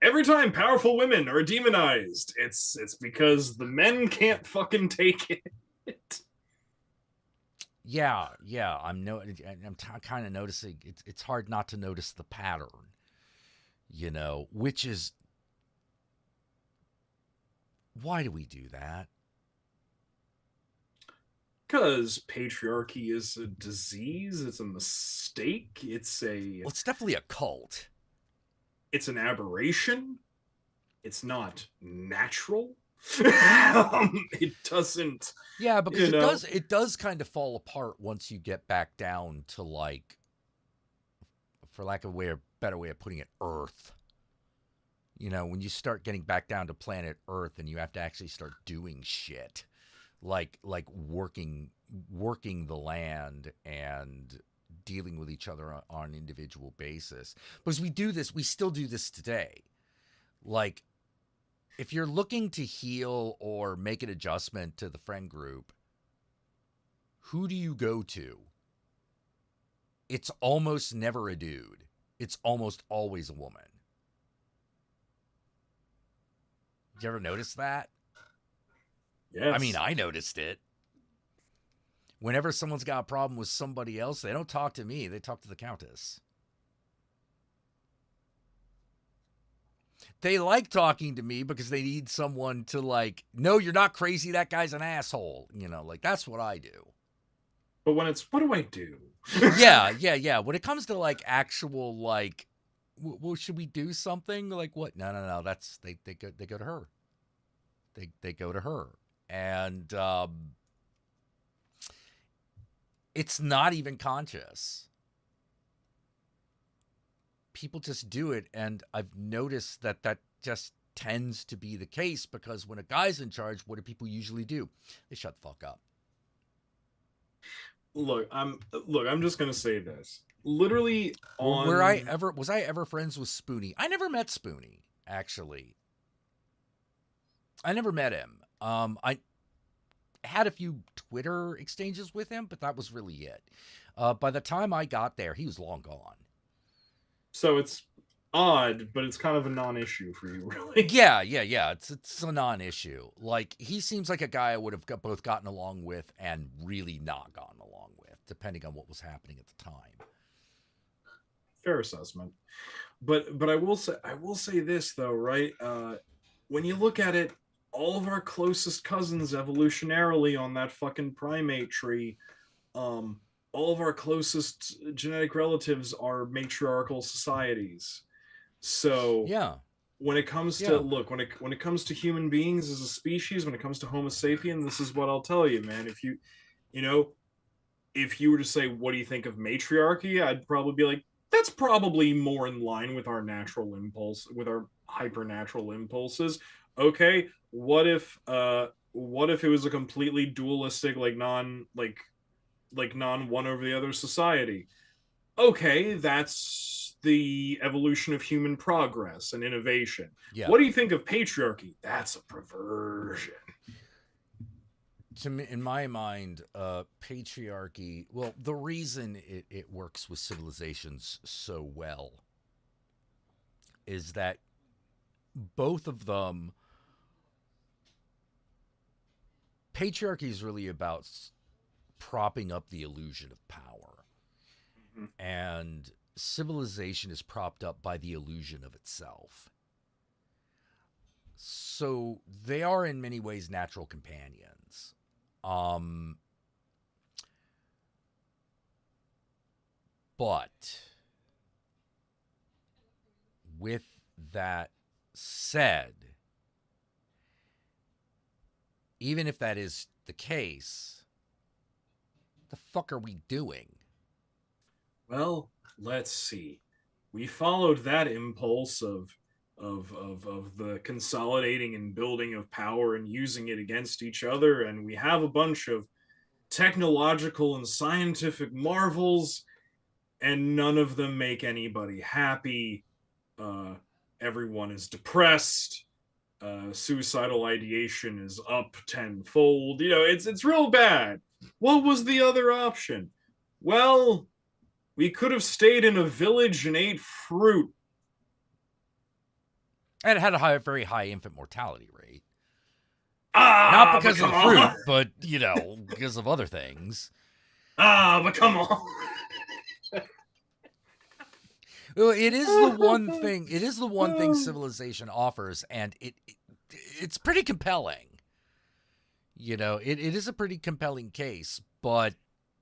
Every time powerful women are demonized, it's because the men can't fucking take it. Yeah. I'm kind of noticing it's hard not to notice the pattern, which is, why do we do that? Because patriarchy is a disease. It's a mistake. It's definitely a cult. It's an aberration. It's not natural. It doesn't. Yeah, because it does kind of fall apart once you get back down to, like, for lack of a better way of putting it, Earth. When you start getting back down to planet Earth and you have to actually start doing shit. Like working the land and dealing with each other on an individual basis. Because we still do this today. Like, if you're looking to heal or make an adjustment to the friend group, who do you go to? It's almost never a dude. It's almost always a woman. Did you ever notice that? Yes. I mean, I noticed it. Whenever someone's got a problem with somebody else, they don't talk to me. They talk to the Countess. They like talking to me because they need someone to, like, no, you're not crazy. That guy's an asshole. Like, that's what I do. But when it's, what do I do? Yeah. When it comes to, like, actual, like, well, should we do something? Like, what? No. That's, they go to her. They go to her. And It's not even conscious. People just do it, and I've noticed that just tends to be the case, because when a guy's in charge, what do people usually do? They shut the fuck up. Look, I'm just gonna say this. Literally Was I ever friends with Spoonie? I never met Spoonie, actually. I never met him. I had a few Twitter exchanges with him, but that was really it. By the time I got there, he was long gone. So it's odd, but it's kind of a non-issue for you, really. Yeah. It's a non-issue. Like, he seems like a guy I would have both gotten along with and really not gotten along with, depending on what was happening at the time. Fair assessment. But I will say this though, right? When you look at it, all of our closest cousins evolutionarily on that fucking primate tree, all of our closest genetic relatives are matriarchal societies. So Yeah. when it comes to when it comes to human beings as a species, when it comes to Homo sapien, this is what I'll tell you, man. If you if you were to say, what do you think of matriarchy, I'd probably be like, that's probably more in line with our natural impulse, with our hypernatural impulses. Okay, what if it was a completely dualistic, non one over the other society? Okay, that's the evolution of human progress and innovation. Yeah. What do you think of patriarchy? That's a perversion. To me, in my mind, patriarchy, well, the reason it works with civilizations so well is that both of them, patriarchy is really about propping up the illusion of power. Mm-hmm. And civilization is propped up by the illusion of itself. So they are in many ways natural companions. But with that said, even if that is the case, the fuck are we doing? Well, let's see. We followed that impulse of the consolidating and building of power and using it against each other, and we have a bunch of technological and scientific marvels, and none of them make anybody happy. Everyone is depressed. Suicidal ideation is up tenfold. It's real bad. What was the other option? Well, we could have stayed in a village and ate fruit. And it had a very high infant mortality rate. Not because of the fruit, but, because of other things. But come on. Well, it is the one thing. It is the one thing civilization offers, and it's pretty compelling. It is a pretty compelling case, but.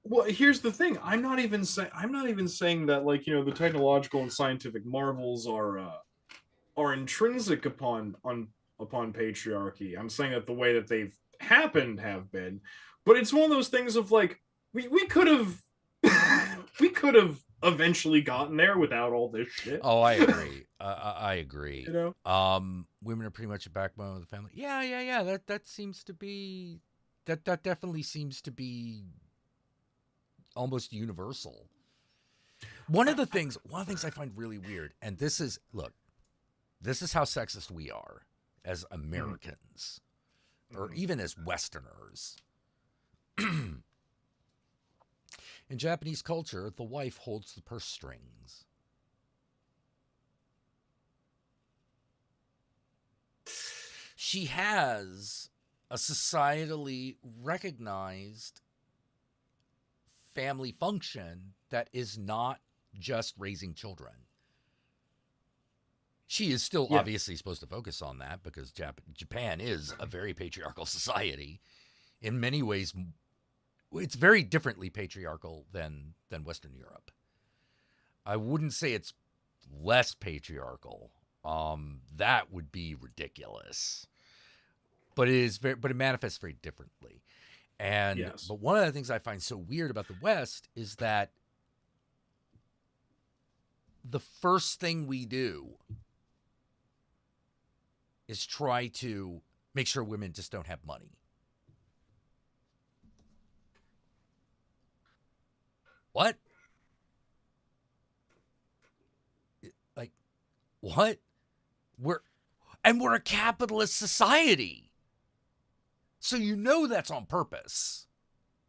Well, here's the thing. I'm not even saying that, the technological and scientific marvels are intrinsic upon patriarchy. I'm saying that the way that they've happened have been, but it's one of those things of we could have eventually gotten there without all this shit. Oh, I agree. I agree. Women are pretty much a backbone of the family. Yeah. That seems to be that definitely seems to be almost universal. One of the things I find really weird, and this is how sexist we are as Americans, or even as Westerners. In Japanese culture, the wife holds the purse strings. She has a societally recognized family function that is not just raising children. She is still obviously supposed to focus on that because Japan is a very patriarchal society. In many ways, it's very differently patriarchal than Western Europe. I wouldn't say it's less patriarchal. That would be ridiculous. But it manifests very differently. Yes. But one of the things I find so weird about the West is that the first thing we do is try to make sure women just don't have money. What? Like, what? We're a capitalist society. So you know that's on purpose.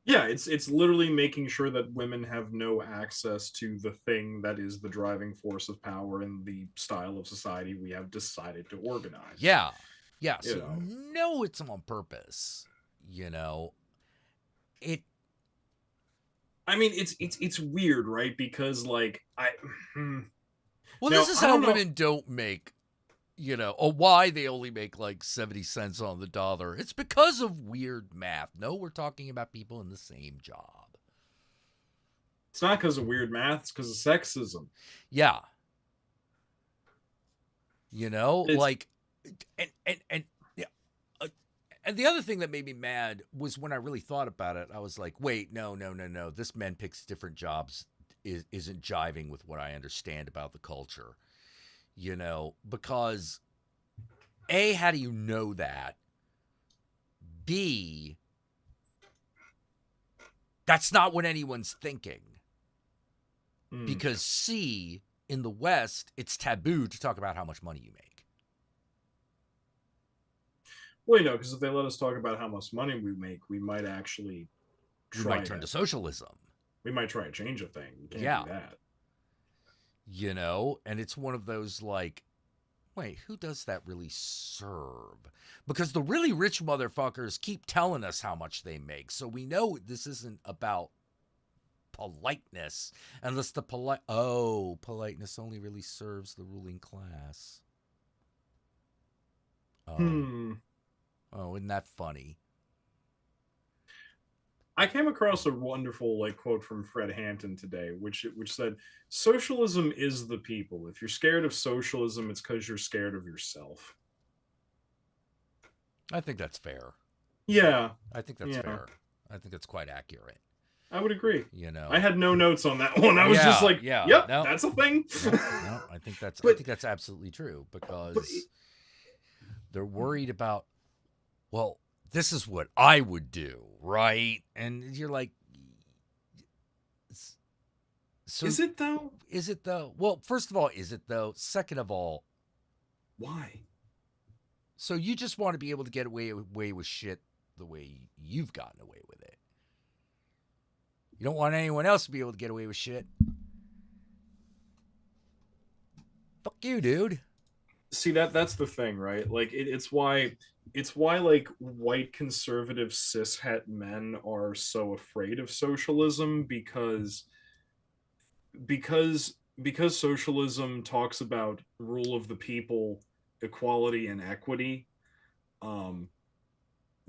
Yeah, it's literally making sure that women have no access to the thing that is the driving force of power and the style of society we have decided to organize. Yeah. Yeah. You So know. you know it's on purpose. You know. I mean, it's weird, right? Because like Well, Now, this is I how don't know- women don't make, or why they only make like 70 cents on the dollar. It's because of weird math. No, we're talking about people in the same job. it's not because of weird math, it's because of sexism. Yeah. It's- Like, and yeah. And the other thing that made me mad was when I really thought about it, I was like, wait, no. This men picks different jobs isn't jiving with what I understand about the culture. Because A, how do you know that? B, that's not what anyone's thinking. Hmm. Because C, in the West, it's taboo to talk about how much money you make. Wait, no, because if they let us talk about how much money we make, we might actually You try might turn to- to socialism. We might try to change a thing. We can't Yeah. do that. And it's one of those like, wait, who does that really serve? Because the really rich motherfuckers keep telling us how much they make. So we know this isn't about politeness, unless the politeness only really serves the ruling class. Oh, isn't that funny? I came across a wonderful quote from Fred Hampton today, which said, "Socialism is the people. If you're scared of socialism, it's because you're scared of yourself." I think that's fair. Yeah, I think that's Yeah. fair. I think that's quite accurate. I would agree. You I had no notes on that one. I was just like, yeah, "Yep, no. that's a thing." No, I think that's absolutely true, because they're worried about, well, this is what I would do, right? And you're like, so Is it though? Is it though? Well, first of all, is it though? Second of all, Why? so you just want to be able to get away with shit the way you've gotten away with it. You don't want anyone else to be able to get away with shit. Fuck you, dude. See, that's the thing, right? Like it's why like white conservative cishet men are so afraid of socialism, because socialism talks about rule of the people, equality, and equity.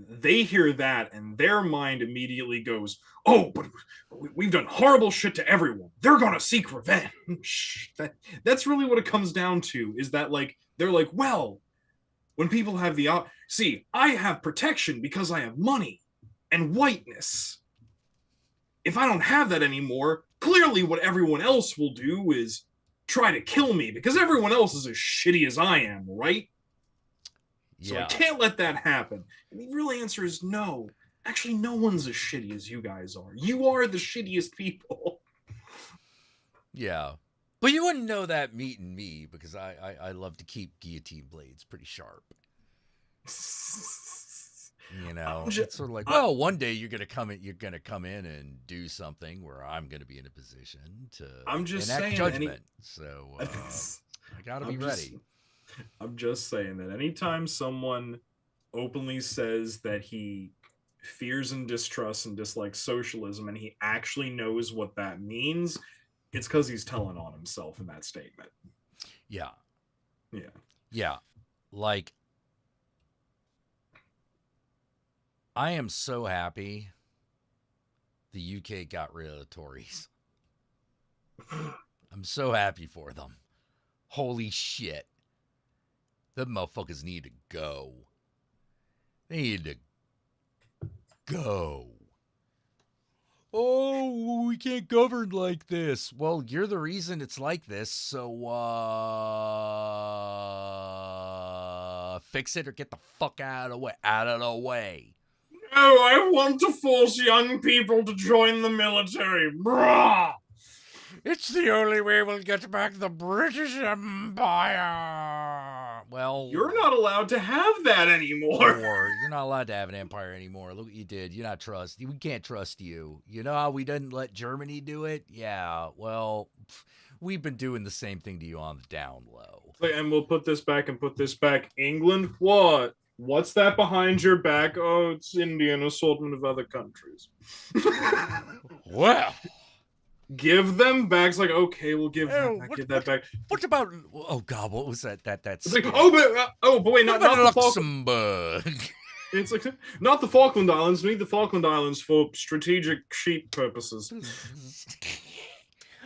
They hear that and their mind immediately goes, "Oh, but we've done horrible shit to everyone. They're gonna seek revenge." That's really what it comes down to, is that they're like, well, when people have see, I have protection because I have money and whiteness. If I don't have that anymore, clearly what everyone else will do is try to kill me, because everyone else is as shitty as I am, right? So I can't let that happen. And the real answer is no. Actually, no one's as shitty as you guys are. You are the shittiest people. Yeah. But you wouldn't know that meeting me, because I love to keep guillotine blades pretty sharp. It's sort of like, well, one day you're gonna come in and do something where I'm gonna be in a position to enact saying judgment. So I gotta be ready. I'm just saying that anytime someone openly says that he fears and distrusts and dislikes socialism, and he actually knows what that means, it's because he's telling on himself in that statement. Yeah. Yeah. Yeah. Like, I am so happy the UK got rid of the Tories. I'm so happy for them. Holy shit. The motherfuckers need to go. They need to go. Oh, we can't govern like this. Well, you're the reason it's like this, so fix it or get the fuck out of the way. Oh, I want to force young people to join the military. Brah! It's the only way we'll get back the British Empire. Well, You're not allowed to have that anymore. You're not allowed to have an empire anymore. Look what you did. You're not trust. We can't trust you. You know how we didn't let Germany do it? Yeah. Well, we've been doing the same thing to you on the down low. And we'll put this back and put this back. England, what? What's that behind your back? Oh, it's India and assortment of other countries. Well, give them back. It's like, okay, we'll give that back. Give that back. What about? Oh God, what was that? That's it's like, oh, but wait, not the Luxembourg. It's like not the Falkland Islands. We need the Falkland Islands for strategic sheep purposes.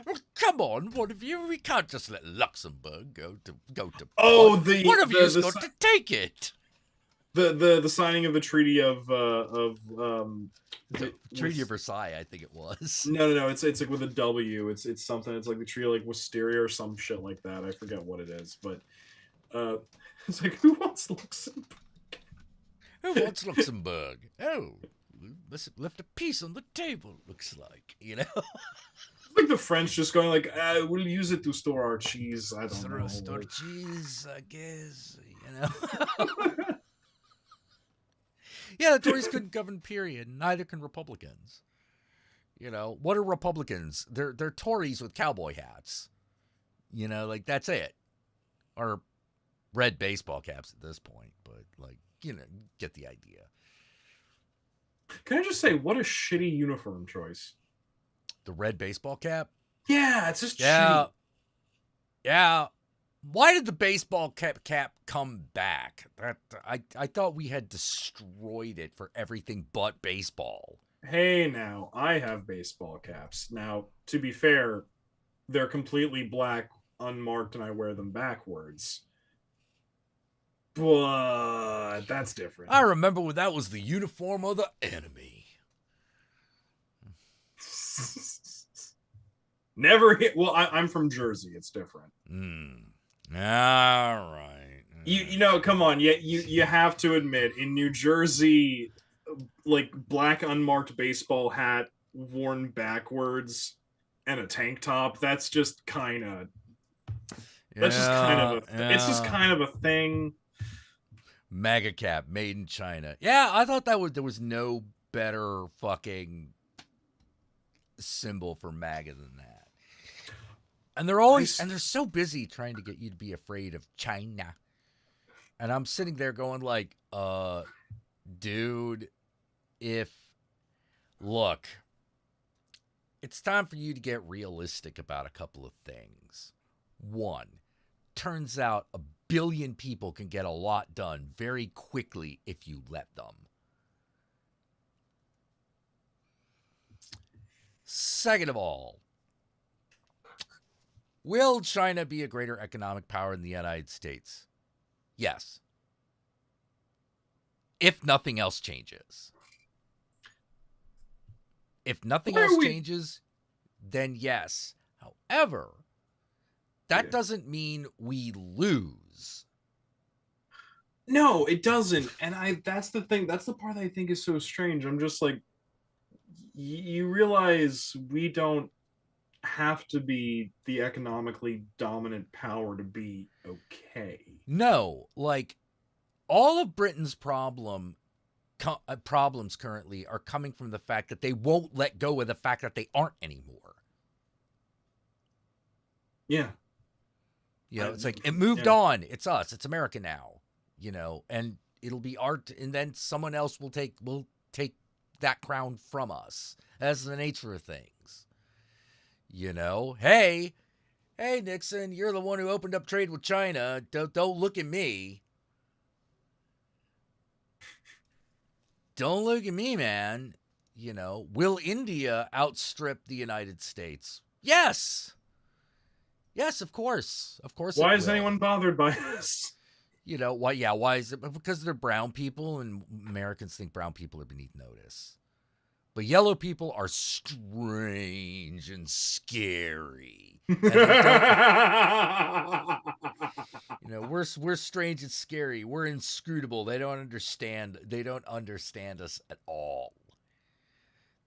Well, come on, one of you. We can't just let Luxembourg go to. Oh, one of you's got to take it. The signing of the Treaty of Treaty of Versailles, I think it was. No. It's like with a W. It's something. It's like the Treaty of like Wisteria or some shit like that. I forget what it is, but it's like who wants Luxembourg? Who wants Luxembourg? Oh, let's lift a piece on the table. Looks like, you know. Like the French just going like, we'll use it to store our cheese. I don't know. Store cheese, I guess. You know. Yeah, the Tories couldn't govern, period. Neither can Republicans. You know, what are Republicans? They're Tories with cowboy hats. You know, like that's it. Or red baseball caps at this point, but like, you know, get the idea. Can I just say, what a shitty uniform choice. The red baseball cap? Yeah, it's just shitty. Yeah. Why did the baseball cap come back? I thought we had destroyed it for everything but baseball. Hey, now, I have baseball caps. Now, to be fair, they're completely black, unmarked, and I wear them backwards. But that's different. I remember when that was the uniform of the enemy. Never hit. Well, I'm from Jersey. It's different. All right. You know, come on. You have to admit, in New Jersey, like black unmarked baseball hat worn backwards and a tank top, that's just kind of it's just kind of a thing. MAGA cap made in China. Yeah, I thought there was no better fucking symbol for MAGA than that. And they're always and they're so busy trying to get you to be afraid of China. And I'm sitting there going like, dude, look, it's time for you to get realistic about a couple of things. One, turns out 1 billion people can get a lot done very quickly if you let them. Second of all, will China be a greater economic power than the United States? Yes. If nothing else changes. If nothing else changes, then yes. However, that doesn't mean we lose. No, it doesn't. And that's the thing. That's the part that I think is so strange. I'm just like, you realize we don't have to be the economically dominant power to be okay. No, like all of Britain's problems currently are coming from the fact that they won't let go of the fact that they aren't anymore. Yeah. You know, it's like it moved on. It's us. It's America now. You know, and it'll be art, and then someone else will take that crown from us. That's the nature of things. You know, hey, Nixon, you're the one who opened up trade with China. Don't look at me. Don't look at me, man. You know, will India outstrip the United States? Yes. Yes, of course. Of course. Why is anyone bothered by this? You know, why? Yeah, why is it? Because they're brown people, and Americans think brown people are beneath notice. But yellow people are strange and scary. And they don't, you know, we're strange and scary. We're inscrutable. They don't understand. They don't understand us at all.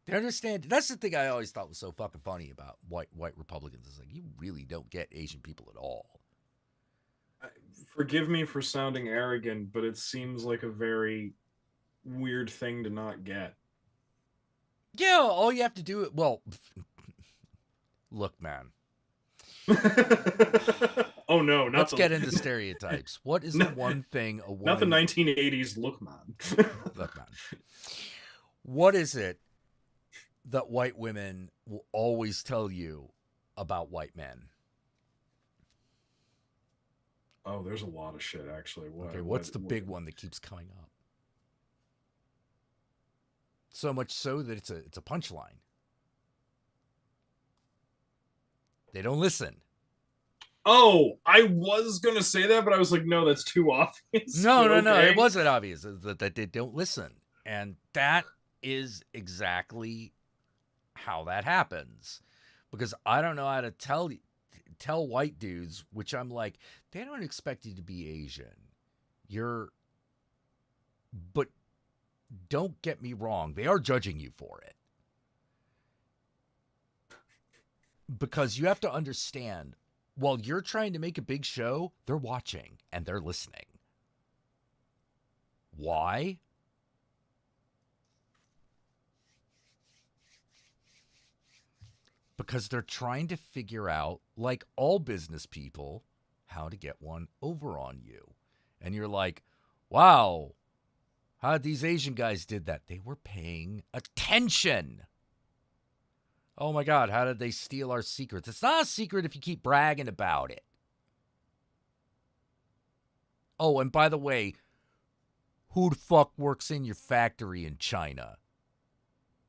They understand. That's the thing I always thought was so fucking funny about white Republicans. It's like, you really don't get Asian people at all. Forgive me for sounding arrogant, but it seems like a very weird thing to not get. Yeah, all you have to do. Well, look, man. Oh no! Let's get into stereotypes. What is the one thing a woman? Not the 1980s. Look, man. Look, man. What is it that white women will always tell you about white men? Oh, there's a lot of shit actually. What's the big one that keeps coming up? So much so that it's a punchline. They don't listen. Oh, I was gonna say that, but I was like, no, that's too obvious. No. Okay. It wasn't obvious that they don't listen, and that is exactly how that happens. Because I don't know how to tell white dudes, which I'm like, they don't expect you to be Asian. But don't get me wrong, they are judging you for it. Because you have to understand, while you're trying to make a big show, they're watching and they're listening. Why? Because they're trying to figure out, like all business people, how to get one over on you. And you're like, wow, how these Asian guys did that? They were paying attention. Oh my God, how did they steal our secrets? It's not a secret if you keep bragging about it. Oh, and by the way, who the fuck works in your factory in China?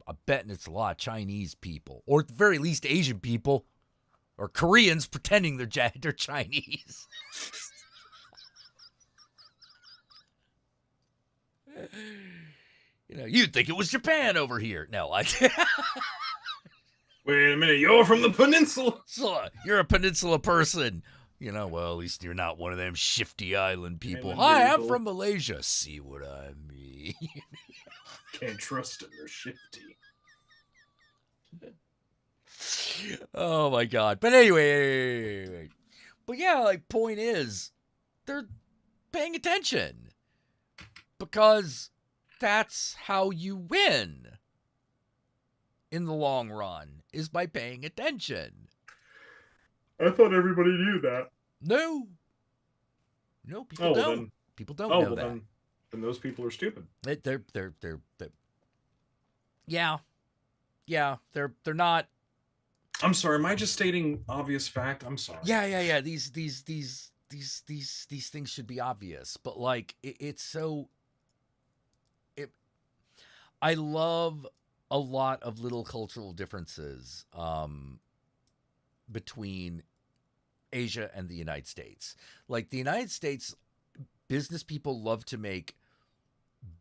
I'm betting it's a lot of Chinese people, or at the very least Asian people, or Koreans pretending they're Chinese. You know, you'd think it was Japan over here. No, I can't. Wait a minute, you're from the peninsula. So, you're a peninsula person. You know, well, at least you're not one of them shifty island people. Hi, I'm from Malaysia. See what I mean? Can't trust them, they're shifty. Oh my God. But anyway. But yeah, like, point is, they're paying attention. Because that's how you win in the long run, is by paying attention. I thought everybody knew that. No, people don't. Then, people don't know that. Then those people are stupid. They're they're not. I'm sorry. Am I just stating obvious fact? I'm sorry. Yeah. These things should be obvious, but like it's so. I love a lot of little cultural differences between Asia and the United States. Like the United States, business people love to make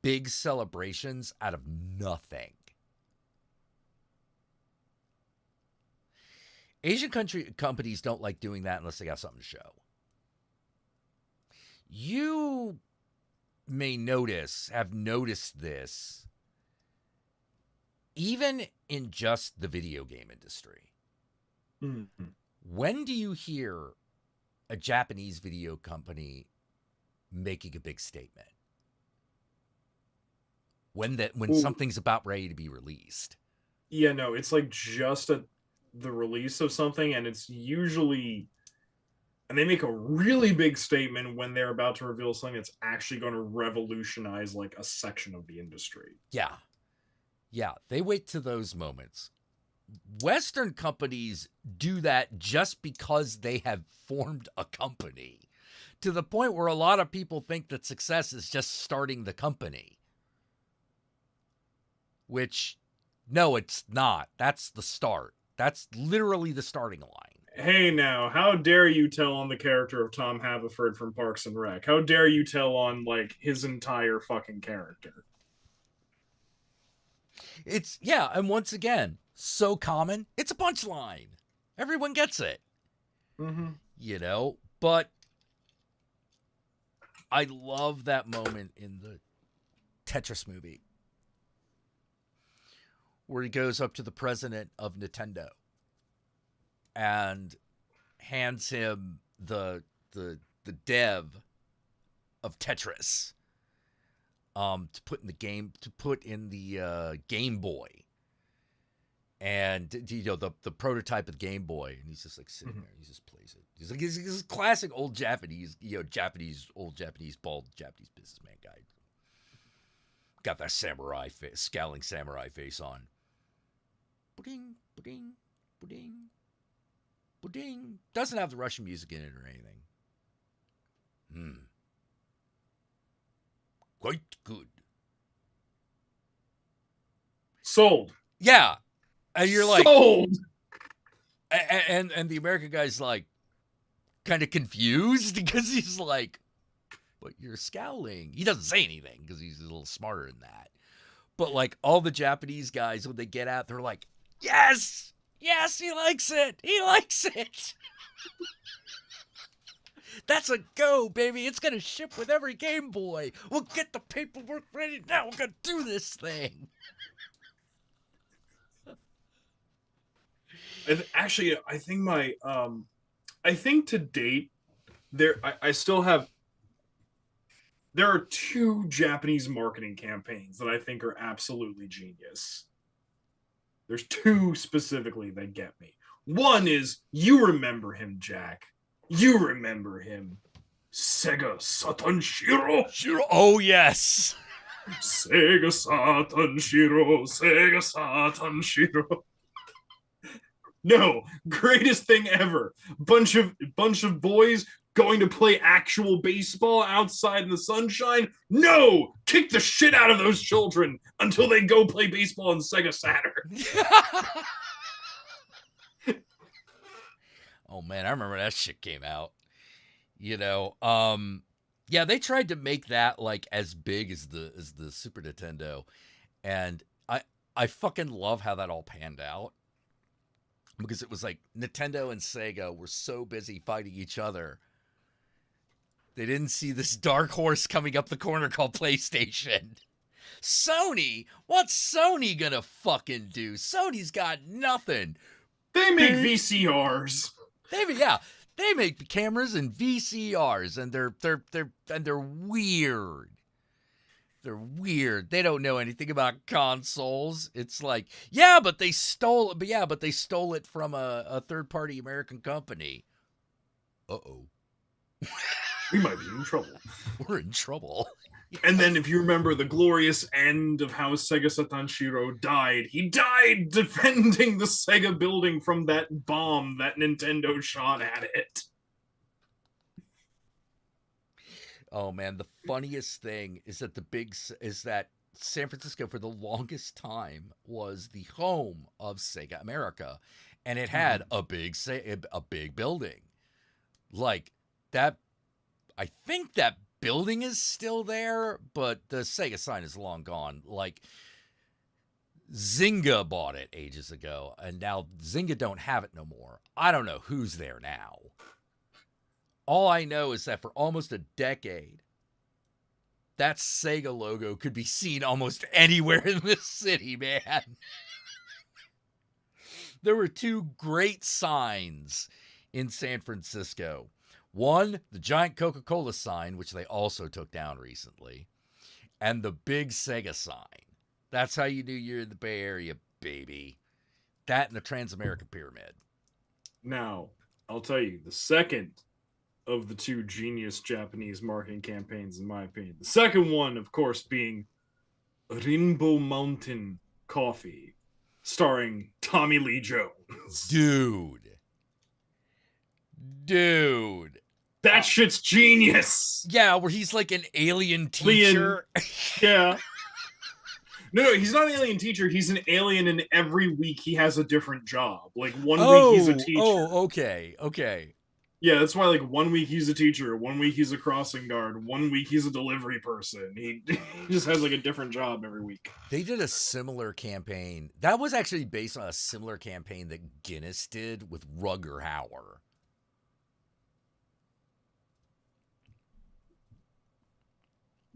big celebrations out of nothing. Asian companies don't like doing that unless they got something to show. You may have noticed this, even in just the video game industry. Mm-hmm. When do you hear a Japanese video company making a big statement? When something's about ready to be released. Yeah, no, it's like just the release of something, and it's usually, and they make a really big statement when they're about to reveal something that's actually going to revolutionize like a section of the industry. Yeah, they wait to those moments. Western companies do that just because they have formed a company, to the point where a lot of people think that success is just starting the company. Which, no, it's not. That's the start. That's literally the starting line. Hey now, how dare you tell on the character of Tom Haverford from Parks and Rec? How dare you tell on like his entire fucking character? It's yeah, and once again, so common. It's a punchline. Everyone gets it. Mm-hmm. You know, but I love that moment in the Tetris movie where he goes up to the president of Nintendo and hands him the dev of Tetris to put in the Game Boy. And you know the prototype of Game Boy, and he's just like sitting there. He just plays it. He's like he's classic old Japanese, old Japanese bald Japanese businessman guy. Got that samurai face, scowling samurai face on. Ba-ding, ba-ding, ba-ding, ba-ding. Doesn't have the Russian music in it or anything. Quite good. Sold. Yeah. And you're like, Sold. And the American guy's like kind of confused because he's like, but you're scowling. He doesn't say anything because he's a little smarter than that. But like all the Japanese guys, when they get out, they're like, yes, he likes it. He likes it. That's a go, baby. It's going to ship with every Game Boy. We'll get the paperwork ready now. We're going to do this thing. Actually, I think I think to date, I still have. There are 2 Japanese marketing campaigns that I think are absolutely genius. There's 2 specifically that get me. One is, you remember him, Jack. You remember him. Sega Satan Shiro. Oh, yes. Sega Satan Shiro. Sega Satan Shiro. No, greatest thing ever. Bunch of boys going to play actual baseball outside in the sunshine. No, kick the shit out of those children until they go play baseball in Sega Saturn. Oh man, I remember that shit came out. You know, yeah, they tried to make that like as big as the Super Nintendo, and I fucking love how that all panned out. Because it was like Nintendo and Sega were so busy fighting each other. They didn't see this dark horse coming up the corner called PlayStation. Sony? What's Sony gonna fucking do? Sony's got nothing. They make VCRs. They make cameras and VCRs, and they're weird. They're weird. They don't know anything about consoles. It's like, but they stole it from a third-party American company. Uh-oh. We might be in trouble. We're in trouble. And then if you remember the glorious end of how Sega Satan Shiro died, he died defending the Sega building from that bomb that Nintendo shot at it. Oh man, the funniest thing is that San Francisco for the longest time was the home of Sega America, and it had a big building. Like that, I think that building is still there, but the Sega sign is long gone. Like Zynga bought it ages ago, and now Zynga don't have it no more. I don't know who's there now. All I know is that for almost a decade, that Sega logo could be seen almost anywhere in this city, man. There were 2 great signs in San Francisco. One, the giant Coca-Cola sign, which they also took down recently, and the big Sega sign. That's how you knew you're in the Bay Area, baby. That and the Transamerica Pyramid. Now, I'll tell you, the second of the 2 genius Japanese marketing campaigns, in my opinion. The second one, of course, being Rainbow Mountain Coffee, starring Tommy Lee Jones. Dude. That shit's genius! Yeah, where he's like an alien teacher. Yeah. No, he's not an alien teacher. He's an alien, and every week he has a different job. Like one week he's a teacher. Oh, okay, okay. Yeah, that's why like 1 week he's a teacher, 1 week he's a crossing guard, 1 week he's a delivery person. He just has like a different job every week. They did a similar campaign. That was actually based on a similar campaign that Guinness did with Rugger Hauer.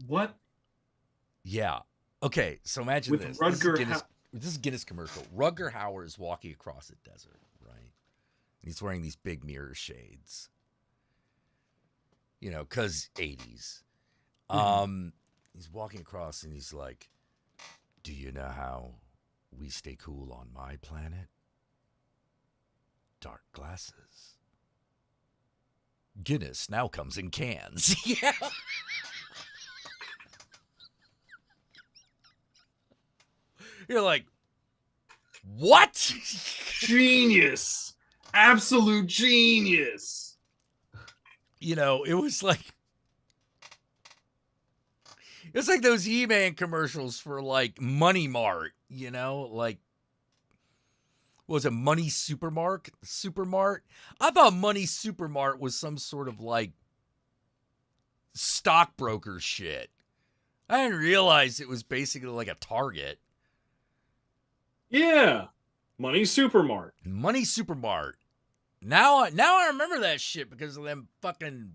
What? Yeah. Okay, so imagine With this. Rutger This is Guinness commercial. Rugger Hauer is walking across a desert, right? And he's wearing these big mirror shades. You know, because 80s. He's walking across and he's like, do you know how we stay cool on my planet? Dark glasses. Guinness now comes in cans. Yeah. You're like, what? Genius. Absolute genius. You know, it's like those E-Man commercials for like Money Mart, you know, like what was it, Money Supermart? I thought Money Supermart was some sort of like stockbroker shit. I didn't realize it was basically like a Target. Yeah. Money Supermart. Money Supermart. Now I remember that shit because of them fucking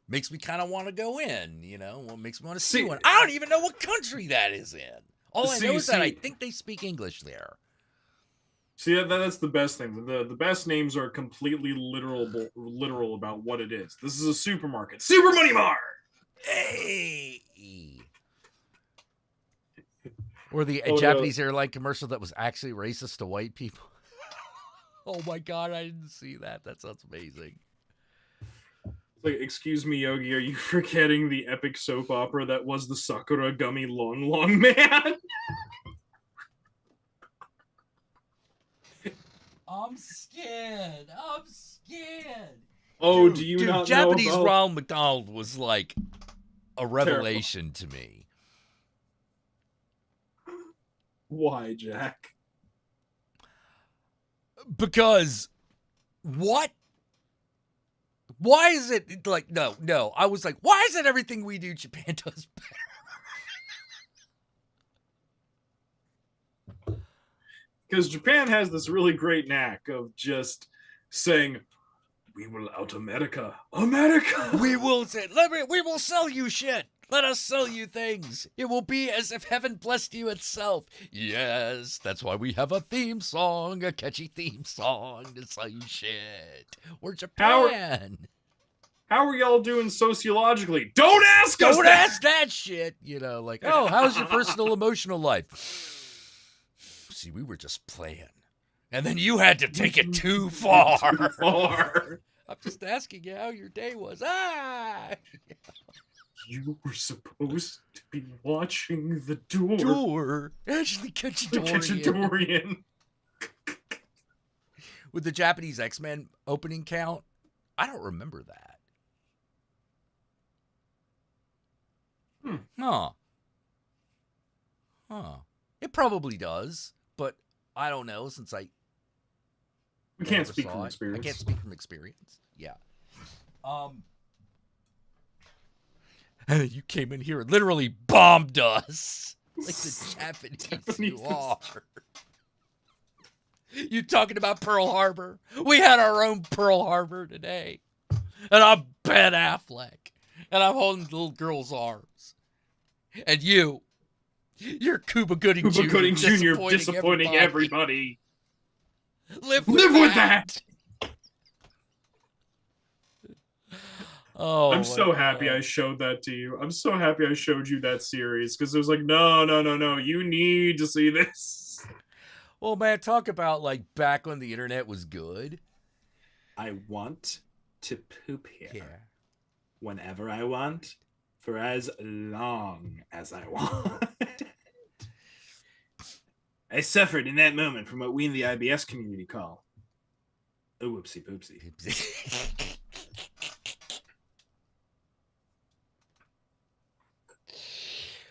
makes me kind of want to go in, you know? What makes me want to see one. I don't even know what country that is in. All I know is that I think they speak English there. See, that's the best thing. The best names are completely literal about what it is. This is a supermarket. Super Money Mart! Hey! Or the Oh, Japanese airline commercial that was actually racist to white people. Oh my god, I didn't see that. That sounds amazing. Like, excuse me, Yogi, are you forgetting the epic soap opera that was the Sakura Gummy Long Long Man? I'm scared. Oh, Dude, do you not Japanese know about... Ronald McDonald was like a revelation to me. Why, Jack? Because what? Why is it like no? I was like, why is it everything we do Japan does better? Because Japan has this really great knack of just saying, "We will out America, America." We will sell you shit. Let us sell you things. It will be as if heaven blessed you itself. Yes, that's why we have a theme song, a catchy theme song to sell you shit. We're Japan. How are y'all doing sociologically? Don't ask us. Don't ask that shit. You know, like, oh, how's your personal emotional life? See, we were just playing. And then you had to take it too far. Too far. I'm just asking you how your day was. Ah! You were supposed to be watching the door. Door. Ashley Ketchadorian. With the Japanese X-Men opening count, I don't remember that. Huh. It probably does, but I don't know since We can't speak from experience. I can't speak from experience. Yeah. And you came in here and literally bombed us. Like the Japanese you are. You talking about Pearl Harbor? We had our own Pearl Harbor today. And I'm Ben Affleck. And I'm holding the little girl's arms. And you're Cuba Gooding Jr. Cuba Gooding Jr. disappointing everybody. Live with that. Oh, I'm so happy I showed that to you. I'm so happy I showed you that series because it was like, no. You need to see this. Well, man, talk about like back when the internet was good. I want to poop here. Yeah. Whenever I want, for as long as I want. I suffered in that moment from what we in the IBS community call a whoopsie poopsie.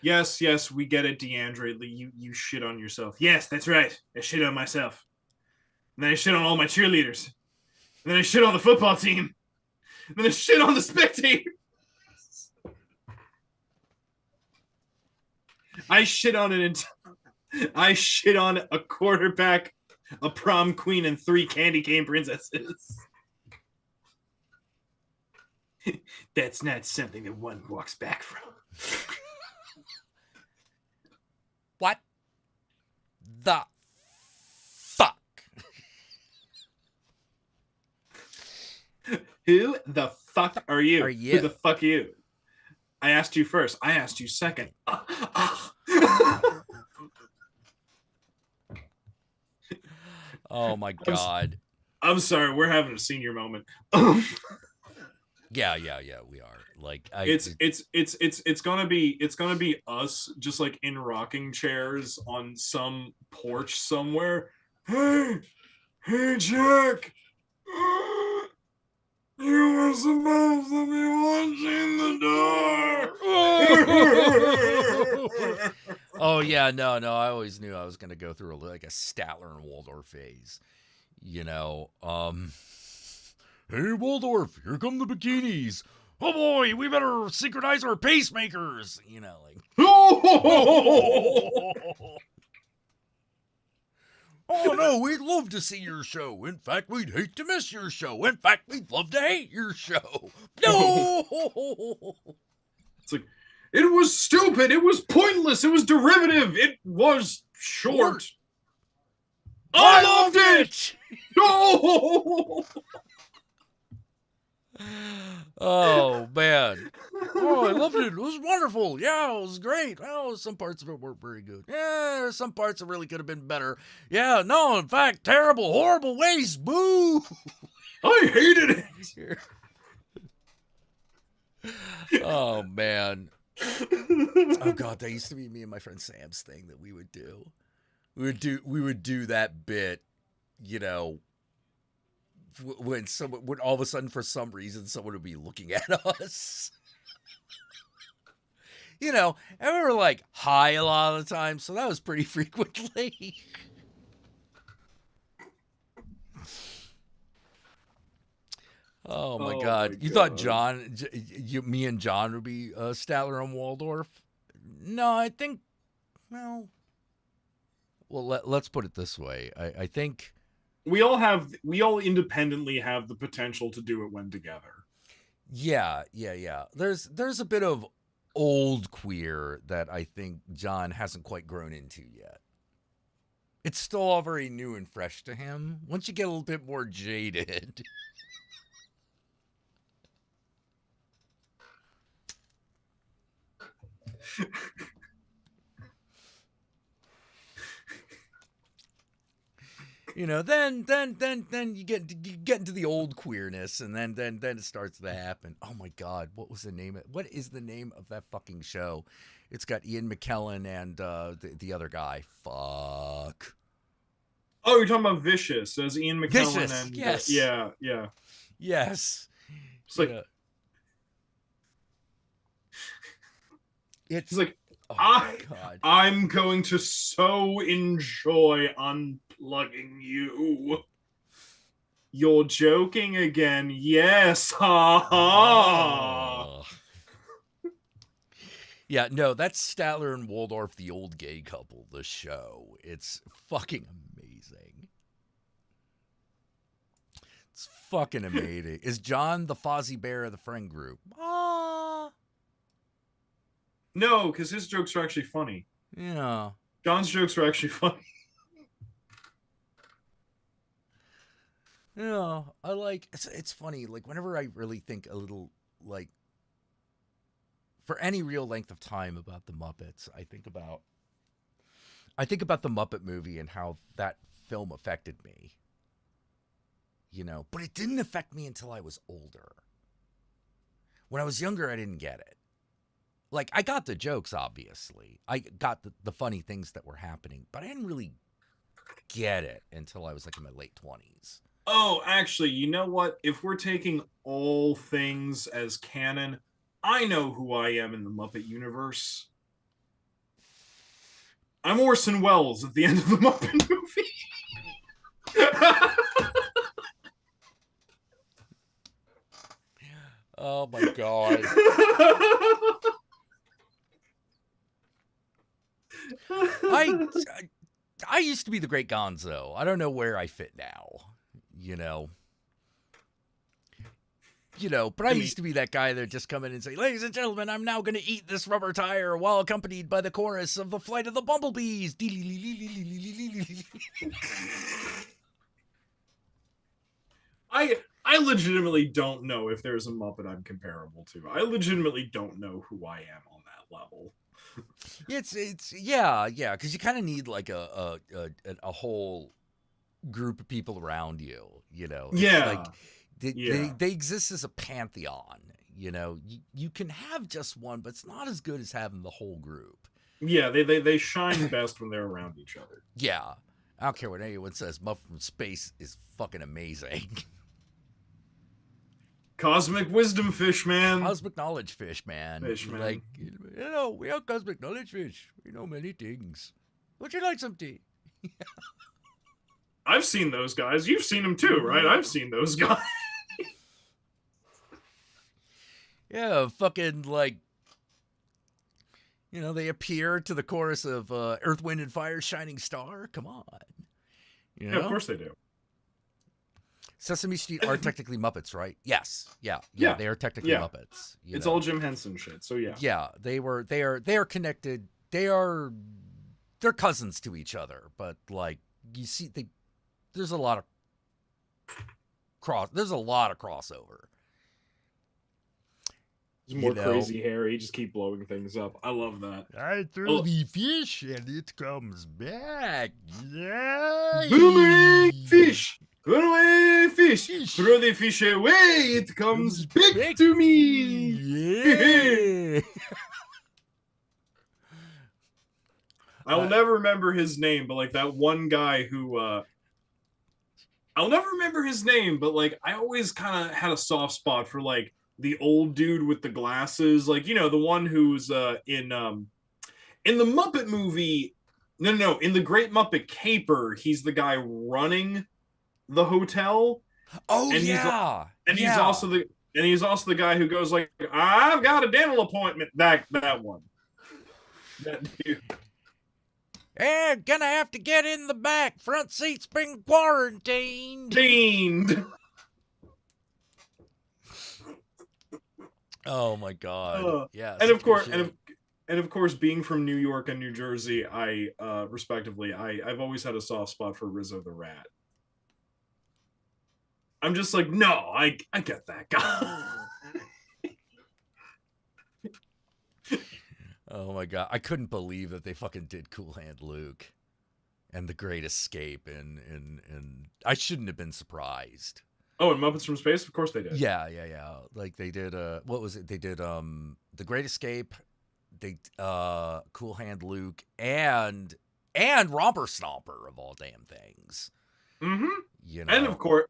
Yes, yes, we get it, DeAndre. You shit on yourself. Yes, that's right. I shit on myself. And then I shit on all my cheerleaders. And then I shit on the football team. And then I shit on the spectators. I shit on I shit on a quarterback, a prom queen, and 3 candy cane princesses. That's not something that one walks back from. What the fuck? Who the fuck are you? Are you? Who the fuck are you? I asked you first. I asked you second. Oh my god. I'm sorry. We're having a senior moment. Yeah, we are. Like, it's gonna be us just like in rocking chairs on some porch somewhere. Hey, Jack. You were supposed to be watching the door. Oh yeah, no. I always knew I was gonna go through like a Statler and Waldorf phase. You know, hey Waldorf, here come the bikinis. Oh boy, we better synchronize our pacemakers. You know, like. Oh no, we'd love to see your show. In fact, we'd hate to miss your show. In fact, we'd love to hate your show. No. It's like, it was stupid. It was pointless. It was derivative. It was short. I loved it. No. Oh man. Oh, I loved it. It was wonderful. Yeah, it was great. Oh, some parts of it weren't very good. Yeah, some parts that really could have been better. Yeah, no, in fact, terrible, horrible waste. Boo. I hated it. Oh man. Oh god, that used to be me and my friend Sam's thing that we would do. We would do that bit, you know, when all of a sudden for some reason someone would be looking at us. You know, and we were like high a lot of the time, so that was pretty frequently. Oh my god. You thought John, me and John would be Statler and Waldorf? No, I think, well, let's put it this way. I think we all independently have the potential to do it when together. Yeah. There's a bit of old queer that I think John hasn't quite grown into yet. It's still all very new and fresh to him. Once you get a little bit more jaded. You know, then you get into the old queerness, and then it starts to happen. Oh my god, what is the name of that fucking show? It's got Ian McKellen and the other guy. Fuck. Oh, you're talking about Vicious as Ian McKellen. Vicious, and yes. Yeah. Yes. It's like it's like, oh God. I'm going to so enjoy unplugging you. You're joking again. Yes. Ha ha. Yeah, no, that's Statler and Waldorf, the old gay couple, the show. It's fucking amazing. It's fucking amazing. Is John the Fozzie Bear of the friend group? No, because his jokes are actually funny. Yeah. John's jokes are actually funny. Yeah, I like it's funny. Like whenever I really think a little like for any real length of time about the Muppets, I think about the Muppet movie and how that film affected me. You know, but it didn't affect me until I was older. When I was younger, I didn't get it. Like, I got the jokes, obviously. I got the funny things that were happening, but I didn't really get it until I was like in my late 20s. Oh, actually, you know what? If we're taking all things as canon, I know who I am in the Muppet universe. I'm Orson Welles at the end of the Muppet movie. Oh my god. I used to be the great Gonzo. I don't know where I fit now. You know. But I used to be that guy that would just come in and say, "Ladies and gentlemen, I'm now going to eat this rubber tire," while accompanied by the chorus of the Flight of the Bumblebees. I legitimately don't know if there's a Muppet I'm comparable to. I legitimately don't know who I am on that level. It's yeah, because you kind of need like a whole group of people around you. It's Yeah. like they exist as a pantheon. You can have just one, but it's not as good as having the whole group. Yeah, they shine best when they're around each other. Yeah, I don't care what anyone says. Muppet from Space is fucking amazing. Cosmic wisdom fish, man. Cosmic knowledge fish, man. Fish, man. Like, we are cosmic knowledge fish. We know many things. Would you like some tea? I've seen those guys. You've seen them too, right? I've seen those guys. Yeah, fucking like, they appear to the chorus of Earth, Wind, and Fire, Shining Star. Come on. Yeah, of course they do. Sesame Street are technically Muppets, right? Yes. Yeah. They are technically Muppets. It's all Jim Henson shit. So yeah. Yeah, they are connected. They're cousins to each other, but like you see, there's a lot of crossover. There's more crazy Harry. Just keep blowing things up. I love that. I threw the fish and it comes back. Yeah. Boomerang fish. Run away, fish. Throw the fish away. It comes back to me. Yeah. I'll never remember his name, but like that one guy who I'll never remember his name, but like I always kind of had a soft spot for like the old dude with the glasses, like the one who's in the Muppet movie. No, in the Great Muppet Caper, he's the guy running the hotel. Oh, and yeah. He's also the guy who goes like, "I've got a dental appointment." That one. That dude. Yeah, gonna have to get in the back. Front seat's been quarantined. Oh my god. Yeah. And of course, being from New York and New Jersey, I respectively, I've always had a soft spot for Rizzo the Rat. I'm just like, no, I get that guy. Oh my god, I couldn't believe that they fucking did Cool Hand Luke and The Great Escape, and I shouldn't have been surprised. Oh, and Muppets from Space, of course they did. Yeah. Like they did what was it? They did The Great Escape, they Cool Hand Luke, and Romper Stomper of all damn things. Mm-hmm. And of course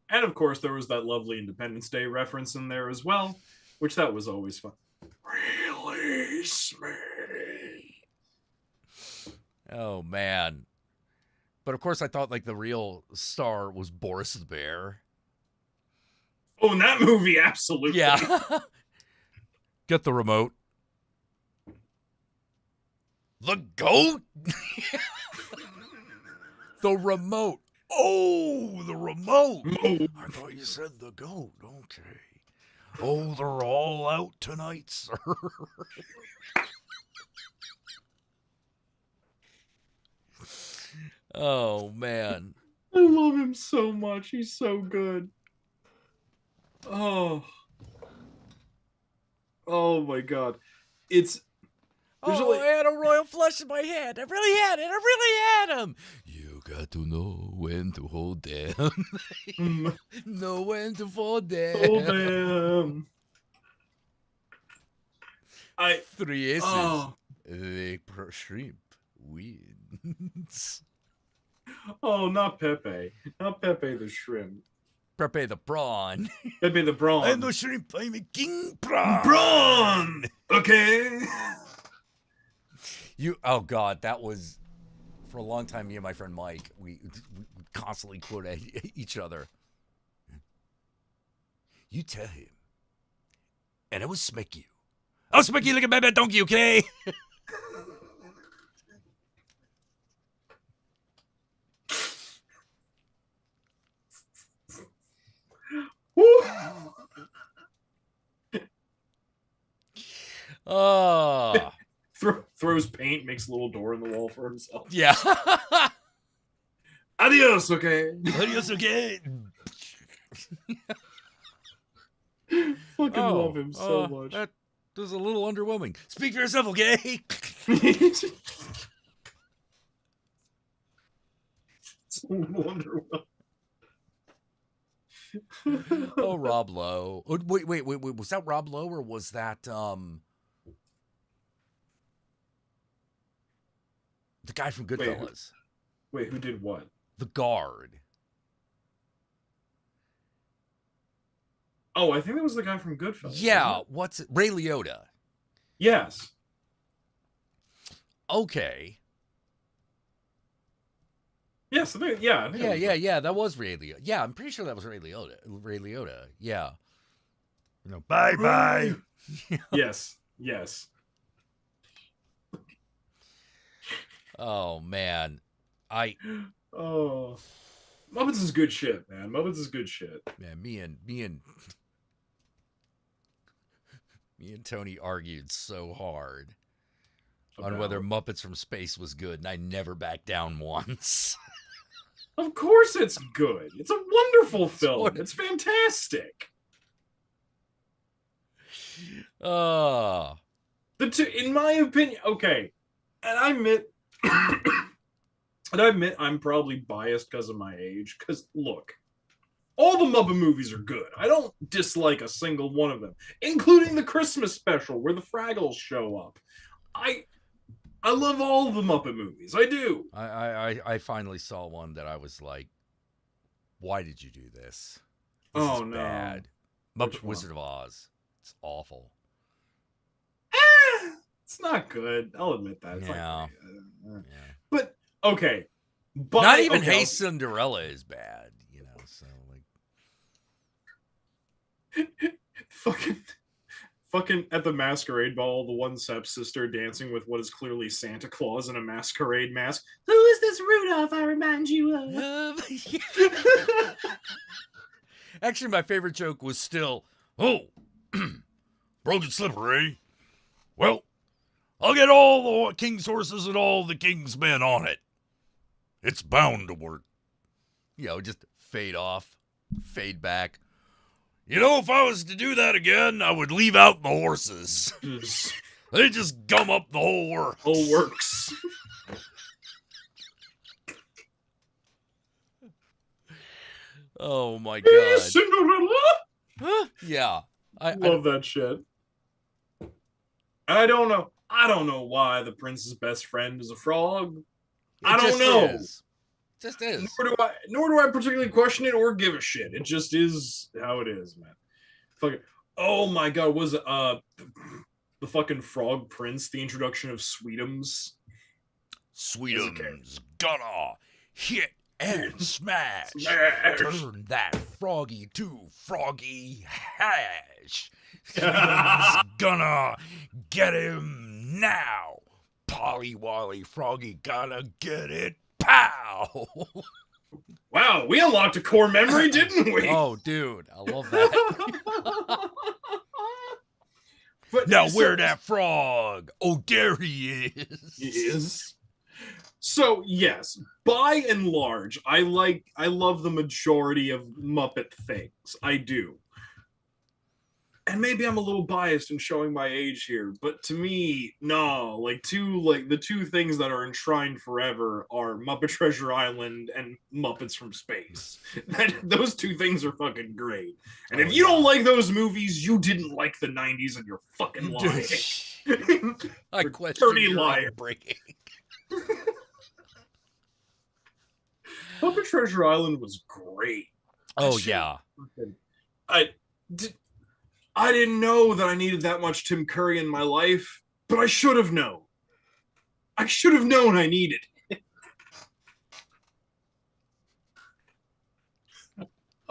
there was that lovely Independence Day reference in there as well, which that was always fun. Release me. Oh man. But of course I thought like the real star was Boris the Bear. Oh, in that movie, absolutely. Yeah. Get the remote. The goat? The remote. Oh, the remote. I thought you said the goat. Okay. Oh, they're all out tonight, sir. Oh, man. I love him so much. He's so good. Oh my god. I had a royal flush in my head. I really had it. I really had him. You got to know when to hold them. Know when to fold them. Hold them. Three aces. The shrimp wins. Oh, not Pepe. Not Pepe the shrimp. Pepe the prawn. Pepe the prawn. I'm the shrimp. I'm a king prawn. Prawn! Okay. Oh God, that was for a long time, me and my friend Mike, we constantly quote at each other. You tell him, and I will smack you. I'll smack you like a bad donkey, okay? Oh. Throws paint, makes a little door in the wall for himself. Yeah. Adios, okay? Adios, okay? Fucking love him so much. That was a little underwhelming. Speak for yourself, okay? It's a little underwhelming. Oh, Rob Lowe. Oh, wait. Was that Rob Lowe or was that the guy from Goodfellas? Wait, who did what? The guard. Oh, I think that was the guy from Goodfellas. Yeah, what's it? Ray Liotta. Yes. Okay. Yes, yeah. Yeah. That was Ray Liotta. Yeah, I'm pretty sure that was Ray Liotta. Yeah. Bye. Yes. Oh man, Oh, Muppets is good shit, man. Muppets is good shit. Man, me and Tony argued so hard on whether Muppets from Space was good, and I never backed down once. Of course it's good. It's a wonderful film. It's fantastic. The two, in my opinion, okay, and I admit I'm probably biased because of my age, because look, all the Muppet movies are good. I don't dislike a single one of them, including the Christmas special where the Fraggles show up. I love all the Muppet movies. I do. I finally saw one that I was like, why did you do this? This Oh, is no. bad. Muppet Wizard of Oz. It's awful. It's not good. I'll admit that. It's Yeah. Not But, okay. But, Not even okay, Hey Cinderella is bad, so like fucking at the masquerade ball, the one stepsister dancing with what is clearly Santa Claus in a masquerade mask. Who is this Rudolph I remind you of? Actually, my favorite joke was still, oh, broken slipper, eh? Well, I'll get all the king's horses and all the king's men on it. It's bound to work. Just fade off, fade back. If I was to do that again, I would leave out the horses. They just gum up the whole works. Whole works. Oh my Hey, god. Cinderella! Yeah. I Love that shit. I don't know why the prince's best friend is a frog. I don't know. Just is. Nor do I particularly question it or give a shit. It just is how it is, man. Fucking. Oh my god, was it the fucking Frog Prince, the introduction of Sweetums? Sweetums gonna hit and smash. Smash. Turn that froggy to froggy hash. Sweetums gonna get him now. Polly Wally Froggy gonna get it. Pow! Wow, we unlocked a core memory, didn't we? Oh, dude, I love that. But Now where that frog? Oh, there he is. He is. So yes, by and large, I love the majority of Muppet things. I do. And maybe I'm a little biased in showing my age here, but to me, no. The two things that are enshrined forever are Muppet Treasure Island and Muppets from Space. Those two things are fucking great. And if you don't like those movies, you didn't like the 90s and you're fucking lying. I question dirty your liar. upbringing. Muppet Treasure Island was great. Oh, yeah. I didn't know that I needed that much Tim Curry in my life, but I should have known. I should have known I needed it.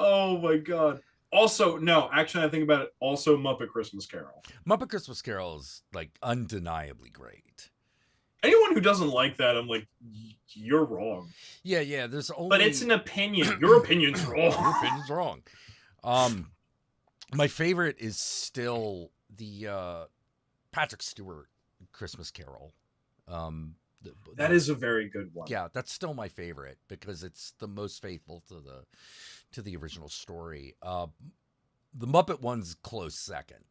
Oh my god. Also, no, actually, I think about it. Also, Muppet Christmas Carol. Muppet Christmas Carol is like undeniably great. Anyone who doesn't like that, I'm like, you're wrong. Yeah. There's only. But it's an opinion. Your opinion's wrong. Your opinion's wrong. My favorite is still the Patrick Stewart Christmas Carol. That is a very good one. Yeah, that's still my favorite because it's the most faithful to the original story. The Muppet one's close second.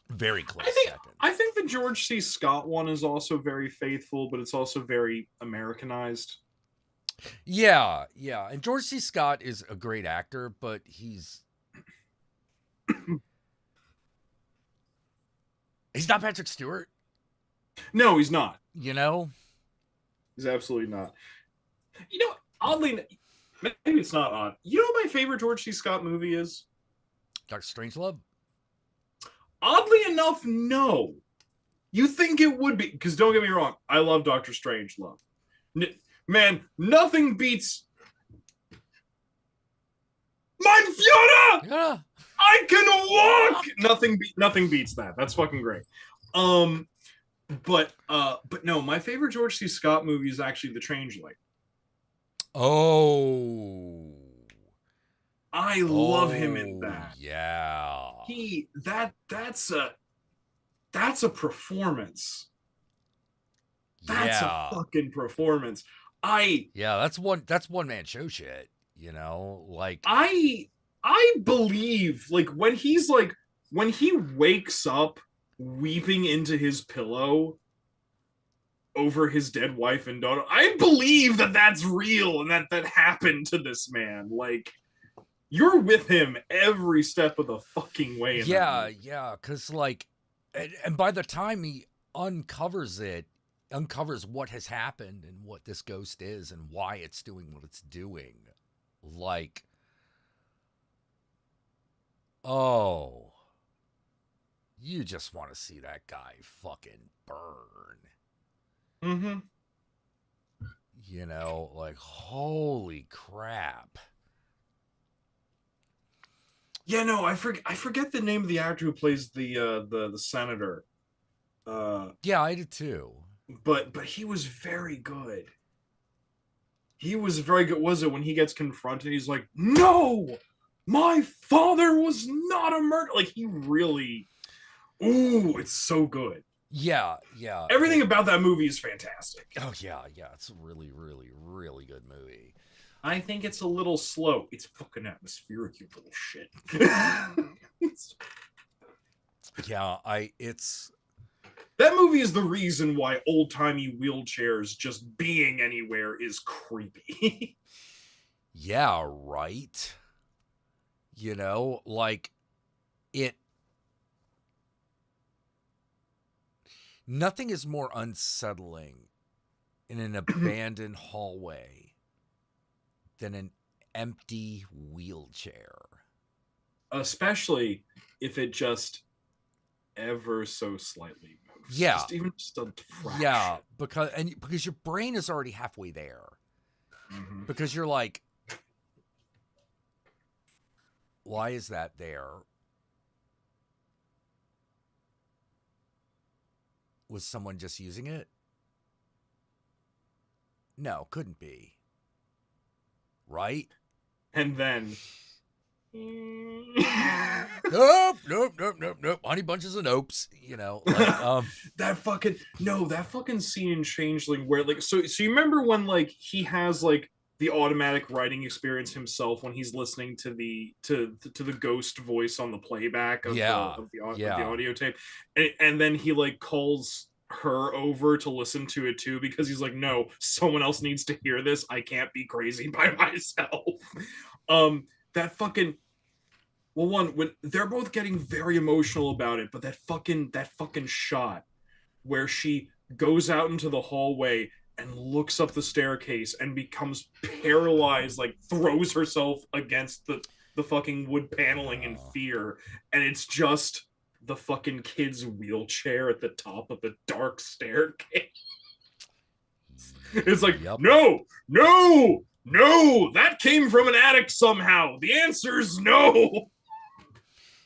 Very close second. I think the George C. Scott one is also very faithful, but it's also very Americanized. Yeah. And George C. Scott is a great actor, but he's not Patrick Stewart. No, he's not. You know? He's absolutely not. You know, oddly, maybe it's not odd. You know what my favorite George C. Scott movie is? Dr. Strangelove? Oddly enough, no. You think it would be, because don't get me wrong, I love Dr. Strangelove. Man, nothing beats Mein Führer! Yeah. I can walk! Nothing beats that. That's fucking great. But no, my favorite George C. Scott movie is actually The Changeling. Oh. I love him in that. Yeah. That's a performance. That's a fucking performance. That's one man show shit, you know? Like I believe when he wakes up weeping into his pillow over his dead wife and daughter, I believe that that's real and that happened to this man. Like, you're with him every step of the fucking way. Yeah, because and by the time he uncovers what has happened and what this ghost is and why it's doing what it's doing, like, oh, you just want to see that guy fucking burn. Mm-hmm. You know, like, holy crap. Yeah, no, I forget the name of the actor who plays the senator. Yeah, I did too. But he was very good. He was very good. Was it when he gets confronted? He's like, "No, my father was not a murderer." Like, he really, it's so good. Yeah. Everything about that movie is fantastic. Oh yeah, it's a really, really, really good movie. I think it's a little slow. It's fucking atmospheric, you little shit. That movie is the reason why old-timey wheelchairs just being anywhere is creepy. Yeah, right. You know, like, nothing is more unsettling in an abandoned hallway than an empty wheelchair. Especially if it just ever so slightly moves. Yeah. Just a fraction. Yeah, because your brain is already halfway there. Mm-hmm. Because you're like, why is that there? Was someone just using it? No, couldn't be. Right? And then Nope. Honey bunches of nopes, you know. Like, that fucking scene in Changeling where so you remember when he has the automatic writing experience himself when he's listening to the ghost voice on the playback of the audio tape, and then he calls her over to listen to it too because he's like, no, someone else needs to hear this. I can't be crazy by myself. That fucking when they're both getting very emotional about it, but that fucking shot where she goes out into the hallway and looks up the staircase and becomes paralyzed, throws herself against the fucking wood paneling in fear, and it's just the fucking kid's wheelchair at the top of the dark staircase. It's like, no, No, that came from an attic somehow. The answer's no.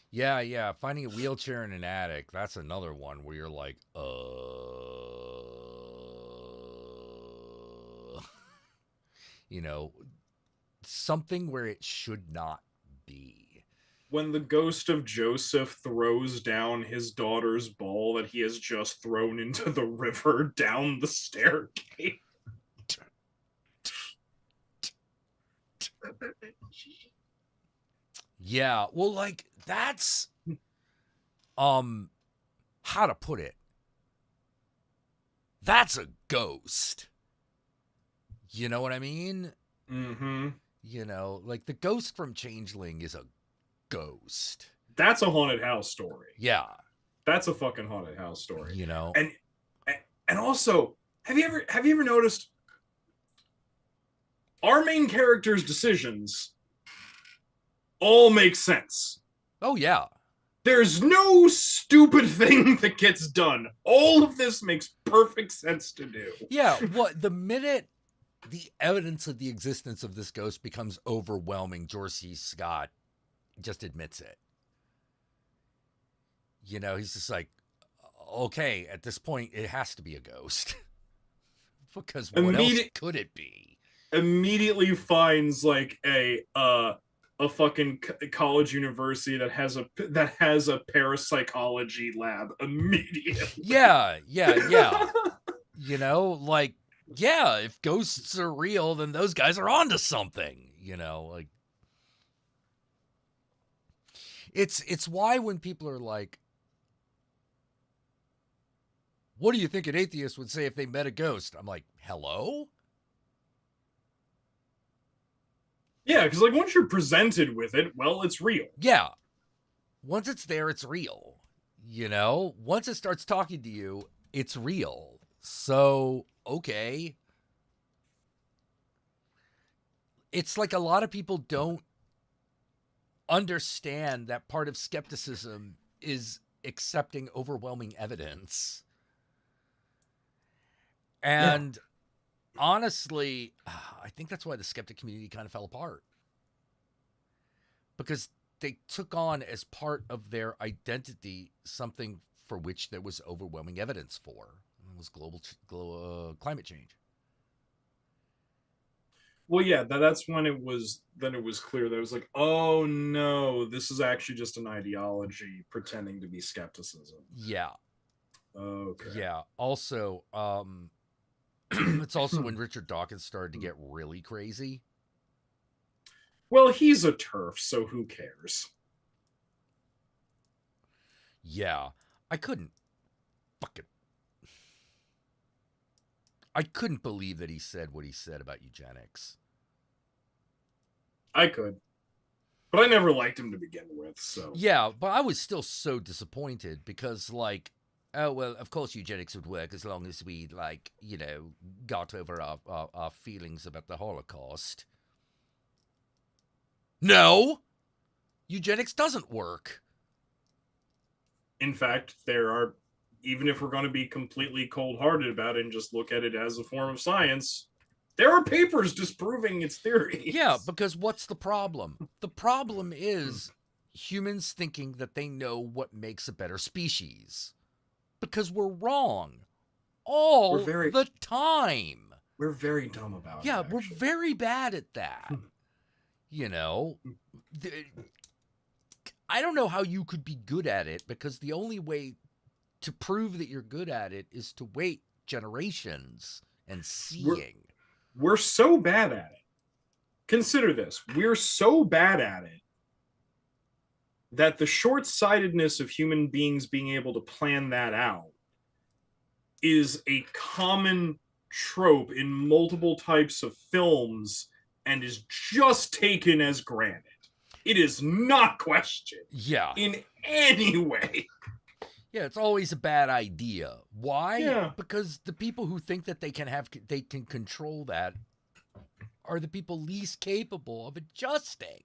Yeah. Finding a wheelchair in an attic, that's another one where you're like, you know, something where it should not be. When the ghost of Joseph throws down his daughter's ball that he has just thrown into the river down the staircase. Yeah, well, like, that's, how to put it? That's a ghost. You know what I mean? Mm-hmm. You know, like the ghost from Changeling is a ghost. That's a haunted house story. Yeah. That's a fucking haunted house story. You know. And also, have you ever noticed our main character's decisions all make sense? Oh yeah. There's no stupid thing that gets done. All of this makes perfect sense to do. Yeah, the minute the evidence of the existence of this ghost becomes overwhelming, George C. Scott just admits it. You know, he's just like, okay, at this point, it has to be a ghost. Because what else could it be? Immediately finds like a fucking college university that has a parapsychology lab immediately. Yeah. You know, like, yeah, if ghosts are real, then those guys are onto something. You know, like, it's why when people are like, what do you think an atheist would say if they met a ghost? I'm like, hello? Yeah, because like once you're presented with it, well, it's real. Yeah. Once it's there, it's real. You know? Once it starts talking to you, it's real. So, okay. It's like a lot of people don't understand that part of skepticism is accepting overwhelming evidence. And honestly, I think that's why the skeptic community kind of fell apart. Because they took on as part of their identity something for which there was overwhelming evidence for. And it was climate change. Well, yeah, that's when it was clear that it was like, oh no, this is actually just an ideology pretending to be skepticism. Yeah. Okay. Yeah. Also, it's also when Richard Dawkins started to get really crazy. Well, he's a TERF, so who cares? Yeah. I couldn't believe that he said what he said about eugenics. I could. But I never liked him to begin with, so. Yeah, but I was still so disappointed because, like, oh, well, of course eugenics would work as long as we, like, you know, got over our feelings about the Holocaust. No! Eugenics doesn't work. In fact, there are, even if we're going to be completely cold-hearted about it and just look at it as a form of science, there are papers disproving its theories. Yeah, because what's the problem? The problem is humans thinking that they know what makes a better species. Because we're wrong. The time. We're very dumb about it. Yeah, we're very bad at that. You know? I don't know how you could be good at it, because the only way to prove that you're good at it is to wait generations and seeing. We're so bad at it. Consider this. We're so bad at it that the short-sightedness of human beings being able to plan that out is a common trope in multiple types of films and is just taken as granted. It is not questioned. Yeah. In any way. Yeah, it's always a bad idea. Why? Yeah. Because the people who think that they can control that are the people least capable of adjusting.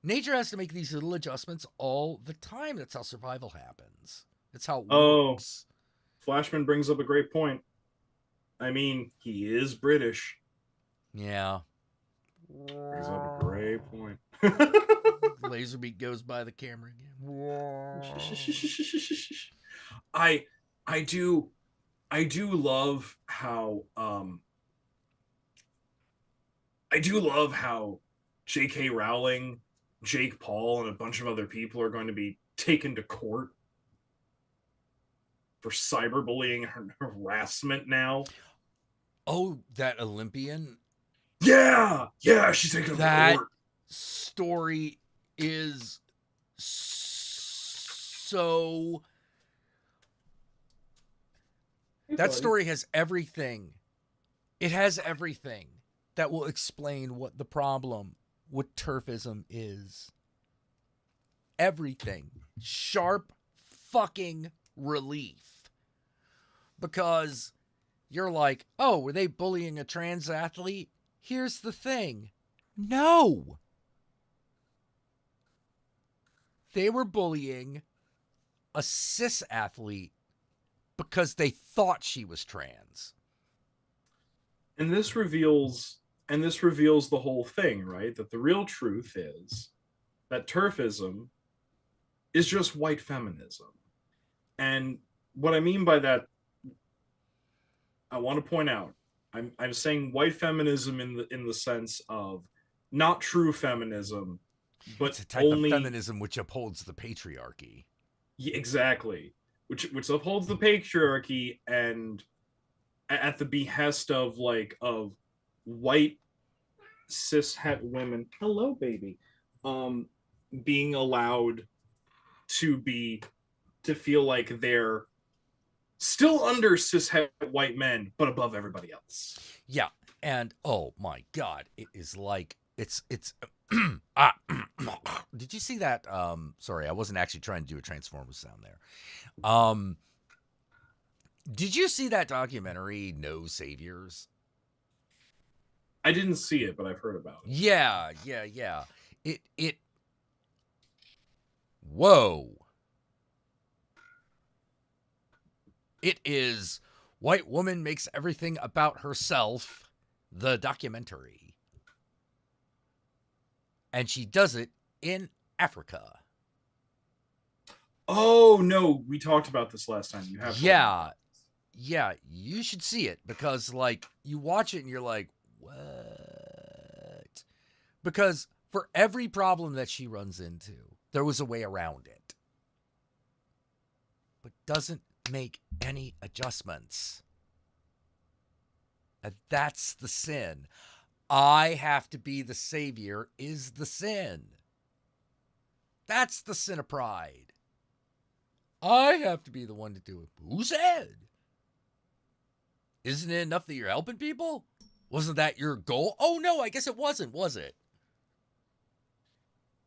Nature has to make these little adjustments all the time. That's how survival happens. That's how it works. Flashman brings up a great point. I mean, he is British. Yeah. Brings up a great point. Laserbeak goes by the camera again. I I do love how J.K. Rowling, Jake Paul, and a bunch of other people are going to be taken to court for cyberbullying and harassment now. Oh, that Olympian. Yeah, she's taken to That court. story is so. That story has everything. It has everything that will explain what the problem with turfism is. Everything. Sharp fucking relief. Because you're like, oh, were they bullying a trans athlete? Here's the thing. No. They were bullying a cis athlete because they thought she was trans. And this reveals the whole thing, right? That the real truth is that turfism is just white feminism. And what I mean by that, I want to point out, I'm saying white feminism in the sense of not true feminism, but it's a type only of feminism which upholds the patriarchy. Yeah, exactly, which upholds the patriarchy and at the behest of white cishet women. Hello, baby. Being allowed to feel like they're still under cishet white men, but above everybody else. Yeah, and oh my god, it is like it's did you see that? Sorry, I wasn't actually trying to do a Transformers sound there. Did you see that documentary, No Saviors? I didn't see it, but I've heard about it. Yeah. It whoa. It is White Woman Makes Everything About Herself, the documentary. And she does it in Africa. Oh no, we talked about this last time. You have Yeah, you should see it because like you watch it and you're like, what? Because for every problem that she runs into, there was a way around it. But doesn't make any adjustments. And that's the sin. I have to be the savior is the sin. That's the sin of pride. I have to be the one to do it. Who said? Isn't it enough that you're helping people? Wasn't that your goal? Oh no, I guess it wasn't, was it?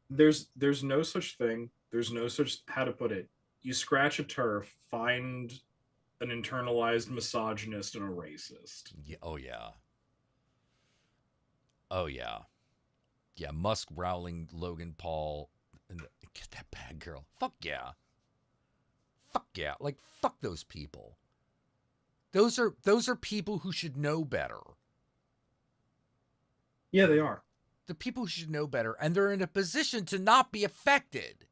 There's no such thing. There's no such, how to put it. You scratch a turf, find an internalized misogynist and a racist. Yeah, oh yeah. Oh yeah. Yeah, Musk, Rowling, Logan Paul, and get that bad girl. Fuck yeah. Fuck yeah. Like fuck those people. Those are people who should know better. Yeah, they are. The people who should know better, and they're in a position to not be affected.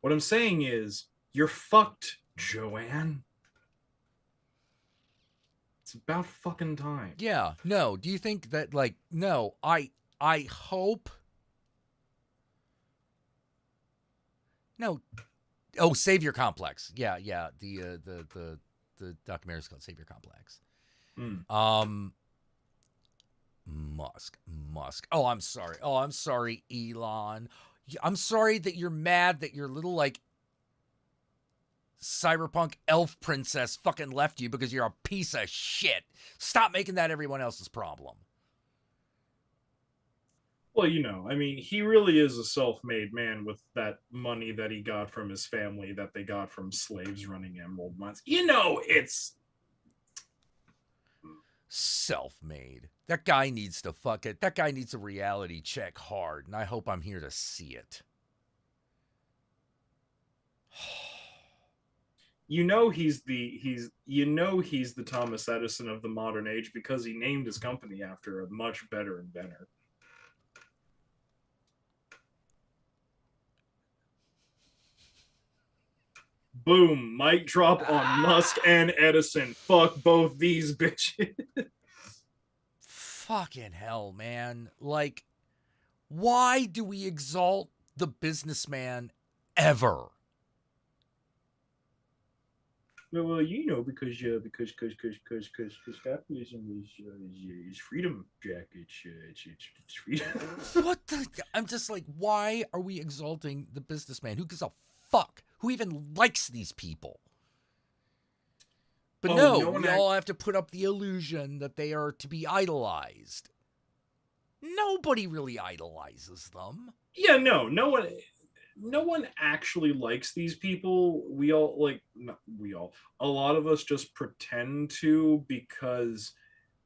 What I'm saying is, you're fucked, Joanne. It's about fucking time. Yeah. No. Do you think that like no? I hope. No. Oh, Savior Complex. Yeah. The documentary is called Savior Complex. Musk. Oh, I'm sorry. Elon. I'm sorry that you're mad that your little like cyberpunk elf princess fucking left you because you're a piece of shit. Stop making that everyone else's problem. Well, I mean, he really is a self-made man with that money that he got from his family that they got from slaves running emerald mines. It's self-made. That guy needs to fuck it. That guy needs a reality check hard, and I hope I'm here to see it. he's the Thomas Edison of the modern age because he named his company after a much better inventor. Boom, mic drop on Musk and Edison. Fuck both these bitches. Fucking hell, man. Like, why do we exalt the businessman ever? Well, because capitalism is freedom, Jack. It's freedom. What the? I'm just like, why are we exalting the businessman? Who gives a fuck? Who even likes these people? But no, we all have to put up the illusion that they are to be idolized. Nobody really idolizes them. Yeah, no one actually likes these people. A lot of us just pretend to because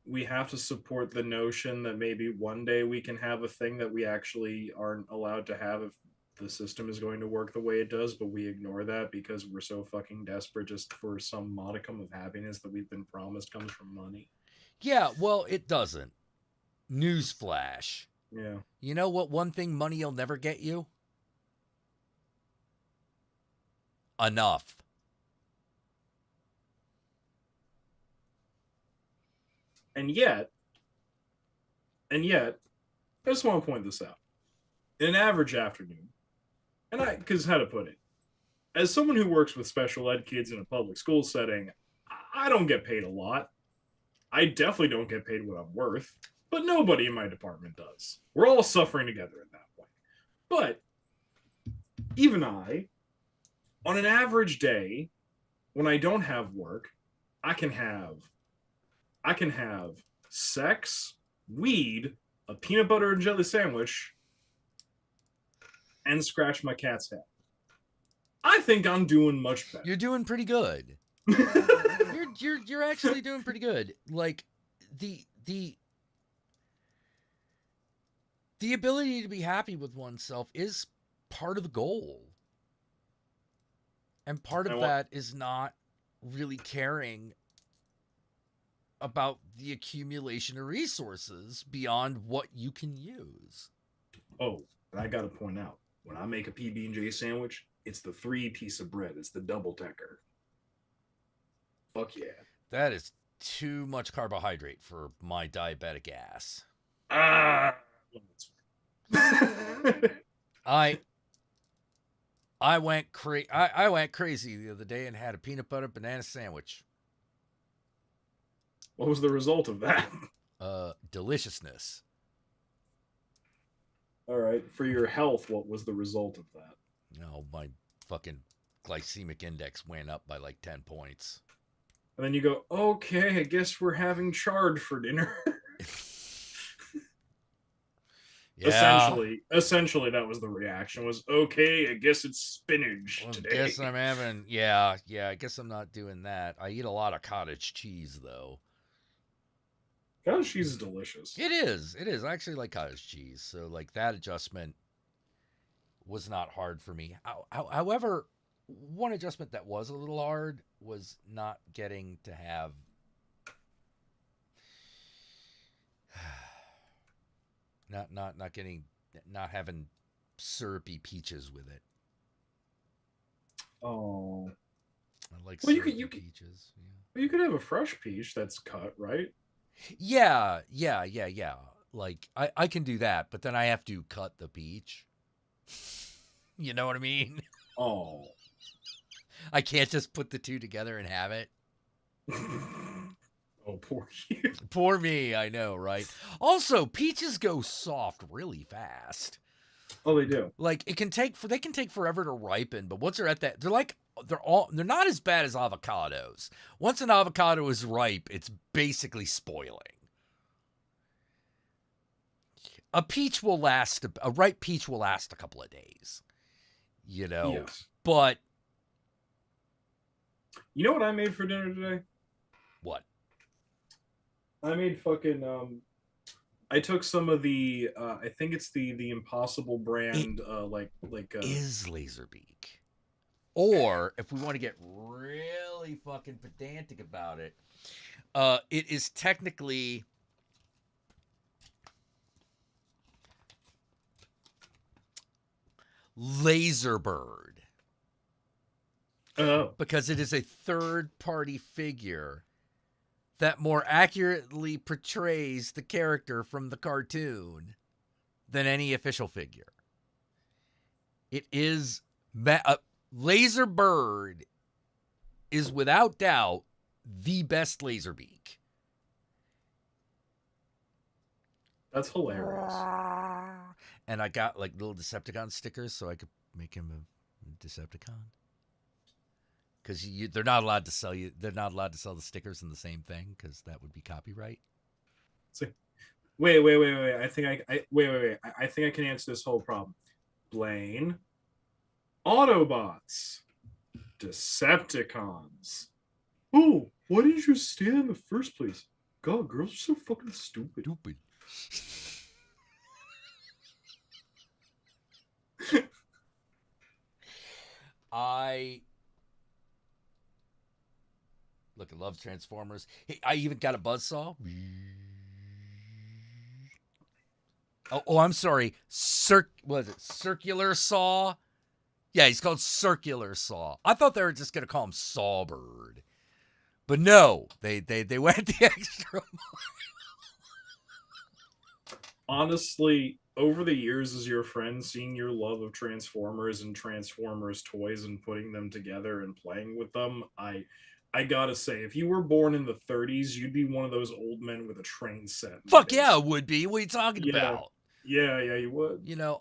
we have to support the notion that maybe one day we can have a thing that we actually aren't allowed to have if the system is going to work the way it does, but we ignore that because we're so fucking desperate just for some modicum of happiness that we've been promised comes from money. Yeah, well, it doesn't. Newsflash. Yeah. You know what one thing money will never get you? Enough. And yet, I just want to point this out. In an average afternoon, because how to put it, as someone who works with special ed kids in a public school setting, I don't get paid a lot. I definitely don't get paid what I'm worth, but nobody in my department does. We're all suffering together at that point. But even I, on an average day, when I don't have work, I can have sex, weed, a peanut butter and jelly sandwich, and scratch my cat's head. I think I'm doing much better. You're doing pretty good. you're actually doing pretty good. Like the ability to be happy with oneself is part of the goal. And part of that is not really caring about the accumulation of resources beyond what you can use. Oh, and I got to point out, when I make a PB&J sandwich, it's the 3-piece of bread. It's the double decker. Fuck yeah. That is too much carbohydrate for my diabetic ass. I went crazy the other day and had a peanut butter banana sandwich. What was the result of that? Deliciousness. All right. For your health, what was the result of that? No, my fucking glycemic index went up by like 10 points. And then you go, okay, I guess we're having chard for dinner. Yeah. Essentially, that was the reaction. Was okay. I guess it's spinach today. I guess I'm having. Yeah. I guess I'm not doing that. I eat a lot of cottage cheese though. Cottage cheese is delicious. It is. I actually like cottage cheese, so like that adjustment was not hard for me. However, one adjustment that was a little hard was not getting to have not having syrupy peaches with it. Oh. I like syrupy peaches. Yeah. Well, you could have a fresh peach that's cut, right? Yeah. Like I can do that, but then I have to cut the peach. You know what I mean? Oh. I can't just put the two together and have it. Oh, poor you. Poor me, I know, right? Also, peaches go soft really fast. Oh, they do. Like they can take forever to ripen, but once they're at that, they're not as bad as avocados. Once an avocado is ripe, it's basically spoiling. A ripe peach will last a couple of days. You know. Yes. But you know what I made for dinner today? What? I made fucking I took some of the I think it's the Impossible brand is Laserbeak. Or if we want to get really fucking pedantic about it, it is technically Laserbird. Oh, Because it is a third-party figure that more accurately portrays the character from the cartoon than any official figure. It is Laserbird is without doubt the best Laserbeak. that's hilarious. And I got like little Decepticon stickers so I could make him a Decepticon. Because they're not allowed to sell you. They're not allowed to sell the stickers in the same thing because that would be copyright. Wait. I think I think I can answer this whole problem. Blaine, Autobots, Decepticons. Oh, why didn't you stand in the first place? God, girls are so fucking stupid. Stupid. I love Transformers. Hey, I even got a buzzsaw. Oh, I'm sorry. What is it? Circular Saw? Yeah, he's called Circular Saw. I thought they were just going to call him Sawbird. But no, they went the extra mile. Honestly, over the years as your friend, seeing your love of Transformers and Transformers toys and putting them together and playing with them, I gotta say, if you were born in the 30s, you'd be one of those old men with a train set. Fuck yeah, it would be. What are you talking about? Yeah, you would. You know,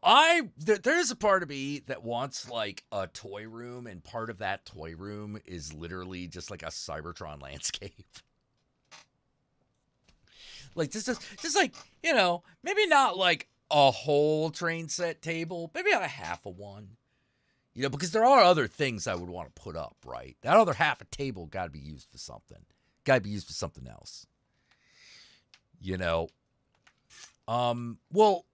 there's a part of me that wants like a toy room, and part of that toy room is literally just like a Cybertron landscape. Like just like, you know, maybe not like a whole train set table, maybe a half of one. You know, because there are other things I would want to put up, right? That other half a table got to be used for something. Got to be used for something else. You know. Well,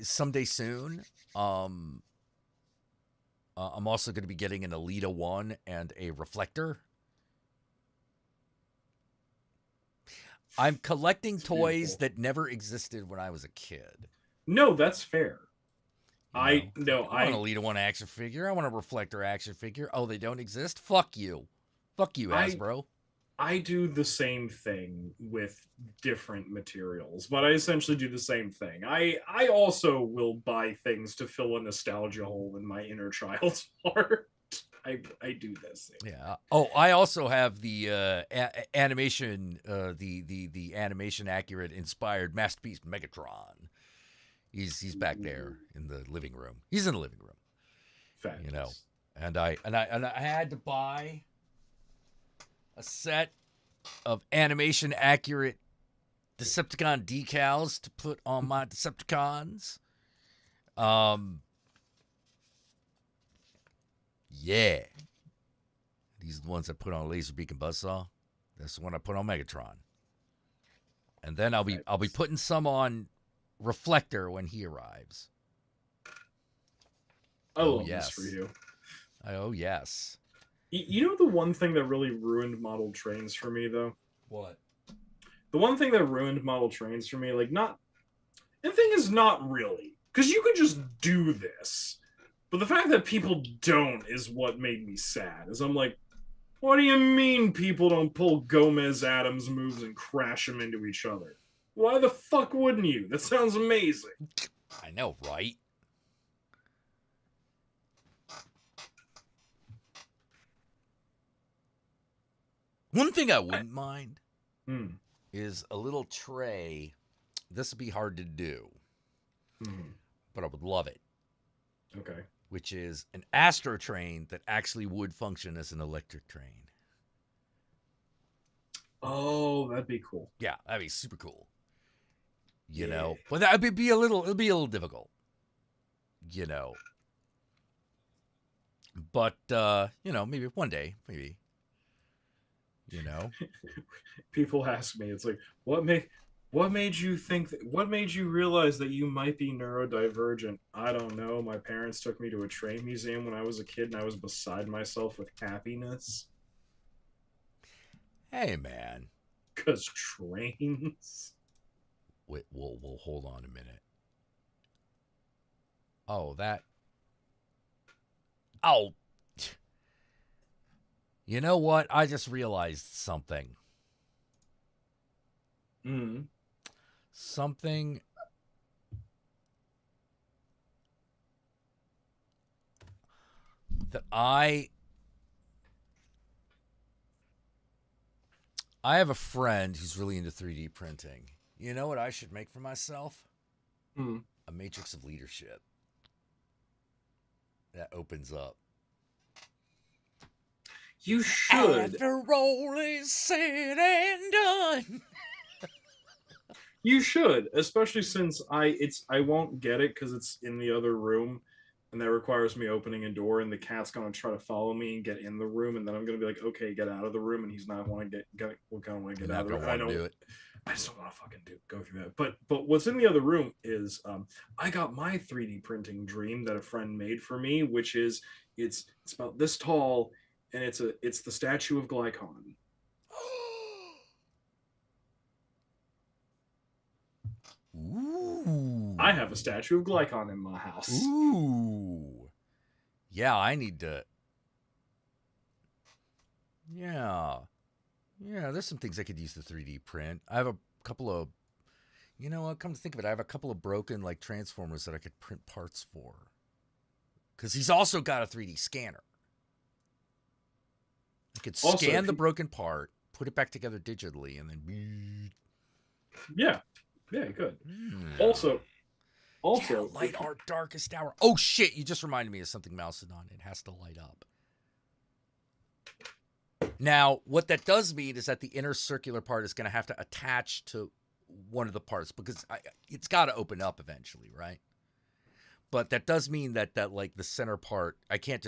someday soon, I'm also going to be getting an Alita 1 and a Reflector. I'm collecting toys that never existed when I was a kid. No, that's fair. I want an Alita 1 action figure. I want a Reflector action figure. Oh, they don't exist? Fuck you. Fuck you, Hasbro. I do the same thing with different materials, but I essentially do the same thing. I also will buy things to fill a nostalgia hole in my inner child's heart. I do this. Yeah. Oh, I also have the animation, the animation accurate inspired masterpiece Megatron. He's back there in the living room. He's in the living room. Fabulous. You know, and I had to buy a set of animation accurate Decepticon decals to put on my Decepticons. Yeah. These are the ones I put on Laserbeak and Buzzsaw. That's the one I put on Megatron. And then I'll be putting some on Reflector when he arrives. Oh yes, this for you. Oh yes. You know the one thing that really ruined model trains for me though? What? The one thing that ruined model trains for me, like not, and the thing is not really, because you could just do this. But the fact that people don't is what made me sad. Is I'm like, what do you mean people don't pull Gomez Adams moves and crash them into each other? Why the fuck wouldn't you? That sounds amazing. I know, right? One thing I wouldn't mind is a little tray. This would be hard to do, but I would love it. Okay. Which is an Astro train that actually would function as an electric train. Oh, that'd be cool. Yeah, that'd be super cool. You know, but that'd be a little difficult. You know. But you know, maybe one day, maybe. You know. People ask me, it's like, what What made you think what made you realize that you might be neurodivergent? I don't know. My parents took me to a train museum when I was a kid and I was beside myself with happiness. Hey, man. Cause trains. Wait, we'll hold on a minute. Oh, that. Oh. You know what? I just realized something. Mm. Something. That I have a friend who's really into 3D printing. You know what I should make for myself? Mm. A matrix of leadership that opens up. You should. After all is said and done. You should, especially since I won't get it because it's in the other room, and that requires me opening a door, and the cat's gonna try to follow me and get in the room, and then I'm gonna be like, okay, get out of the room, and he's not want to gonna want to You're get out not of the gonna room. want to do it. I just don't want to fucking go through that. But what's in the other room is I got my 3D printing dream that a friend made for me, which is it's about this tall, and it's the statue of Glycon. Ooh. I have a statue of Glycon in my house. Ooh. Yeah, I need to. Yeah. Yeah, there's some things I could use to 3D print. I have a couple of. You know what? Come to think of it, I have a couple of broken like transformers that I could print parts for. Because he's also got a 3D scanner. I could Also, scan the broken part, put it back together digitally, and then. Yeah, you could. Mm. Also, Yeah, light our darkest hour. Oh shit! You just reminded me of something Mousedon. It has to light up. Now, what that does mean is that the inner circular part is going to have to attach to one of the parts because it's got to open up eventually, right? But that does mean that like the center part, I can't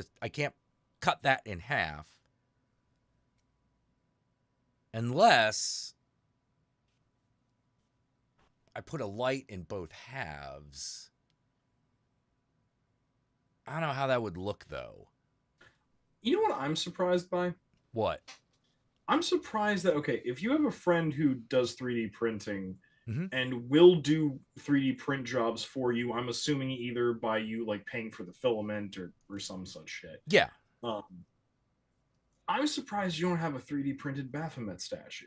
cut that in half unless I put a light in both halves. I don't know how that would look though. You know what I'm surprised by? What? I'm surprised that if you have a friend who does 3D printing Mm-hmm. and will do 3D print jobs for you, I'm assuming either by you like paying for the filament or some such shit. Yeah. I'm surprised you don't have a 3D printed Baphomet statue.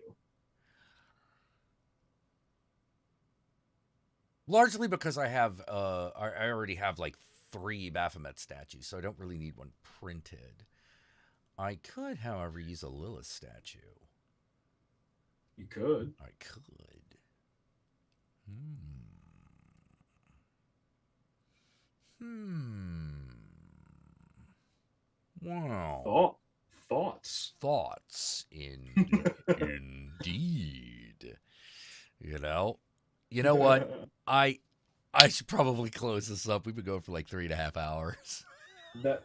Largely because I have I already have like 3 Baphomet statues, so I don't really need one printed. I could, however, use a Lilith statue. You could. I could. Wow. Thoughts. Indeed. You know what? I should probably close this up. We've been going for like 3.5 hours.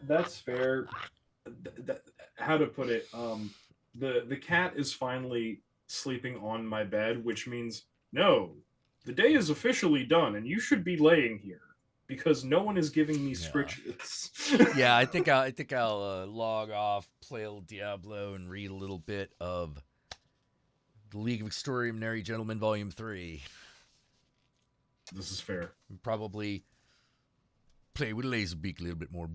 That's fair. How to put it? The cat is finally sleeping on my bed, which means no, the day is officially done, and you should be laying here because no one is giving me scritches. Yeah, I think I'll log off, play a little Diablo, and read a little bit of The League of Extraordinary Gentlemen, Volume 3. This is fair. And probably play with Laserbeak a little bit more.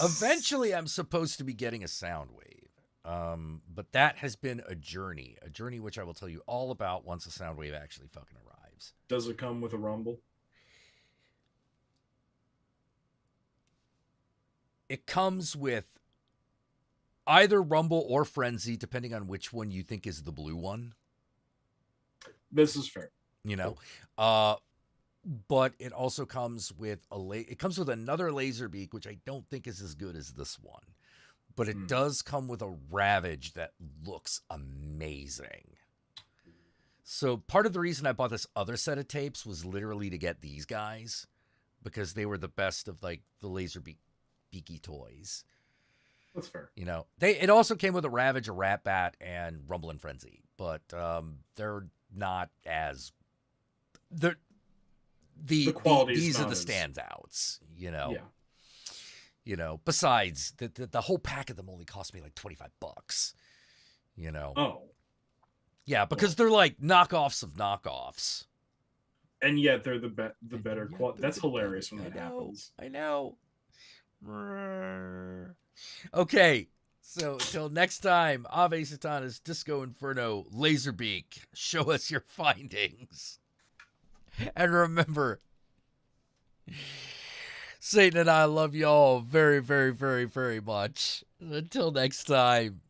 Eventually, I'm supposed to be getting a Soundwave. But that has been a journey which I will tell you all about once the Soundwave actually fucking arrives. Does it come with a rumble? It comes with either Rumble or Frenzy, depending on which one you think is the blue one. This is fair. You know, but it also comes with it comes with another Laserbeak, which I don't think is as good as this one. But it does come with a Ravage that looks amazing. So part of the reason I bought this other set of tapes was literally to get these guys because they were the best of like the Laserbeak beaky toys. That's fair. You know, it also came with a Ravage, a Rat Bat, and Rumble and Frenzy, but they're not as quality's these are not the as- standouts. You know. Yeah. You know, besides the whole pack of them only cost me like $25. You know. Oh. Yeah, because they're like knockoffs of knockoffs. And yet they're the better quality. That's hilarious when that happens. I know. Okay, so until next time, Ave Satana's Disco Inferno Laserbeak. Show us your findings. And remember, Satan and I love y'all very, very, very, very much. Until next time,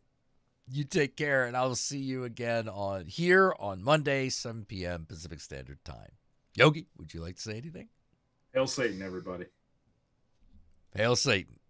you take care, and I'll see you again here on Monday, 7 p.m. Pacific Standard Time. Yogi, would you like to say anything? Hail Satan, everybody. Hail Satan.